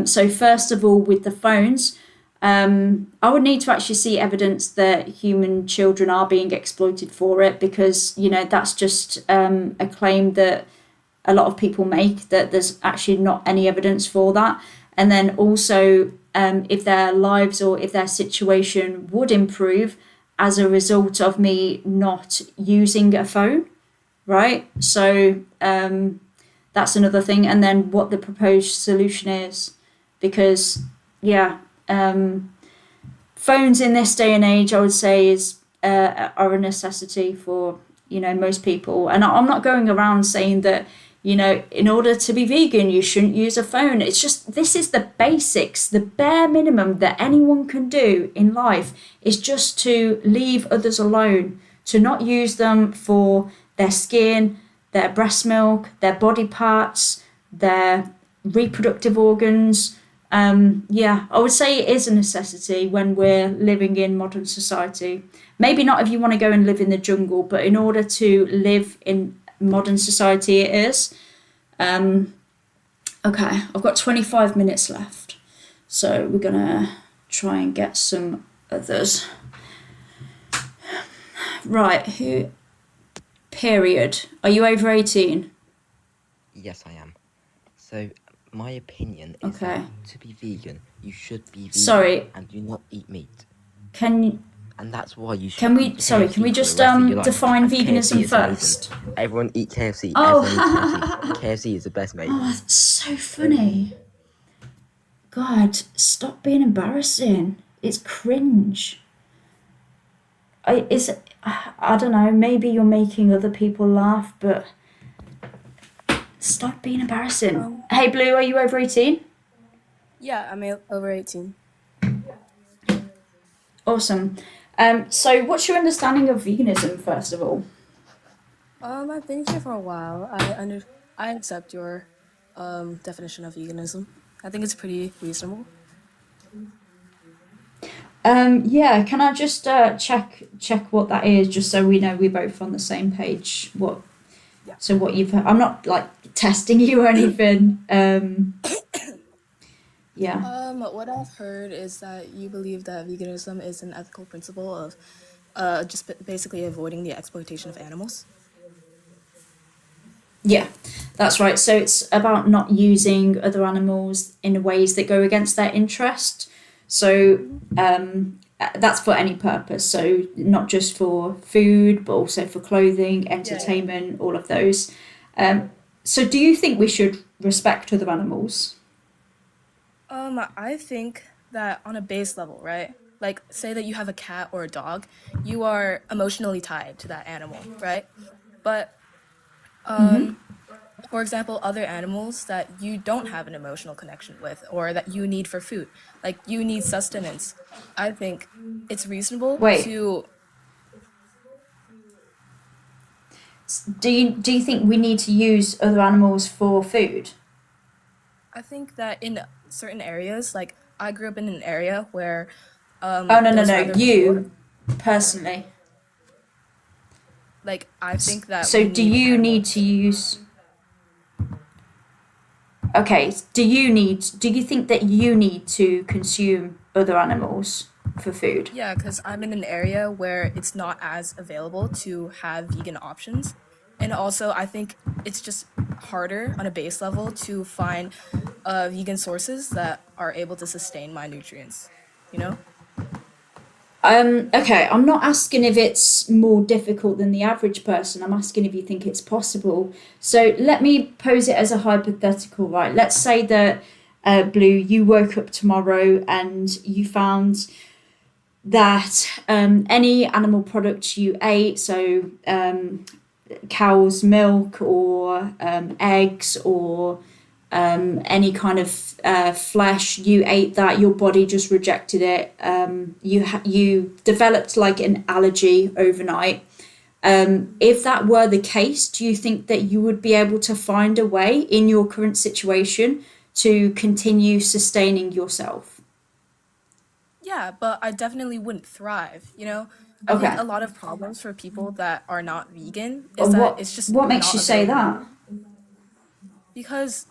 So first of all, with the phones, I would need to actually see evidence that human children are being exploited for it, because that's just a claim that a lot of people make, that there's actually not any evidence for that. And then also, if their lives or if their situation would improve as a result of me not using a phone, right? So that's another thing. And then what the proposed solution is, because phones in this day and age, I would say, are a necessity for most people. And I'm not going around saying that in order to be vegan, you shouldn't use a phone. It's just, this is the basics, the bare minimum that anyone can do in life is just to leave others alone, to not use them for their skin, their breast milk, their body parts, their reproductive organs. I would say it is a necessity when we're living in modern society. Maybe not if you want to go and live in the jungle, but in order to live in modern society, it is. Okay, I've got 25 minutes left, so we're gonna try and get some others. Right, who? Period. Are you over 18? Yes, I am. So, my opinion is Okay. that to be vegan, you should be vegan Sorry. and do not eat meat. Can And that's why you should. Can we? eat Sorry. KFC Can we for the just rest of your life. define And KFC veganism is amazing. first? Everyone eat KFC. Oh. Everyone eat KFC. KFC is the best, mate. Oh, that's so funny. God, stop being embarrassing. It's cringe. I don't know. Maybe you're making other people laugh, but stop being embarrassing. Hey, Blue, are you over 18? Yeah, I'm over 18. Awesome. So what's your understanding of veganism, first of all? I've been here for a while. I accept your definition of veganism. I think it's pretty reasonable. Yeah, can I just check what that is, just so we know we're both on the same page? So what you've heard, I'm not like testing you or anything. Yeah. What I've heard is that you believe that veganism is an ethical principle of just basically avoiding the exploitation of animals. Yeah, that's right. So it's about not using other animals in ways that go against their interest. So that's for any purpose. So not just for food, but also for clothing, entertainment, all of those. So do you think we should respect other animals? I think that on a base level, right? Like, say that you have a cat or a dog, you are emotionally tied to that animal, right? But for example, other animals that you don't have an emotional connection with or that you need for food, like you need sustenance, I think it's reasonable Wait, to. do you think we need to use other animals for food? I think that in certain areas, like I grew up in an area where Oh no it no was no, rather poor. you personally. Like I think that So we do need you need to animals. use? Okay, do you think that you need to consume other animals for food? Yeah, because I'm in an area where it's not as available to have vegan options. And also, I think it's just harder on a base level to find vegan sources that are able to sustain my nutrients, you know? Okay, I'm not asking if it's more difficult than the average person. I'm asking if you think it's possible. So let me pose it as a hypothetical, right? Let's say that, Blue, you woke up tomorrow and you found that any animal product you ate, so cow's milk or eggs or any kind of flesh, you ate that, your body just rejected it. You developed like an allergy overnight. If that were the case, do you think that you would be able to find a way in your current situation to continue sustaining yourself? Yeah, but I definitely wouldn't thrive, you know? I think Okay. a lot of problems for people that are not vegan is And that what it's just what makes not you say available that? because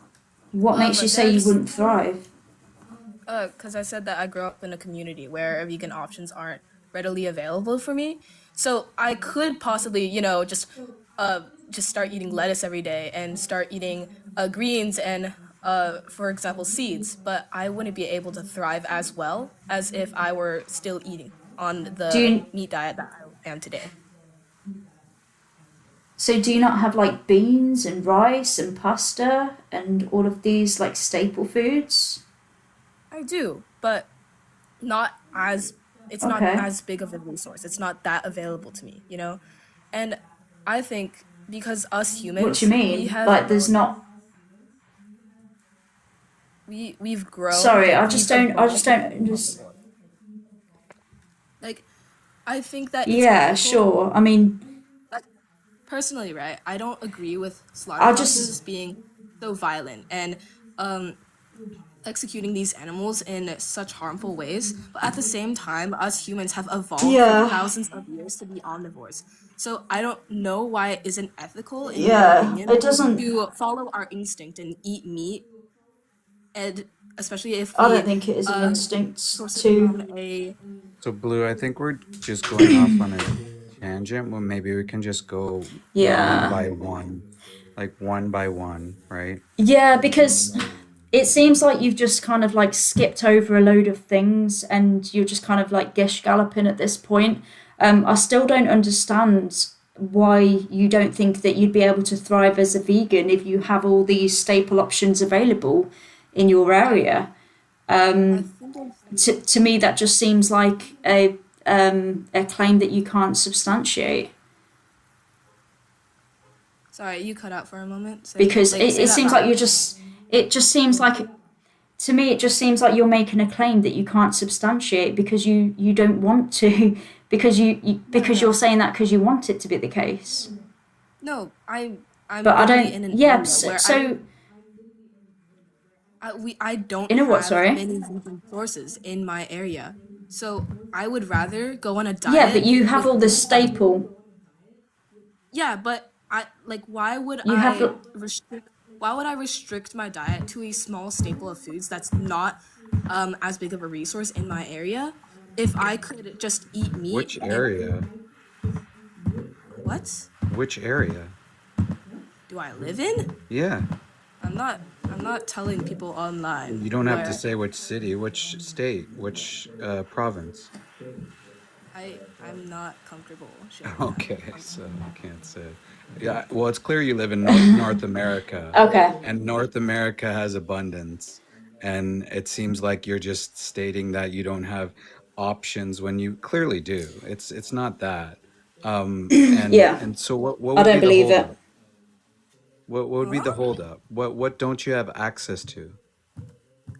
What makes you say you there's wouldn't thrive? because I said that I grew up in a community where vegan options aren't readily available for me. So I could possibly, just start eating lettuce every day and start eating greens and, for example, seeds. But I wouldn't be able to thrive as well as if I were still eating on Do the you meat diet that I am today. So do you not have like beans and rice and pasta and all of these like staple foods? I do, but not as it's not Okay. as big of a resource. It's not that available to me, you know? And I think because us What do you humans, mean? Like there's not we've grown, Sorry, like we've I just evolved with don't just like I think that it's yeah, ethical. sure. I mean, Like personally, right? I don't agree with I just slaughterhouses being so violent and um executing these animals in such harmful ways. But at the same time, us humans have evolved for yeah. thousands of years to be omnivores. So I don't know why it isn't ethical, in your Yeah. opinion, It doesn't to follow our instinct and eat meat, and especially if I don't we think it is an uh instinct source it from to a. So, Blue, I think we're just going off on a tangent. Well, maybe we can just go one yeah. by one, like one by one, right? Yeah, because it seems like you've just kind of like skipped over a load of things and you're just kind of like gish galloping at this point. I still don't understand why you don't think that you'd be able to thrive as a vegan if you have all these staple options available in your area. I think To me, that just seems like a claim that you can't substantiate sorry, you cut out for a moment. because Say it that seems like last. you're just, it just seems like to me it just seems like you're making a claim that you can't substantiate because you don't want to No, no, because no. you're saying that because you want it to be the case, No, I'm but I literally don't in an yeah, area where so I don't in a what, have sorry? many vegan sources in my area. So I would rather go on a Yeah, but diet you have with all this foods that's staple, yeah, but I like you have why would I restrict my diet to a small staple of foods that's not as big of a resource in my area if I could just eat meat Which and area? what Which area? do I live in? Yeah. I'm not telling people online You don't have to where say which city, which state, which province. I'm not comfortable sharing that. Okay, so you can't say. Yeah, well, it's clear you live in North America, Okay. and North America has abundance, and it seems like you're just stating that you don't have options when you clearly do. It's not that. And Yeah, and so what I would don't be the believe it. holdup? What would be the holdup? What don't you have access to?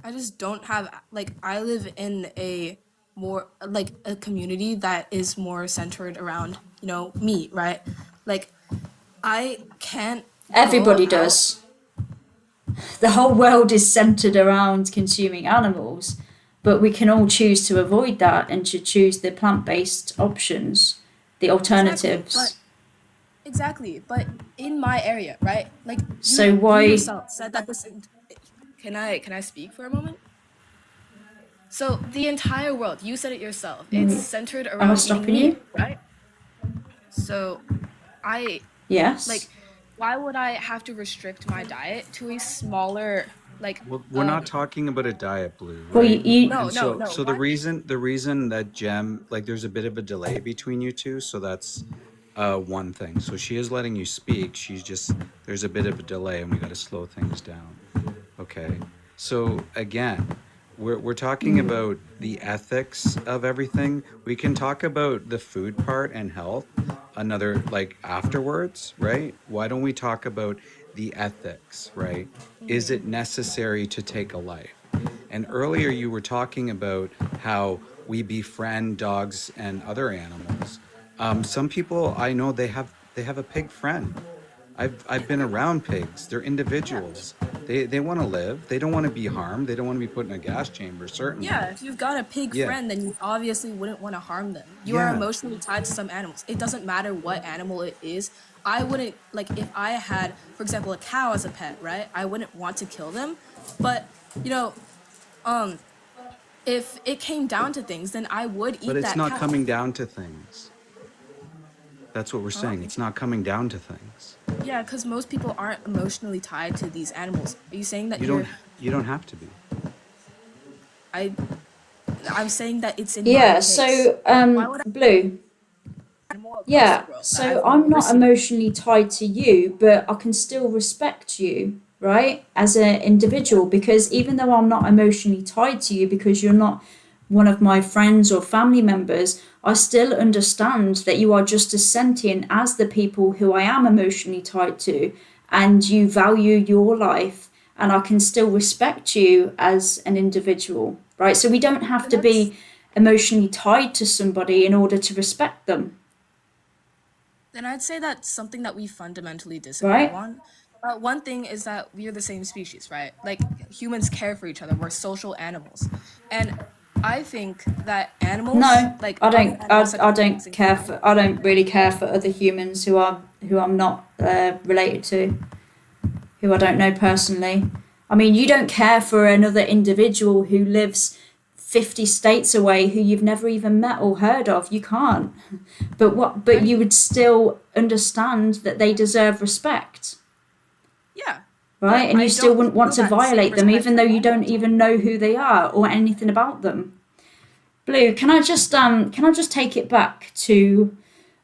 I just don't have like I live in a more like a community that is more centered around, meat, right? Like I can't go Everybody out. does. The whole world is centered around consuming animals, but we can all choose to avoid that and to choose the plant-based options, the Exactly, but alternatives. in my area, right? Like So you why? yourself said that this. Can I speak for a moment? So the entire world, you said it yourself. It's centered Am I around eating stopping meat, you? right? So I Yes. like why would I have to restrict my diet to a smaller like Well, we're not talking about a diet, Blue, Well, right? no, And no, so, no. so Why? the reason that Jem, like, there's a bit of a delay between you two, so that's one thing. So she is letting you speak. She's just there's a bit of a delay, and we got to slow things down. Okay. So again, we're talking about the ethics of everything. We can talk about the food part and health another like afterwards, right? Why don't we talk about the ethics, right? Is it necessary to take a life? And earlier you were talking about how we befriend dogs and other animals. Some people I know they have a pig friend. I've been around pigs. They're Yeah. individuals. They want to live. They don't want to be harmed. They don't want to be put in a gas chamber, certainly. Yeah, if you've got a pig Yeah. friend, then you obviously wouldn't want to harm them. You are Yeah. emotionally tied to some animals. It doesn't matter what animal it is. I wouldn't like if I had, for example, a cow as a pet, right? I wouldn't want to kill them. But, you know, um, if it came down to things, then I would But eat it's that not cow. coming down to things. That's what we're Huh? saying. It's not coming down to things. Yeah, because most people aren't emotionally tied to these animals. Are you saying that You don't you don't have to be. I I'm saying that it's in my Yeah. case. So Why would I Blue. animal across the Yeah. world that So I've I'm never not seen? emotionally tied to you, but I can still respect you, right, as an individual, because even though I'm not emotionally tied to you because you're not one of my friends or family members, I still understand that you are just as sentient as the people who I am emotionally tied to, and you value your life, and I can still respect you as an individual, right? So we don't have Then to that's be emotionally tied to somebody in order to respect them, then I'd say that's something that we fundamentally disagree right? on. One thing is that we are the same species, right? Like humans care for each other. We're social animals, and I think that animals, No, like I other don't. animals such as pigs and cows, I don't really care for other humans who I'm not related to, who I don't know personally. I mean, you don't care for another individual who lives 50 states away who you've never even met or heard of. You can't. But I you would still understand that they deserve respect, yeah, right? but And you I still don't wouldn't want feel to that same violate them respect even though for you don't animals. even know who they are or anything about them. Blue, can I just take it back to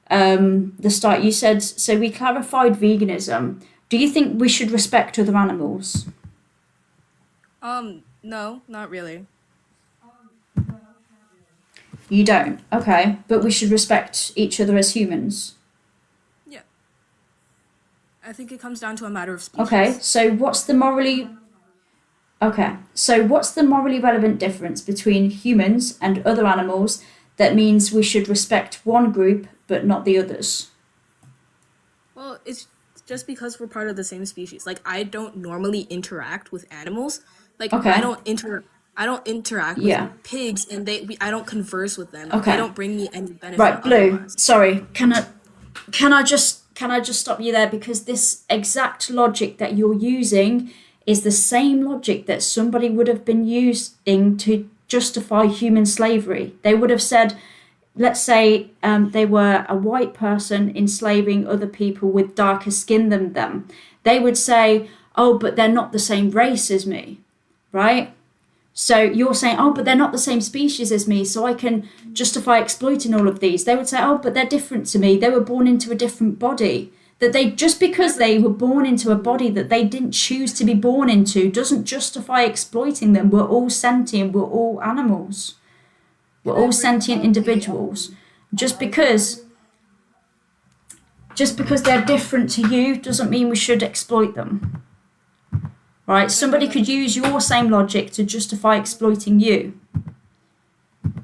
the start? You said so. We clarified veganism. Do you think we should respect other animals? No, not really. You don't. Okay, but we should respect each other as humans. Yeah, I think it comes down to a matter of Okay, species. so what's the morally relevant difference between humans and other animals that means we should respect one group but not the others? Well, it's just because we're part of the same species. Like I don't normally interact with animals. Like Okay, I don't interact with yeah. pigs and I don't converse with them. They Okay. don't bring me any benefit Right, Blue. otherwise. Sorry. Can I just stop you there because this exact logic that you're using is the same logic that somebody would have been using to justify human slavery. They would have said, let's say they were a white person enslaving other people with darker skin than them. They would say, oh, but they're not the same race as me, right? So you're saying, oh, but they're not the same species as me, so I can justify exploiting all of these. They would say, oh, but they're different to me. They were born into a different body. That they, just because they were born into a body that they didn't choose to be born into, doesn't justify exploiting them. We're all sentient. We're all animals. We're all sentient individuals. Just because they're different to you doesn't mean we should exploit them. Right? Somebody could use your same logic to justify exploiting you.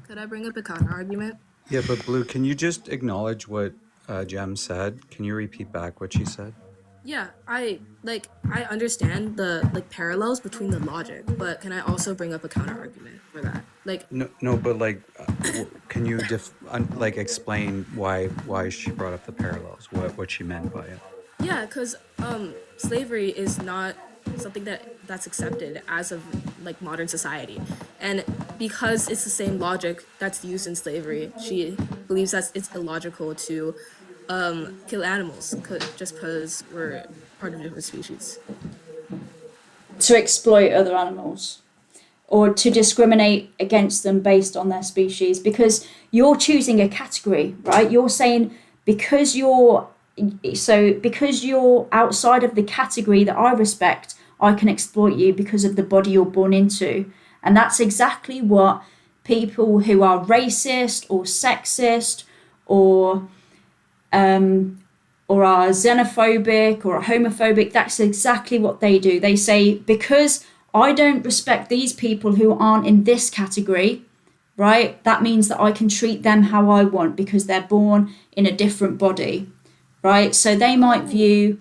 Could I bring up a counter argument? Yeah, but Blue, can you just acknowledge what Jem said? Can you repeat back what she said? Yeah, I understand the parallels between the logic, but can I also bring up a counter argument for that? No, but like, can you explain why she brought up the parallels? What she meant by it? Yeah, because slavery is not something that's accepted as of like modern society, and because it's the same logic that's used in slavery, she believes that it's illogical to kill animals just because we're part of different species. To exploit other animals, or to discriminate against them based on their species, because you're choosing a category, right? You're saying because you're outside of the category that I respect, I can exploit you because of the body you're born into. And that's exactly what people who are racist or sexist or are xenophobic or are homophobic, that's exactly what they do. They say, because I don't respect these people who aren't in this category, right? That means that I can treat them how I want because they're born in a different body, right? So they might view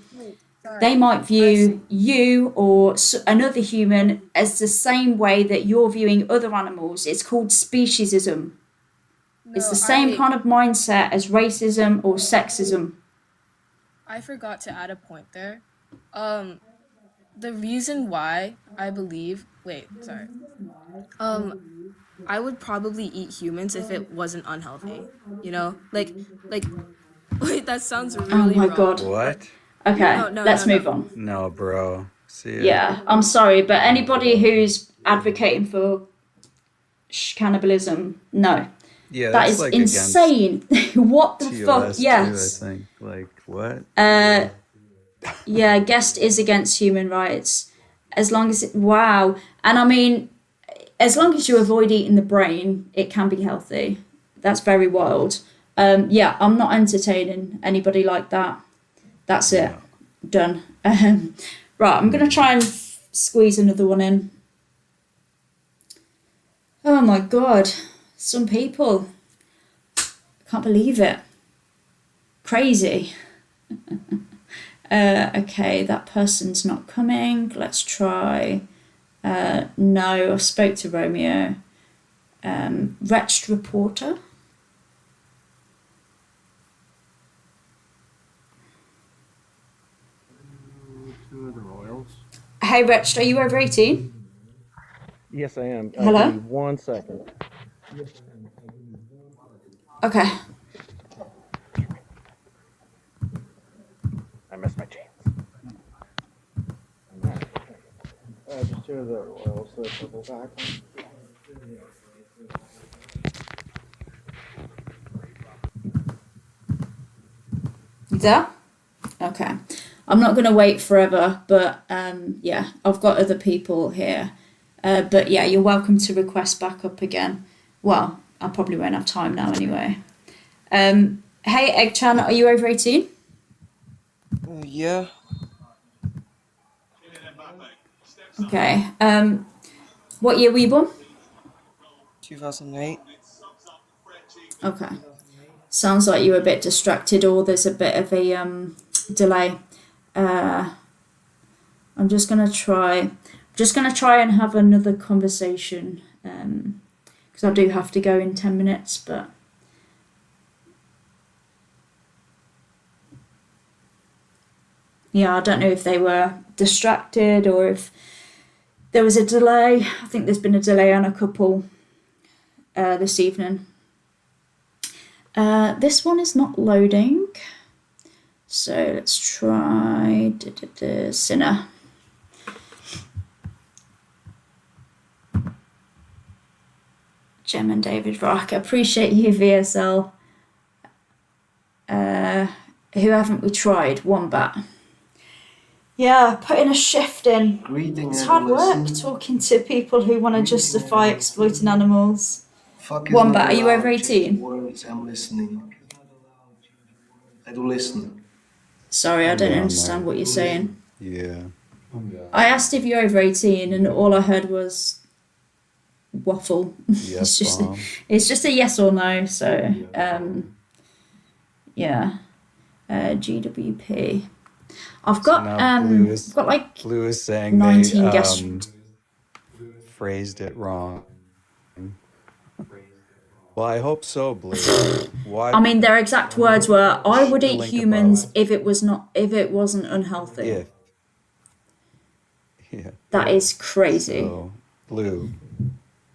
you or another human as the same way that you're viewing other animals. It's called speciesism. It's the same kind of mindset as racism or sexism. I forgot to add a point there. The reason why I believe, I would probably eat humans if it wasn't unhealthy. You know, wait, that sounds really Oh my wrong. God. What? Okay, let's move on. No, bro. See ya. Yeah, I'm sorry, but anybody who's advocating for cannibalism, no. Yeah, That that's is like insane. What the fuck? TOS Yes. too, I think. Like, what? Yeah, guest is against human rights. As long as wow. And I mean, as long as you avoid eating the brain, it can be healthy. That's very wild. Yeah, I'm not entertaining anybody like that. That's it. No. Done. Right, I'm gonna try and squeeze another one in. Oh my God, some people. I can't believe it. Crazy. Okay, that person's not coming. Let's try. No, I spoke to Romeo. Wretched reporter. Hey, Wretched, are you over 18? Yes, I am. Hello? Give me 1 second. Okay. I missed my chance. Just 2 of the oils, the purple pack. You there? Okay. I'm not going to wait forever, but yeah, I've got other people here. But yeah, you're welcome to request back up again. Well, I probably won't have time now anyway. Hey, Egg-chan, are you over 18? Yeah. Okay. What year were you born? 2008. Okay. Sounds like you were a bit distracted or there's a bit of a delay. I'm just gonna try and have another conversation because I do have to go in 10 minutes, but yeah, I don't know if they were distracted or if there was a delay. I think there's been a delay on a couple this evening. This one is not loading. So let's try Sinner. Jem and David Rock. Appreciate you, VSL. Who haven't we tried? Wombat. Yeah, putting a shift in. It's hard work talking to people who want to justify exploiting animals. Wombat, are you over 18? I'm listening. I do listen. Sorry, I don't Yeah, understand what you're saying. Yeah. I asked if you're over 18 and all I heard was waffle. Yes, bomb. It's just a yes or no, so yeah. GWP. I've got like Blue is saying 19 they guests. phrased it wrong. Well, I hope so, Blue. Why? I mean, their exact words were, "I would The eat link humans above. if it wasn't unhealthy." Yeah. That is crazy. So, Blue,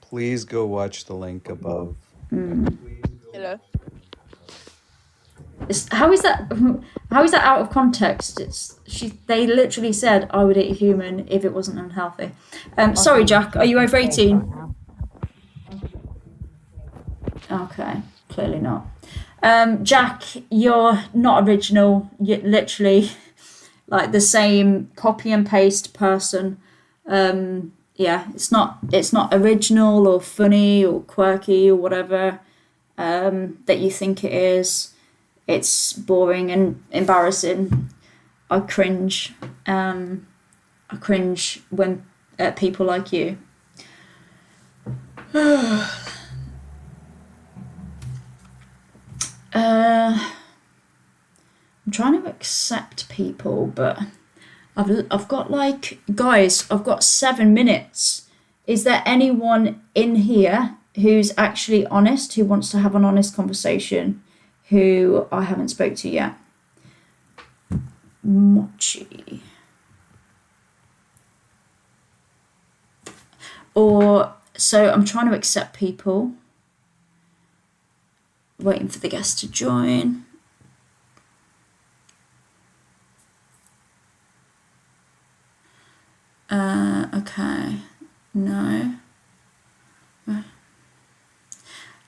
please go watch the link above. Hello. How is that out of context? They literally said, "I would eat a human if it wasn't unhealthy." Sorry, Jack. Are you over 18? Okay, clearly not. Jack, you're not original. You're literally like the same copy and paste person. Yeah, it's not original or funny or quirky or whatever that you think it is. It's boring and embarrassing. I cringe. I cringe when at people like you. I'm trying to accept people, but I've got like, guys, I've got 7 minutes. Is there anyone in here who's actually honest, who wants to have an honest conversation, who I haven't spoke to yet? Mochi. So I'm trying to accept people. Waiting for the guests to join. Okay. No.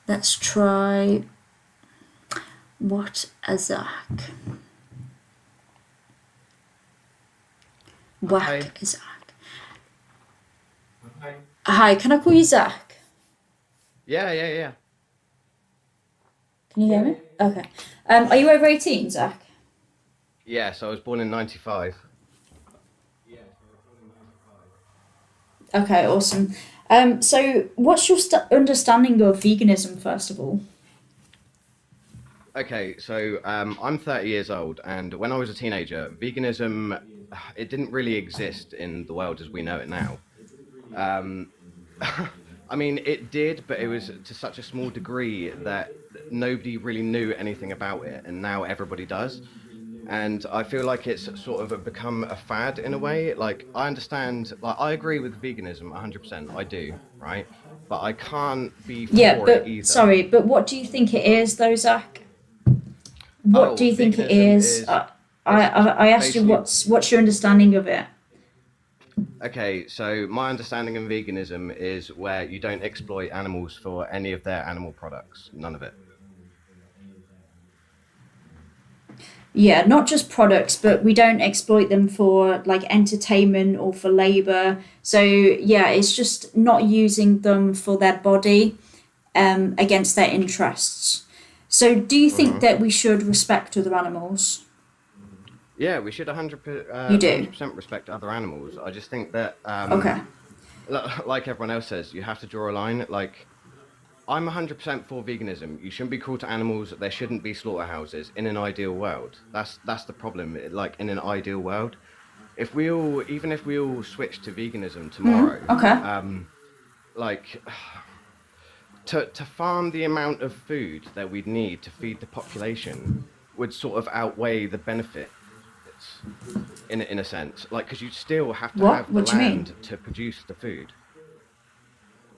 Let's try what a Zach. Whack a Zach. Hi, can I call you Zach? Yeah. Can you hear me? Okay. Are you over 18, Zach? Yeah, so I was born in 95. Okay, awesome. So what's your understanding of veganism, first of all? Okay, so I'm 30 years old, and when I was a teenager, veganism, it didn't really exist in the world as we know it now. I mean, it did, but it was to such a small degree that nobody really knew anything about it, and now everybody does. And I feel like it's sort of become a fad in a way. Like, I understand, like, I agree with veganism 100%, I do, right? But I can't be for it either. Sorry, but what do you think it is, though, Zach? What do you think it is? I asked you what's your understanding of it? Okay, so my understanding of veganism is where you don't exploit animals for any of their animal products, none of it. Yeah, not just products, but we don't exploit them for like entertainment or for labor. So yeah, it's just not using them for their body against their interests. So do you think that we should respect other animals? Yeah, we should 100%, You do? 100% respect other animals. I just think that, Okay. like everyone else says, you have to draw a line. Like, I'm 100% for veganism. You shouldn't be cruel to animals. There shouldn't be slaughterhouses in an ideal world. That's the problem. Like, in an ideal world, even if we all switch to veganism tomorrow, like, to farm the amount of food that we'd need to feed the population would sort of outweigh the benefits in a sense. Like, because you still have to have the land to produce the food.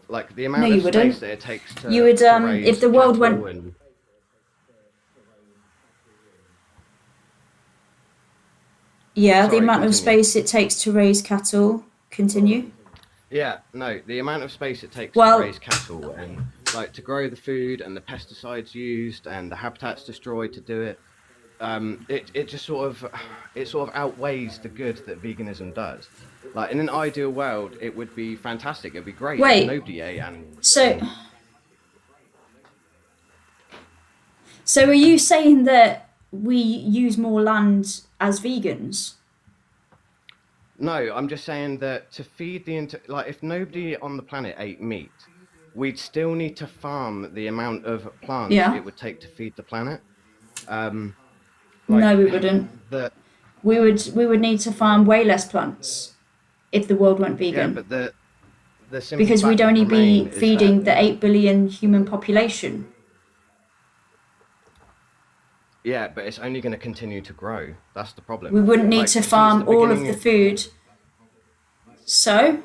Like, the amount of space that it takes to You would to raise if the world went cattle and... Yeah, the Sorry, amount of continue. space it takes to raise cattle. Continue. Yeah, no, the amount of space it takes Well- to raise cattle and like to grow the food and the pesticides used and the habitats destroyed to do it. It just sort of outweighs the good that veganism does. Like in an ideal world, it would be fantastic. It'd be great if Wait, nobody ate animals. so are you saying that we use more land as vegans? No, I'm just saying that to feed like if nobody on the planet ate meat, we'd still need to farm the amount of plants Yeah. it would take to feed the planet. No, we wouldn't. The We would need to farm way less plants if the world went vegan. Yeah, but the simple because fact we'd of only remain be is feeding that, the 8 billion human population. yeah, but it's only going to continue to grow. That's the problem. We wouldn't need Like, to since farm the all of beginning the food. So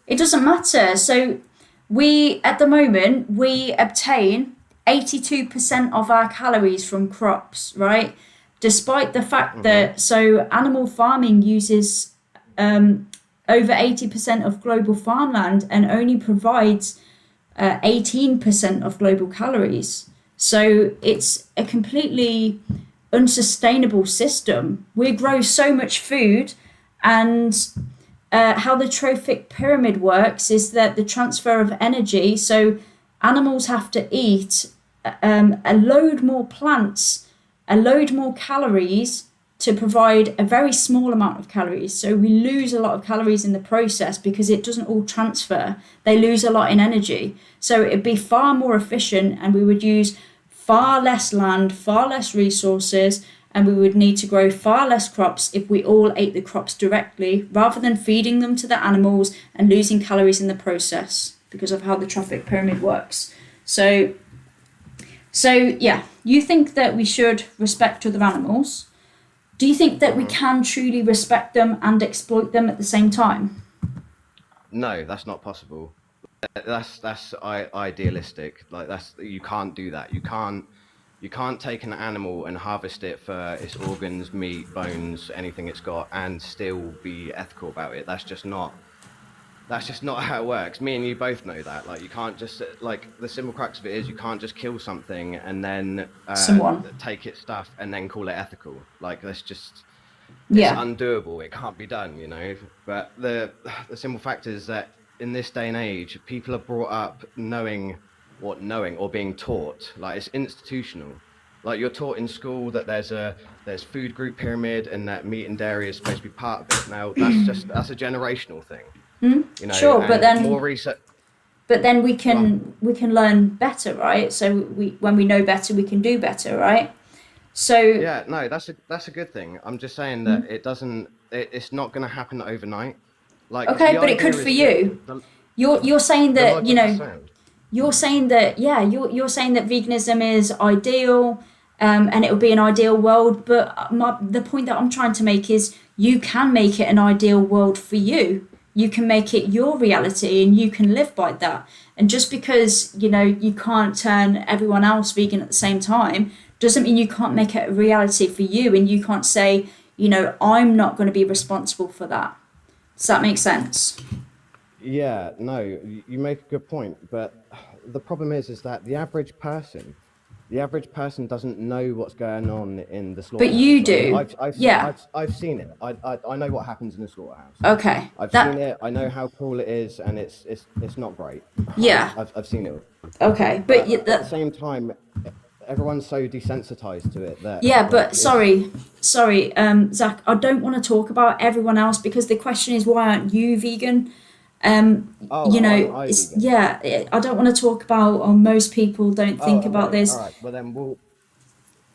it doesn't matter. So we, at the moment, we obtain 82% of our calories from crops, right? Despite the fact that, so animal farming uses over 80% of global farmland and only provides 18% of global calories. So it's a completely unsustainable system. We grow so much food, and how the trophic pyramid works is that the transfer of energy, so animals have to eat a load more plants, a load more calories to provide a very small amount of calories. So we lose a lot of calories in the process because it doesn't all transfer. They lose a lot in energy. So it'd be far more efficient, and we would use far less land, far less resources, and we would need to grow far less crops if we all ate the crops directly rather than feeding them to the animals and losing calories in the process because of how the trophic pyramid works. So yeah, you think that we should respect other animals. Do you think that we can truly respect them and exploit them at the same time? No, that's not possible. That's idealistic. Like you can't do that. You can't take an animal and harvest it for its organs, meat, bones, anything it's got, and still be ethical about it. That's just not how it works. Me and you both know that. Like you can't just, like, the simple crux of it is you can't just kill something and then take its stuff and then call it ethical. Like that's just it's undoable. It can't be done, you know. But the simple fact is that in this day and age, people are brought up knowing or being taught. Like it's institutional. Like you're taught in school that there's food group pyramid and that meat and dairy is supposed to be part of it. Now that's a generational thing. You know, sure, but then more research. But then we can learn better, right? So when we know better, we can do better, right? So yeah, no, that's a good thing. I'm just saying that it's not going to happen overnight. Like okay, but it could for you. You're saying that you're saying that you're saying that veganism is ideal, and it would be an ideal world. But the point that I'm trying to make is you can make it an ideal world for you. You can make it your reality and you can live by that. And just because, you can't turn everyone else vegan at the same time doesn't mean you can't make it a reality for you, and you can't say, I'm not going to be responsible for that. Does that make sense? Yeah, no, you make a good point. But the problem is that the average person doesn't know what's going on in the slaughterhouse. But you do. I've seen it. I know what happens in the slaughterhouse. Okay. I've seen it. I know how cruel it is, and it's not great. Yeah. I've seen it. Okay, but at the same time, everyone's so desensitized to it that. Yeah, but sorry, Zach. I don't want to talk about everyone else because the question is, why aren't you vegan? I don't want to talk about, most people don't think about this. All right, well then we'll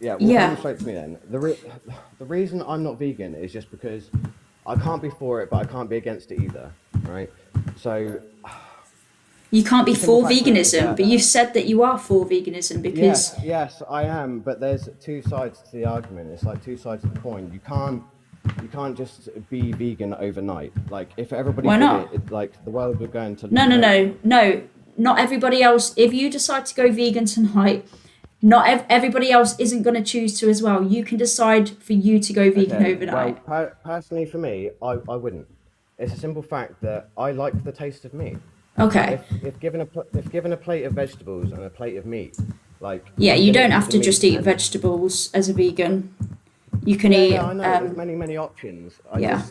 come straight to me then. The reason I'm not vegan is just because I can't be for it, but I can't be against it either, right? So you can't be for veganism, but you've said that you are for veganism because yes, I am, but there's two sides to the argument. It's like two sides of the coin. You can't just be vegan overnight. Like if everybody did it, like the world would go into no, not everybody else. If you decide to go vegan tonight, not everybody else isn't going to choose to as well. You can decide for you to go vegan overnight. Well, personally for me, I wouldn't. It's a simple fact that I like the taste of meat, Okay. If given a plate of vegetables and a plate of meat, like Yeah, I'm you gonna don't eat have the to just meat eat and vegetables as a vegan. You can yeah, eat, I know. There's many options. yeah.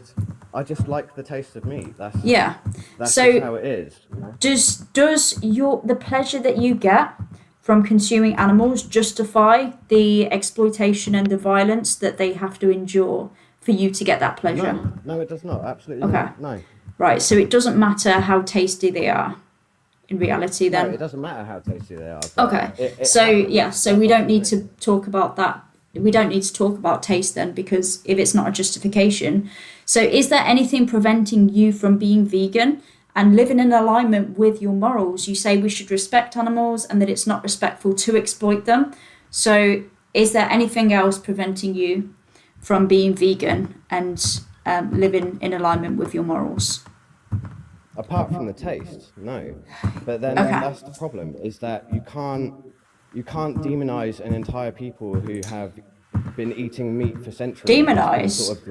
I just like the taste of meat. Yeah. That's just So how it is. You know? does the pleasure that you get from consuming animals justify the exploitation and the violence that they have to endure for you to get that pleasure? No, it does not. Absolutely Okay. not. No. Right, so it doesn't matter how tasty they are in reality No, then. it doesn't matter how tasty they are. But Okay. it So happens. yeah, so we don't need to talk about that. We don't need to talk about taste then, because if it's not a justification. So is there anything preventing you from being vegan and living in alignment with your morals? You say we should respect animals and that it's not respectful to exploit them. So is there anything else preventing you from being vegan and living in alignment with your morals? Apart from the taste, no. But then Okay. that's the problem: is that you can't demonize an entire people who have been eating meat for centuries. It's been Demonize? sort of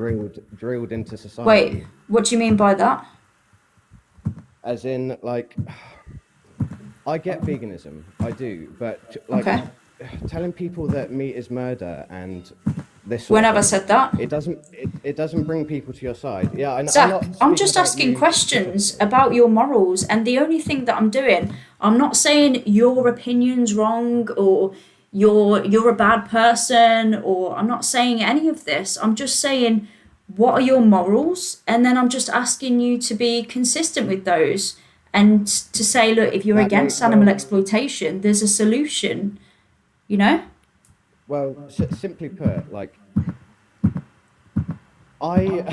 drilled into society. Wait, what do you mean by that? As in, like, I get veganism, I do, but like Okay. telling people that meat is murder and this sort When of have I thing, said that? it doesn't bring people to your side. Yeah, I'm Zach, not I'm speaking just about asking you questions specifically. about your morals, and the only thing that I'm doing, I'm not saying your opinion's wrong or you're a bad person, or I'm not saying any of this. I'm just saying what are your morals, and then I'm just asking you to be consistent with those and to say, look, if you're That may against animal exploitation, there's a solution, you know? well, simply put, like I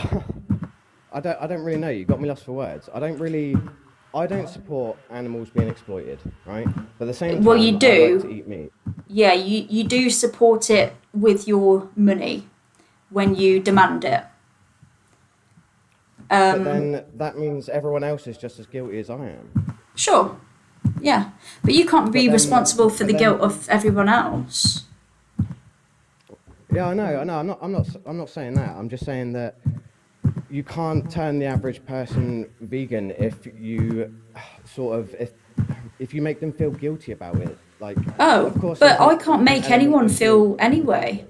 I don't really know. You got me lost for words. I don't support animals being exploited, right? But at the same Well, you time, I like to do. eat meat. Yeah, you do support it with your money when you demand it. But then that means everyone else is just as guilty as I am. Sure, yeah, but you can't be responsible for But the guilt then, of everyone else. yeah, I know. I'm not saying that. I'm just saying that you can't turn the average person vegan if you sort of if you make them feel guilty about it. Like, Oh, of course, but there's I can't an make element anyone of guilt feel anyway.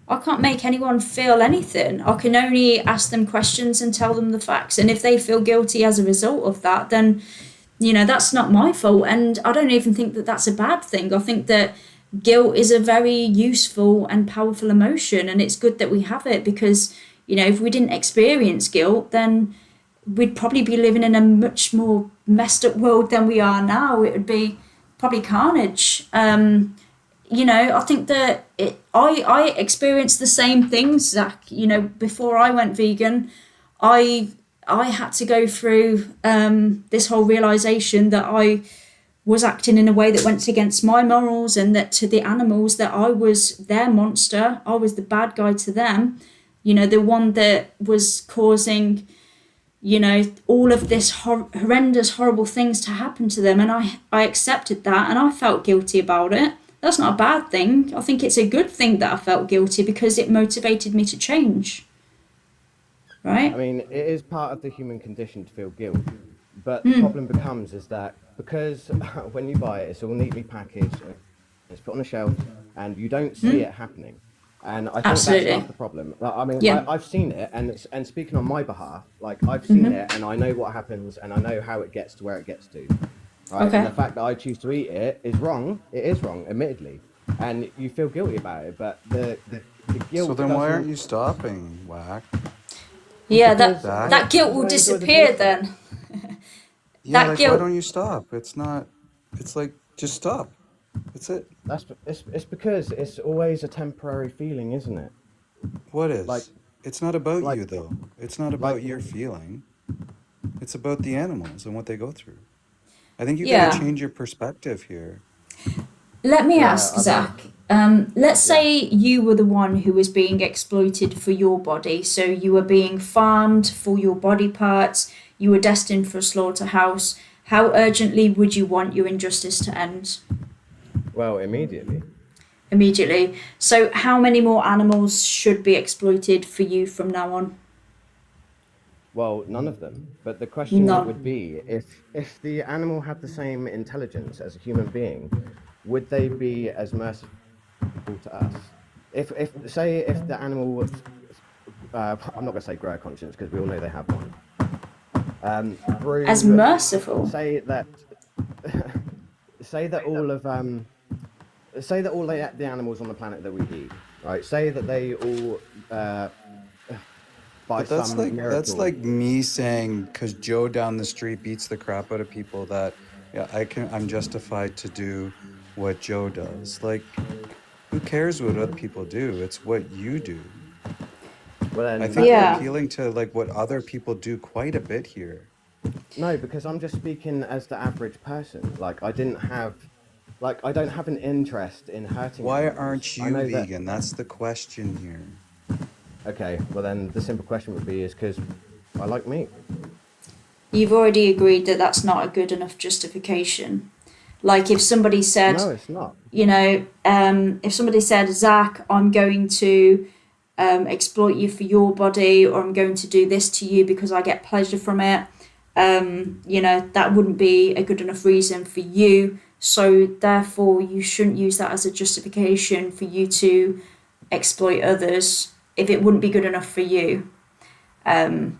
I can't make anyone feel anything. I can only ask them questions and tell them the facts. And if they feel guilty as a result of that, then, that's not my fault. And I don't even think that that's a bad thing. I think that guilt is a very useful and powerful emotion. And it's good that we have it because, if we didn't experience guilt, then we'd probably be living in a much more messed up world than we are now. It would be probably carnage. I think that I experienced the same things, Zach. Before I went vegan, I had to go through this whole realization that I was acting in a way that went against my morals, and that to the animals that I was their monster. I was the bad guy to them. The one that was causing all of this horrendous, horrible things to happen to them, and I accepted that, and I felt guilty about it. That's not a bad thing. I think it's a good thing that I felt guilty because it motivated me to change. Right? I mean, it is part of the human condition to feel guilt, but the problem becomes is that because when you buy it, it's all neatly packaged, it's put on a shelf, and you don't see it happening. And I think Absolutely. that's half the problem. I mean, Yeah. I've seen it, and speaking on my behalf, like I've seen it, and I know what happens, and I know how it gets to where it gets to. Right? Okay. And the fact that I choose to eat it is wrong. It is wrong, admittedly, and you feel guilty about it. But the guilt. So then why aren't doesn't- you stopping, Whack? Yeah, Because that guilt will I enjoy the disappear taste of it. then. Yeah, That like why guilt. don't you stop? It's like just stop. That's it. It's because it's always a temporary feeling, isn't it? What is? Like It's not about like you though. It's not about like your feeling. It's about the animals and what they go through. I think you gotta Yeah. change your perspective here. Let me yeah, ask I mean Zach. Let's yeah. say you were the one who was being exploited for your body. So you were being farmed for your body parts. You were destined for a slaughterhouse. How urgently would you want your injustice to end? Well, immediately. Immediately. So how many more animals should be exploited for you from now on? Well, none of them. But the question would None. be, if the animal had the same intelligence as a human being, would they be as merciful to us? If say if the animal was, I'm not going to say grow a conscience because we all know they have one. As Brew, merciful. say that, say that all of say that all the animals on the planet that we eat, right? Say that they all, by But that's some like miracle. me saying because Joe down the street beats the crap out of people that yeah I'm justified to do what Joe does. Like who cares what other people do? It's what you do. Well, I then think that you're Yeah. appealing to like what other people do quite a bit here. no, because I'm just speaking as the average person. Like I don't have an interest in hurting Why animals. aren't I you know that. vegan? That's the question here. Okay, well then the simple question would be is because I like meat. You've already agreed that that's not a good enough justification. Like if somebody said, No, it's not. if somebody said, Zach, I'm going to exploit you for your body, or I'm going to do this to you because I get pleasure from it, that wouldn't be a good enough reason for you. So therefore, you shouldn't use that as a justification for you to exploit others if it wouldn't be good enough for you. Yeah,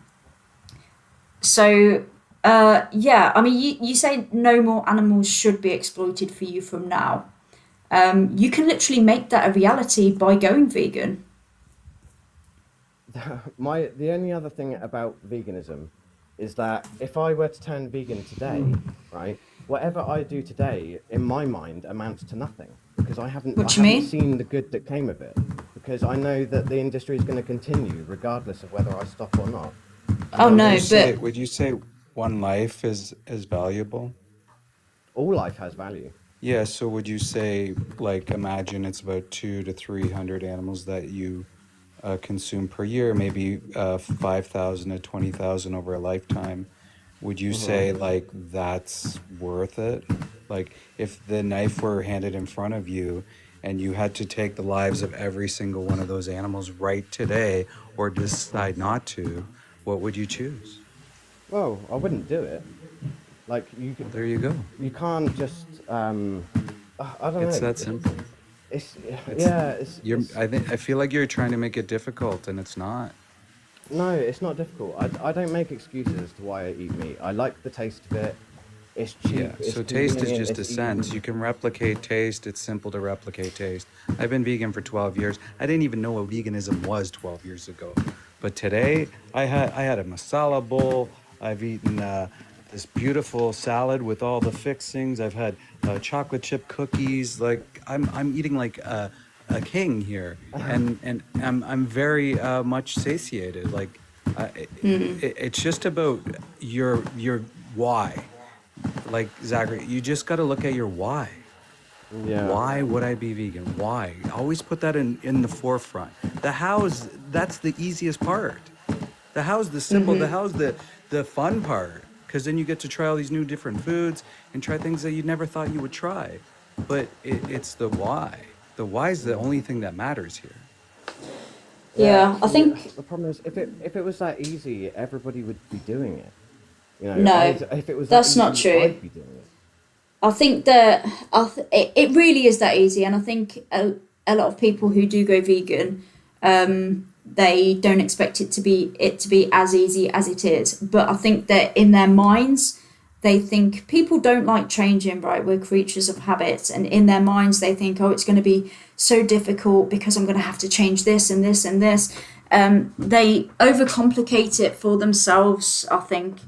I mean, you say no more animals should be exploited for you from now. You can literally make that a reality by going vegan. The only other thing about veganism is that if I were to turn vegan today, right, whatever I do today in my mind amounts to nothing because What I do you haven't mean? seen the good that came of it because I know that the industry is going to continue regardless of whether I stop or not. Oh Would So you no, say but one life is valuable? all life has value. Yeah, so would you say like imagine it's about 200 to 300 animals that you consume per year, maybe 5,000 to 20,000 over a lifetime. Would you say Hmm. like that's worth it? Like if the knife were handed in front of you and you had to take the lives of every single one of those animals right today or decide not to, what would you choose? Well, I wouldn't do it. Like Well, there you go. you can't just I don't It's know. that simple. It's It's yeah, you're I feel like you're trying to make it difficult and it's not. no, it's not difficult. I don't make excuses as to why I eat meat. I like the taste of it. It's Yeah, cheap, it's so taste is convenient, just a it's sense. easy. You can replicate taste. It's simple to replicate taste. I've been vegan for 12 years. I didn't even know what veganism was 12 years ago. But today, I had a masala bowl. I've eaten this beautiful salad with all the fixings. I've had chocolate chip cookies. Like I'm eating like a king here, and I'm very much satiated. Like it's just about your why. Like Zachary, you just got to look at your why. Yeah. Why would I be vegan? Why? Always put that in the forefront. The how's that's the easiest part. The how's the simple. The how's the fun part. Because then you get to try all these new different foods and try things that you never thought you would try. But it's the why. The why is the only thing that matters here. Yeah, yeah, I see, think the problem is if it was that easy, everybody would be doing it. You know, no, I'd if it was that that's not easy, true. I'd be doing it. I think that it really is that easy, and I think a lot of people who do go vegan, they don't expect it to be as easy as it is. But I think that in their minds, they think people don't like changing. Right, we're creatures of habits, and in their minds, they think, oh, it's going to be so difficult because I'm going to have to change this and this and this. They overcomplicate it for themselves, I think.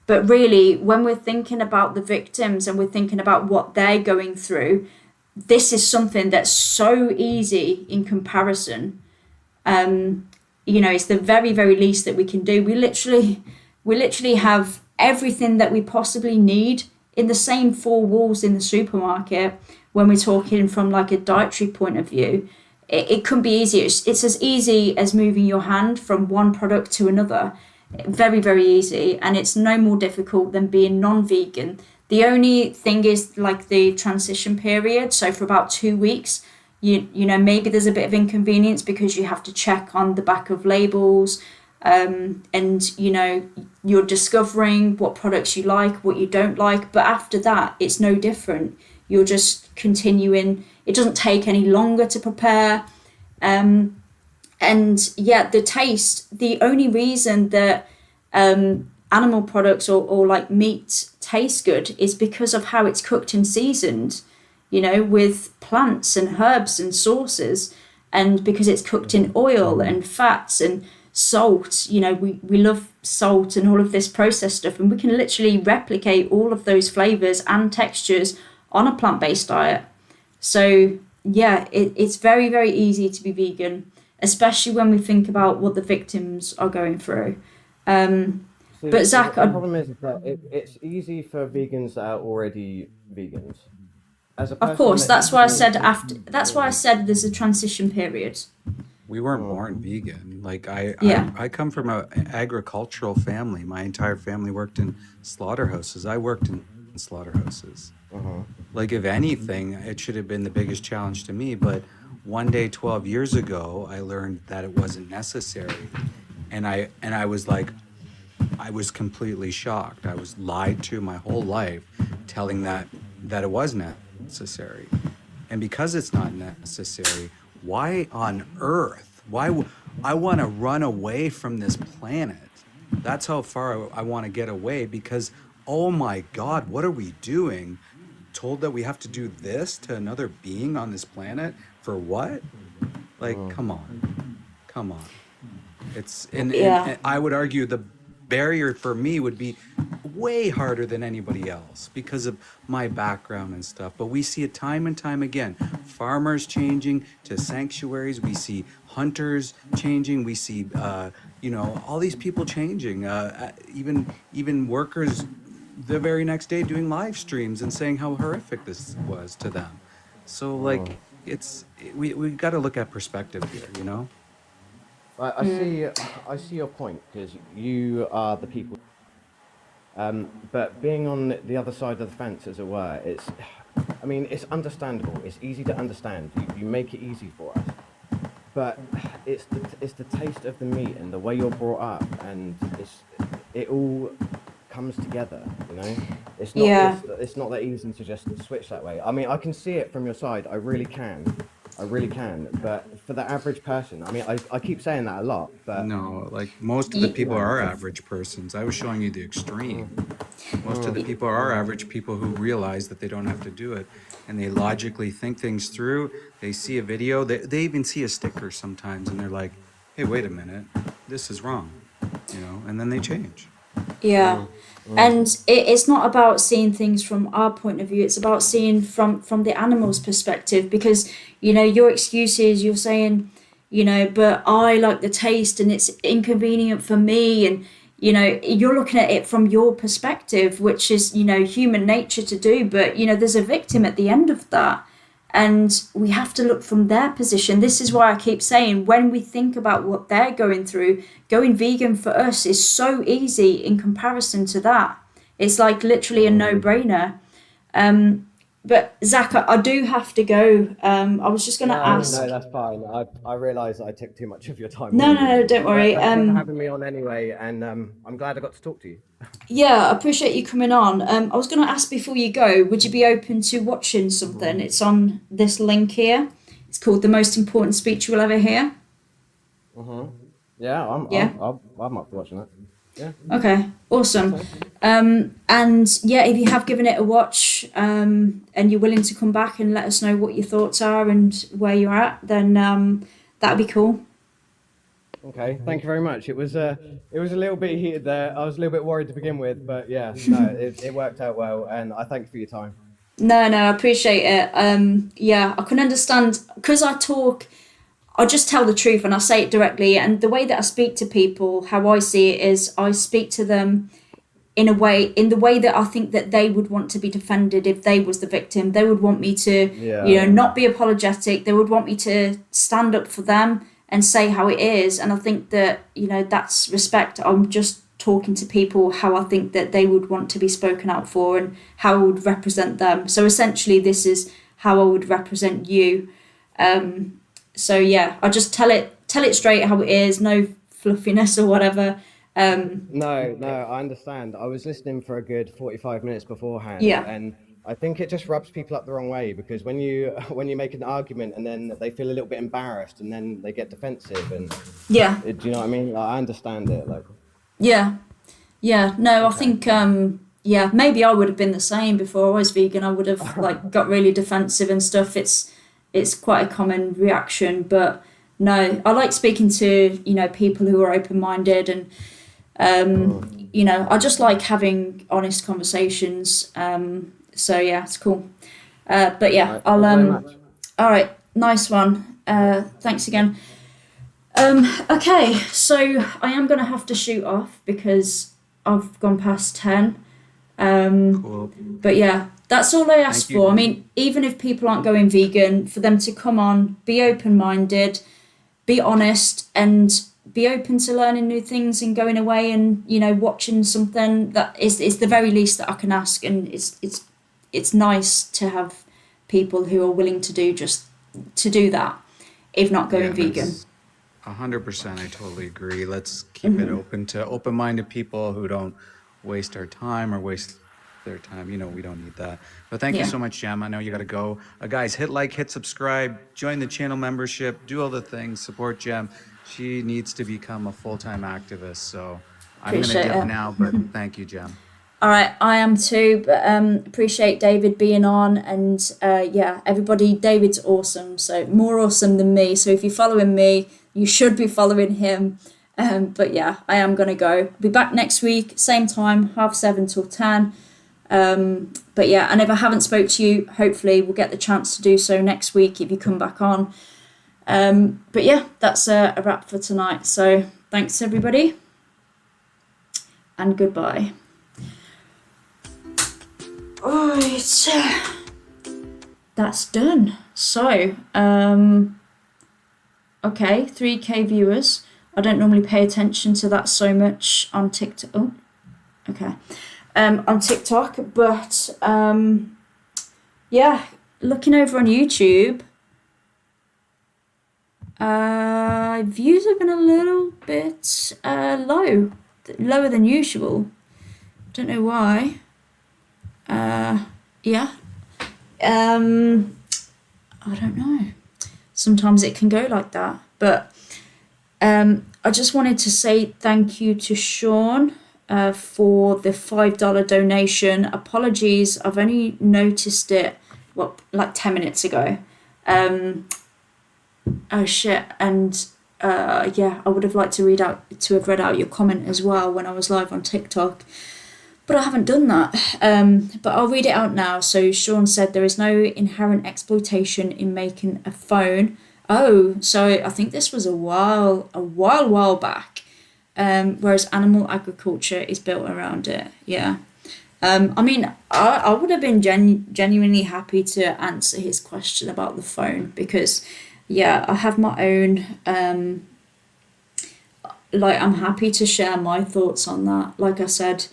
But really, when we're thinking about the victims and we're thinking about what they're going through, this is something that's so easy in comparison. It's the very, very least that we can do. We literally have everything that we possibly need in the same four walls in the supermarket when we're talking from like a dietary point of view. It can be easy. It's as easy as moving your hand from one product to another. Very, very easy, and it's no more difficult than being non-vegan. The only thing is like the transition period. So for about 2 weeks, maybe there's a bit of inconvenience because you have to check on the back of labels. And you're discovering what products you like, what you don't like, but after that it's no different. You're just continuing. It doesn't take any longer to prepare. And yeah, the taste, the only reason that animal products or like meat taste good is because of how it's cooked and seasoned, with plants and herbs and sauces, and because it's cooked in oil and fats and salt. We love salt and all of this processed stuff, and we can literally replicate all of those flavors and textures on a plant-based diet. So yeah, it's very, very easy to be vegan, especially when we think about what the victims are going through. But Zach, the problem is that it's easy for vegans that are already vegans. As a of person course, that that's why I said isn't- after. That's why I said there's a transition period. We weren't born vegan. Like Yeah. I come from an agricultural family. My entire family worked in slaughterhouses. I worked in slaughterhouses. Like if anything, it should have been the biggest challenge to me. But one day, 12 years ago, I learned that it wasn't necessary, and I was like, I was completely shocked. I was lied to my whole life, telling that it was necessary. And because it's not necessary, why on earth? I want to run away from this planet. That's how far I want to get away, because oh my God, what are we doing? Told that we have to do this to another being on this planet for what? Like, come on. Come on. It's Yeah. and I would argue the barrier for me would be way harder than anybody else because of my background and stuff. But we see it time and time again. Farmers changing to sanctuaries. We see hunters changing. We see all these people changing. Even workers the very next day doing live streams and saying how horrific this was to them. So like we got to look at perspective here. I see your point, because you are the people. But being on the other side of the fence, as it were, it's understandable. It's easy to understand. You make it easy for us. But it's the taste of the meat and the way you're brought up, and it all comes together. Yeah. It's not that easy to just switch that way. I mean, I can see it from your side. I really can. But for the average person, I mean, I keep saying that a lot, but No, like most of the people are average persons. I was showing you the extreme. Most of the people are average people who realize that they don't have to do it, and they logically think things through. They see a video, they even see a sticker sometimes, and they're like, hey, wait a minute, this is wrong, and then they change. Yeah. And it's not about seeing things from our point of view, it's about seeing from the animal's perspective, because your excuses, you're saying, but I like the taste and it's inconvenient for me, and you're looking at it from your perspective, which is human nature to do, but there's a victim at the end of that, and we have to look from their position. This is why I keep saying, when we think about what they're going through, going vegan for us is so easy in comparison to that. It's like literally a no-brainer. But Zach, I do have to go. I was just going to ask. No, that's fine. I realise I took too much of your time. No, don't worry. Thank you for having me on anyway, and I'm glad I got to talk to you. Yeah, I appreciate you coming on. I was going to ask before you go, would you be open to watching something? It's on this link here. It's called The Most Important Speech You Will Ever Hear. Yeah, I'm up for watching that. Yeah. Okay, awesome. And yeah, if you have given it a watch, and you're willing to come back and let us know what your thoughts are and where you're at, then that'd be cool. Okay, thank you very much. It was a little bit heated there. I was a little bit worried to begin with, but yeah, no, it worked out well, and I thank you for your time. No, I appreciate it. Yeah, I can understand, because I just tell the truth and I say it directly. And the way that I speak to people, how I see it is, I speak to them in the way that I think that they would want to be defended if they was the victim. They would want me to, not be apologetic. They would want me to stand up for them and say how it is. And I think that, that's respect. I'm just talking to people how I think that they would want to be spoken out for and how I would represent them. So essentially, this is how I would represent you. So yeah, I just tell it straight how it is. No fluffiness or whatever. No, I understand. I was listening for a good 45 minutes beforehand, Yeah. and I think it just rubs people up the wrong way because when you when you make an argument and then they feel a little bit embarrassed and then they get defensive and Yeah. do you know what I mean? Like, I understand it. Like, Yeah. Yeah. No, I okay. think yeah, maybe I would have been the same before I was vegan. I would have like got really defensive and stuff. It's quite a common reaction, but no, I like speaking to, you know, people who are open-minded and you know, I just like having honest conversations. So yeah, it's cool. But yeah, Right, I'll thank you very much. all right, nice one. Thanks again. Okay, so I am gonna have to shoot off because I've gone past 10. Cool. But yeah, that's all I ask Thank you. for. I mean, even if people aren't going vegan, for them to come on, be open-minded, be honest, and be open to learning new things and going away and, you know, watching something that is the very least that I can ask. And it's nice to have people who are willing to do that, if not going vegan. 100%. I totally agree. Let's keep it open to open-minded people who don't waste our time or waste their time. You know, we don't need that. But thank you Yeah. so much, Jem. I know you got to go. Guys, hit like, hit subscribe, join the channel membership, do all the things, support Jem. She needs to become a full-time activist. So I'm going to Appreciate dip it. now, but thank you, Jem. All right, I am too, but appreciate David being on, and yeah, everybody, David's awesome, so more awesome than me. So if you're following me, you should be following him. But yeah, I am gonna go. Be back next week, same time, 7:30 till 10. But yeah, and if I haven't spoke to you, hopefully we'll get the chance to do so next week if you come back on. But yeah, that's a wrap for tonight. So thanks everybody, and goodbye. Right, that's done. So, okay, 3K viewers. I don't normally pay attention to that so much on TikTok. Oh, okay. On TikTok, but yeah, looking over on YouTube, views have been a little bit lower than usual. Don't know why. Yeah. I don't know. Sometimes it can go like that. But I just wanted to say thank you to Sean for the $5 donation. Apologies, I've only noticed it, like 10 minutes ago. Oh shit, and yeah, I would have liked to have read out your comment as well when I was live on TikTok. But I haven't done that. But I'll read it out now. So Sean said there is no inherent exploitation in making a phone. Oh, so I think this was a while back. Whereas animal agriculture is built around it. Yeah. I mean, I would have been genuinely happy to answer his question about the phone because, yeah, I have my own. Like, I'm happy to share my thoughts on that. Like I said,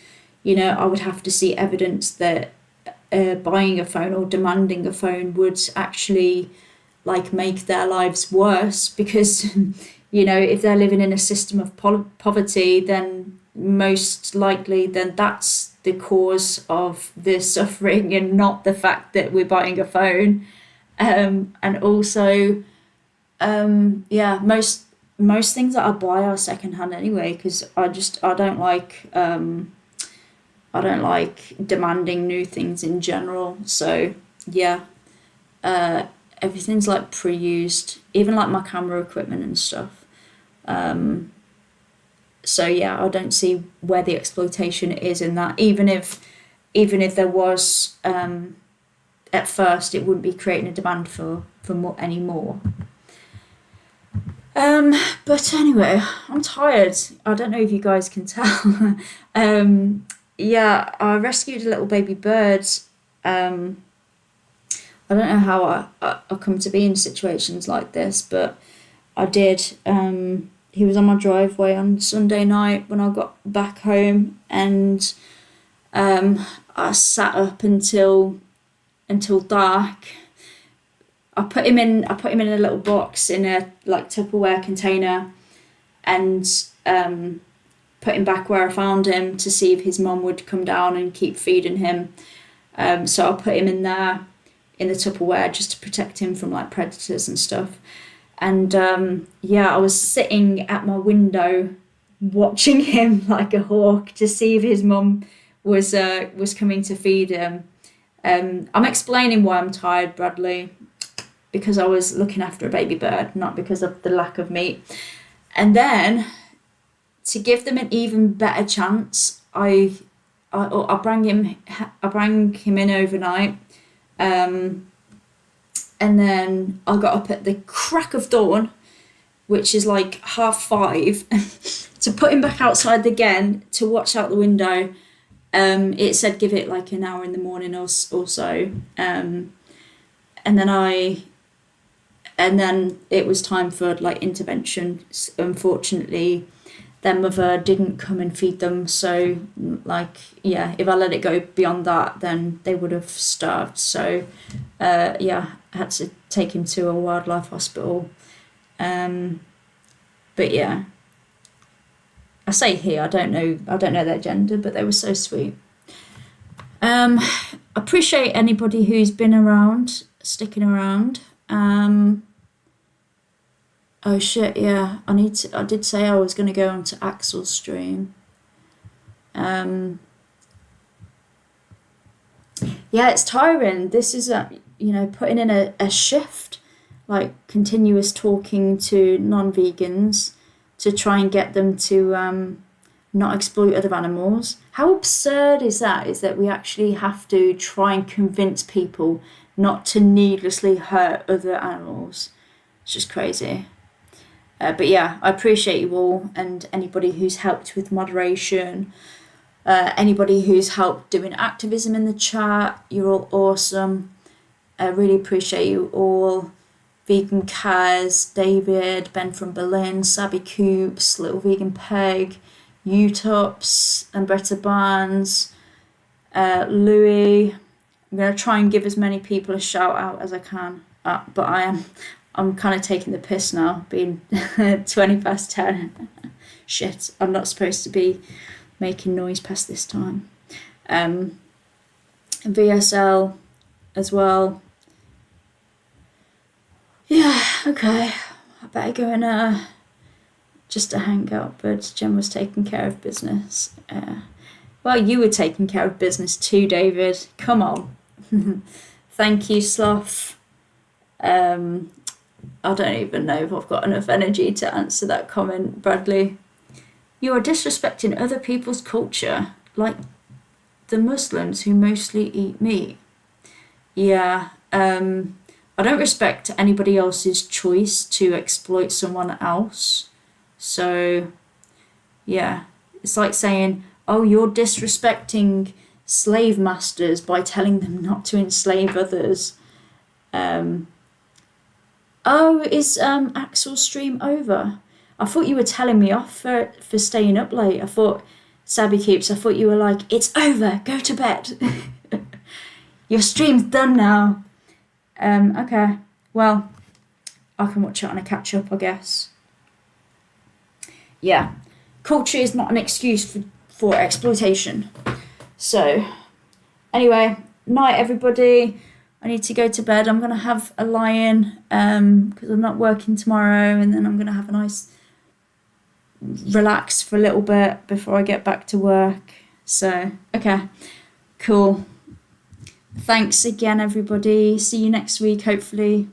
you know, I would have to see evidence that buying a phone or demanding a phone would actually like make their lives worse because, you know, if they're living in a system of poverty, then most likely then that's the cause of the suffering and not the fact that we're buying a phone. And also, yeah, most things that I buy are secondhand anyway because I don't like demanding new things in general. So yeah, everything's like pre-used, even like my camera equipment and stuff. So yeah, I don't see where the exploitation is in that. Even if there was, at first, it wouldn't be creating a demand for more anymore. But anyway, I'm tired. I don't know if you guys can tell. Yeah, I rescued a little baby bird. I don't know how I come to be in situations like this, but I did. He was on my driveway on Sunday night when I got back home, and I sat up until dark. I put him in a little box in a like Tupperware container, and put him back where I found him to see if his mum would come down and keep feeding him. So I put him in there in the Tupperware just to protect him from like predators and stuff. And I was sitting at my window watching him like a hawk to see if his mum was coming to feed him. I'm explaining why I'm tired, Bradley, because I was looking after a baby bird, not because of the lack of meat. And then, to give them an even better chance, I bring him in overnight, and then I got up at the crack of dawn, which is like 5:30, to put him back outside again to watch out the window. It said give it like an hour in the morning or so, and then it was time for like intervention. Unfortunately, their mother didn't come and feed them, so like if I let it go beyond that, then they would have starved. So I had to take him to a wildlife hospital. But yeah, I say here, I don't know their gender, but they were so sweet. Appreciate anybody who's been around, sticking around. Oh shit, yeah, I did say I was going to go onto Axel's stream. Yeah, it's tiring. This is putting in a shift, like continuous talking to non-vegans to try and get them to not exploit other animals. How absurd is that? Is that we actually have to try and convince people not to needlessly hurt other animals? It's just crazy. But yeah, I appreciate you all and anybody who's helped with moderation, anybody who's helped doing activism in the chat. You're all awesome. I really appreciate you all. Vegan Kaz, David, Ben from Berlin, Sabby Coops, Little Vegan Peg, Utops, and Bretta Barnes, Louis. I'm going to try and give as many people a shout out as I can, but I'm kind of taking the piss now, being 10:20. Shit, I'm not supposed to be making noise past this time. And VSL as well. Yeah, okay. I better go and just a hangout, but Jen was taking care of business. Well, you were taking care of business too, David. Come on. Thank you, Sloth. I don't even know if I've got enough energy to answer that comment, Bradley. You are disrespecting other people's culture, like the Muslims who mostly eat meat. Yeah, I don't respect anybody else's choice to exploit someone else. So, yeah, it's like saying, oh, you're disrespecting slave masters by telling them not to enslave others. Oh, is Axel's stream over? I thought you were telling me off for staying up late. I thought, Sabby Keeps, I thought you were like, it's over, go to bed. Your stream's done now. Okay, well, I can watch it on a catch up, I guess. Yeah, culture is not an excuse for exploitation. So, anyway, night everybody. I need to go to bed. I'm going to have a lie-in because I'm not working tomorrow, and then I'm going to have a nice relax for a little bit before I get back to work. So, okay, cool. Thanks again, everybody. See you next week, hopefully.